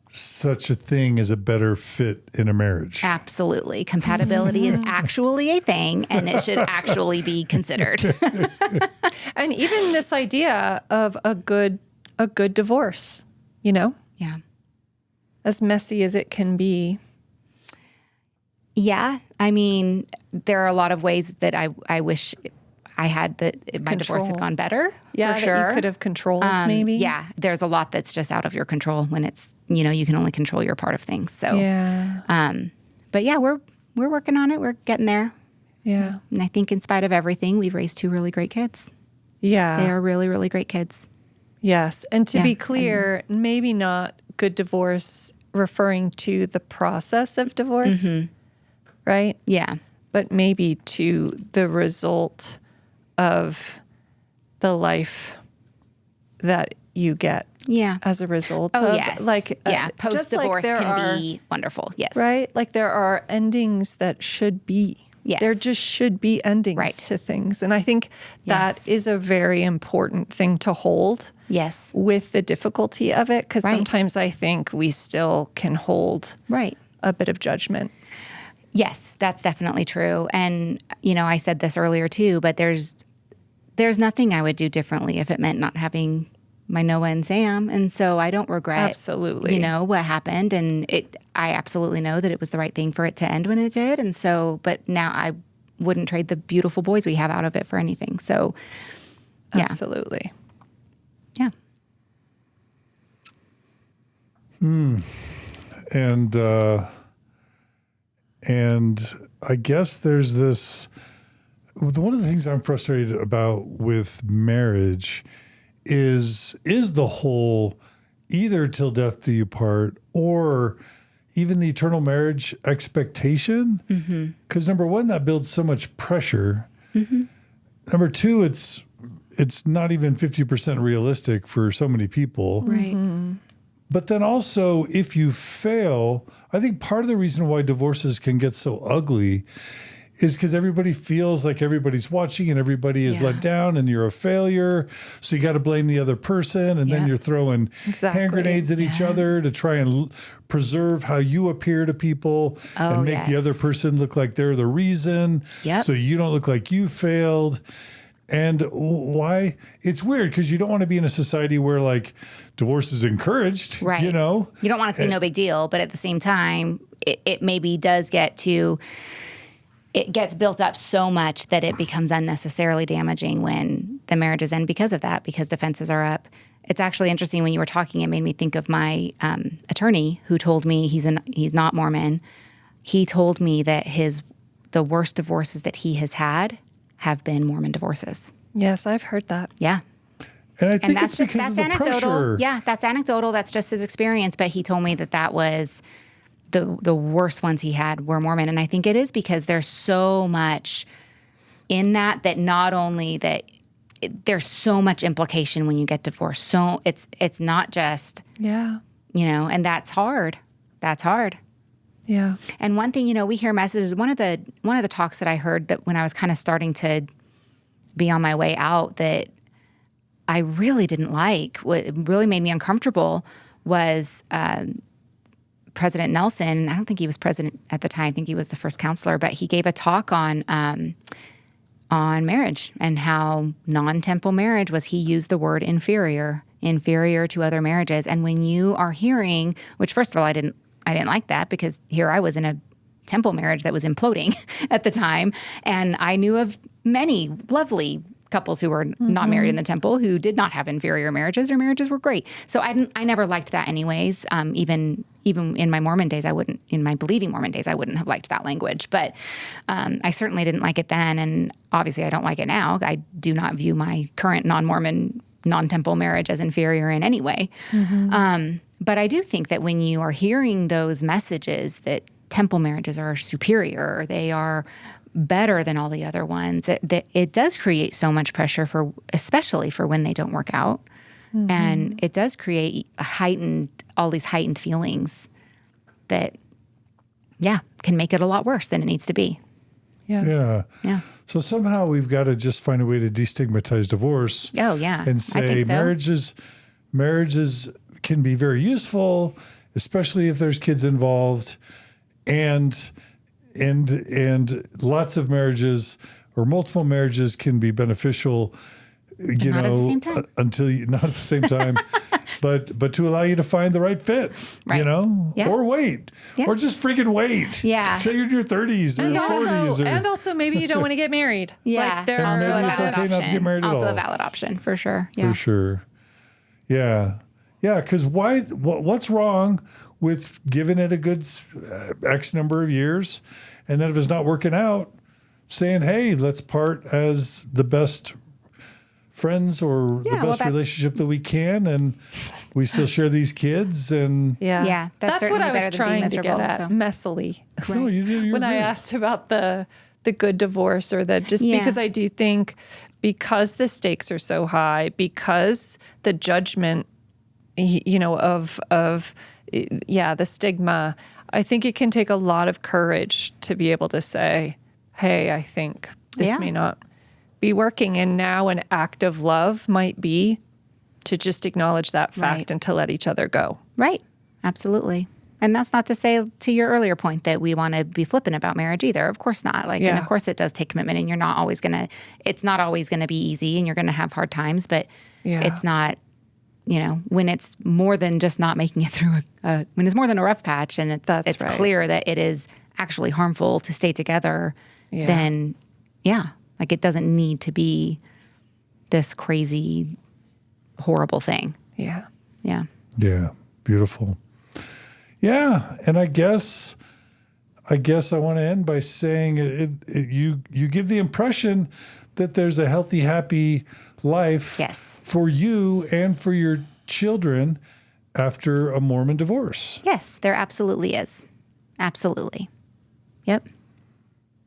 S1: such a thing as a better fit in a marriage?
S2: Absolutely. Compatibility is actually a thing, and it should actually be considered.
S3: And even this idea of a good divorce,
S2: Yeah.
S3: as messy as it can be.
S2: Yeah. I mean, there are a lot of ways that I wish I had that my divorce had gone better.
S3: Yeah,
S2: for
S3: that
S2: sure.
S3: you could have controlled maybe.
S2: Yeah. There's a lot that's just out of your control when it's, you can only control your part of things. So, but yeah, we're working on it. We're getting there.
S3: Yeah.
S2: And I think in spite of everything, we've raised 2 really great kids.
S3: Yeah.
S2: They are really, really great kids.
S3: Yes. And to be clear, maybe not good divorce referring to the process of divorce, right?
S2: Yeah.
S3: But maybe to the result of the life that you get as a result of.
S2: Yes. Post-divorce can be wonderful. Yes.
S3: Right? Like there are endings that should be.
S2: Yes.
S3: There just should be endings to things. And I think that is a very important thing to hold.
S2: Yes.
S3: With the difficulty of it, because sometimes I think we still can hold a bit of judgment.
S2: Yes, that's definitely true. And, I said this earlier too, but there's nothing I would do differently if it meant not having my Noah and Sam. And so I don't regret, what happened. And I absolutely know that it was the right thing for it to end when it did. And so, but now I wouldn't trade the beautiful boys we have out of it for anything. So, yeah.
S3: Absolutely.
S2: Yeah.
S1: And I guess there's this, one of the things I'm frustrated about with marriage is the whole either till death do you part or even the eternal marriage expectation. Because number one, that builds so much pressure. Number two, it's not even 50% realistic for so many people.
S2: Right.
S1: But then also, if you fail, I think part of the reason why divorces can get so ugly is because everybody feels like everybody's watching and everybody is let down and you're a failure. So you got to blame the other person. And then you're throwing hand grenades at each other to try and preserve how you appear to people and make the other person look like they're the reason. So you don't look like you failed. And why? It's weird because you don't want to be in a society where like divorce is encouraged,
S2: right? You don't want it to be no big deal, but at the same time, it maybe does it gets built up so much that it becomes unnecessarily damaging when the marriages end because of that, because defenses are up. It's actually interesting when you were talking, it made me think of my attorney who told me he's not Mormon. He told me that the worst divorces that he has had have been Mormon divorces.
S3: Yes, I've heard that.
S1: Yeah. And I think that's
S2: anecdotal.
S1: Pressure.
S2: Yeah, that's anecdotal. That's just his experience. But he told me that was the worst ones he had were Mormon. And I think it is because there's so much in that not only that there's so much implication when you get divorced. So it's not just, and that's hard. That's hard.
S3: Yeah.
S2: And one thing, we hear messages. One of the talks that I heard that when I was kind of starting to be on my way out that I really didn't like, what really made me uncomfortable was President Nelson, I don't think he was president at the time, I think he was the first counselor, but he gave a talk on marriage and how non-temple marriage was, he used the word inferior to other marriages. And when you are hearing, which first of all, I didn't like that, because here I was in a temple marriage that was imploding at the time. And I knew of many lovely couples who were not married in the temple who did not have inferior marriages. Their marriages were great. So I never liked that anyways. Even in my Mormon days, in my believing Mormon days, I wouldn't have liked that language. But I certainly didn't like it then. And obviously I don't like it now. I do not view my current non-Mormon, non-temple marriage as inferior in any way. But I do think that when you are hearing those messages that temple marriages are superior, they are better than all the other ones, it does create so much pressure especially for when they don't work out. And it does create all these heightened feelings that, can make it a lot worse than it needs to be.
S1: Yeah. So somehow we've got to just find a way to destigmatize divorce.
S2: Oh, yeah.
S1: And
S2: I
S1: say
S2: think so.
S1: marriages can be very useful, especially if there's kids involved, and lots of marriages or multiple marriages can be beneficial,
S2: not at the same time.
S1: Not at the same time, but to allow you to find the right fit,
S2: Right. Yeah.
S1: or wait, or just freaking wait, till you're in your 30s or 40s.
S3: And also maybe you don't want to get married.
S2: Yeah.
S3: Like there
S1: And
S3: are
S1: maybe
S3: a
S1: it's
S3: lot of
S1: okay not to get married at
S2: also
S1: all.
S2: a valid option, for sure. Yeah.
S1: For sure. Yeah. Yeah, because what's wrong with giving it a good X number of years, and then if it's not working out, saying, hey, let's part as the best friends or the best relationship that we can, and we still share these kids. And
S2: Yeah,
S3: that's what I was trying to get at, messily.
S1: No, you're
S3: when I
S1: great.
S3: asked about the good divorce, or because I do think because the stakes are so high, because the judgment, of the stigma, I think it can take a lot of courage to be able to say, hey, I think this may not be working. And now an act of love might be to just acknowledge that fact and to let each other go.
S2: Right. Absolutely. And that's not to say, to your earlier point, that we want to be flippant about marriage either. Of course not. And of course it does take commitment, and it's not always going to be easy, and you're going to have hard times, but it's not, when it's more than just not making it through when it's more than a rough patch, and it's clear that it is actually harmful to stay together, then it doesn't need to be this crazy, horrible thing.
S3: Yeah.
S2: Yeah.
S1: Yeah. Beautiful. Yeah. And I guess I want to end by saying you give the impression that there's a healthy, happy life for you and for your children after a Mormon divorce.
S2: Yes, there absolutely is. Absolutely. Yep.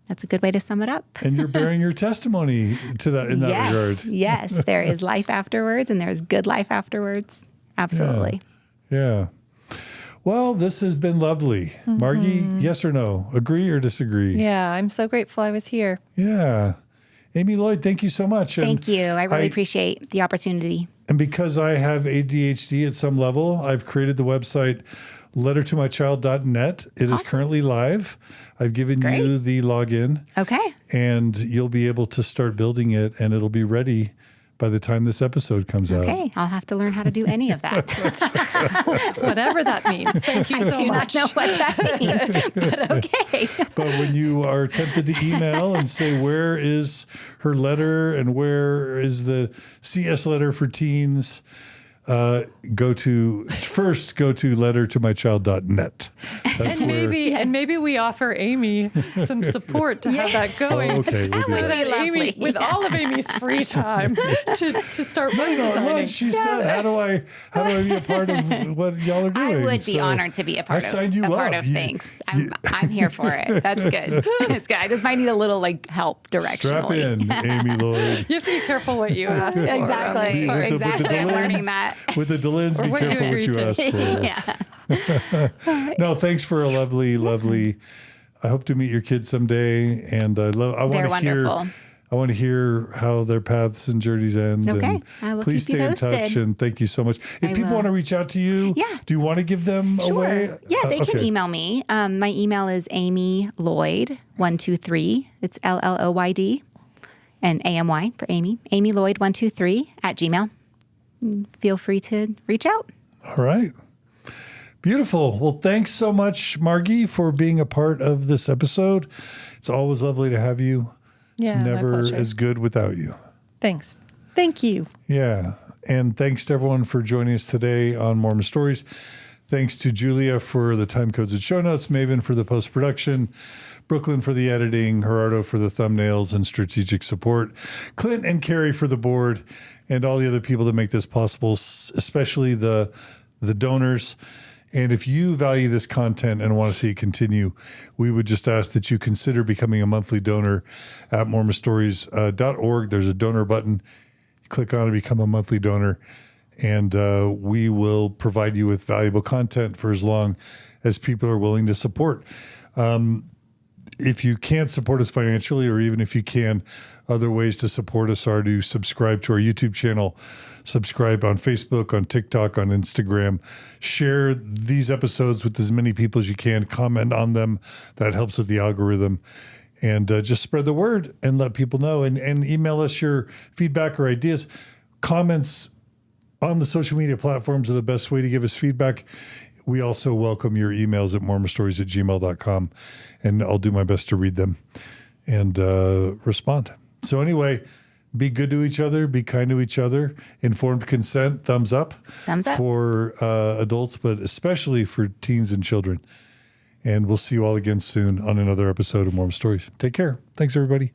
S2: That's a good way to sum it up.
S1: And you're bearing your testimony to that in that regard.
S2: Yes, there is life afterwards, and there's good life afterwards. Absolutely.
S1: Yeah. Well, this has been lovely. Margie, yes or no? Agree or disagree?
S3: Yeah, I'm so grateful I was here.
S1: Yeah. Amy Lloyd, thank you so much.
S2: Thank you. I really appreciate the opportunity.
S1: And because I have ADHD at some level, I've created the website lettertomychild.net. It is currently live. I've given you the login. Okay. And you'll be able to start building it, and it'll be ready by the time this episode comes out.
S2: Okay. I'll have to learn how to do any of that.
S3: Whatever that means. Thank you so much.
S2: I do not know what that means, but okay.
S1: But when you are tempted to email and say, where is her letter and where is the CS letter for teens, go to lettertomychild.net.
S3: And maybe we offer Amy some support to have that going.
S1: Oh, okay. We'll
S3: so that Amy, with all of Amy's free time, to start book designing.
S1: She said, how do I be a part of what y'all are doing?
S2: I would be honored to be a part of things. I'm here for it. That's good. It's good. I just might need a little help directionally.
S1: Strap in, Amy Lloyd.
S3: You have to be careful what you ask for.
S2: Exactly. I'm learning that.
S1: With the Delins, be careful what you ask for.
S2: Yeah.
S1: No, thanks for a lovely. I hope to meet your kids someday, and I want to hear I want to hear how their paths and journeys end.
S2: Okay.
S1: And
S2: I will
S1: please
S2: keep you
S1: stay in touch.
S2: posted.
S1: And thank you so much. If
S2: I
S1: people
S2: will.
S1: want to reach out to you,
S2: Yeah.
S1: do you want to give them away?
S2: Yeah, they can
S1: Okay.
S2: email me. My email is Amy Lloyd 123. It's LLOYD and AMY for Amy. Amy Lloyd 123 at Gmail. Feel free to reach out.
S1: All right. Beautiful. Well, thanks so much, Margie, for being a part of this episode. It's always lovely to have you.
S3: Yeah,
S1: It's
S3: my
S1: never
S3: pleasure.
S1: as good without you.
S3: Thanks. Thank you.
S1: Yeah. And thanks to everyone for joining us today on Mormon Stories. Thanks to Julia for the time codes and show notes, Maven for the post-production, Brooklyn for the editing, Gerardo for the thumbnails and strategic support, Clint and Carrie for the board, and all the other people that make this possible, especially the donors. And if you value this content and want to see it continue, we would just ask that you consider becoming a monthly donor at mormonstories.org. There's a donor button. Click on it, become a monthly donor, and we will provide you with valuable content for as long as people are willing to support. If you can't support us financially, or even if you can, other ways to support us are to subscribe to our YouTube channel, subscribe on Facebook, on TikTok, on Instagram, share these episodes with as many people as you can, comment on them. That helps with the algorithm. And just spread the word and let people know, and email us your feedback or ideas. Comments on the social media platforms are the best way to give us feedback. We also welcome your emails at mormonstories@gmail.com, and I'll do my best to read them and respond. So anyway, be good to each other, be kind to each other. Informed consent, thumbs up.
S2: Thumbs up.
S1: For adults, but especially for teens and children. And we'll see you all again soon on another episode of Mormon Stories. Take care. Thanks, everybody.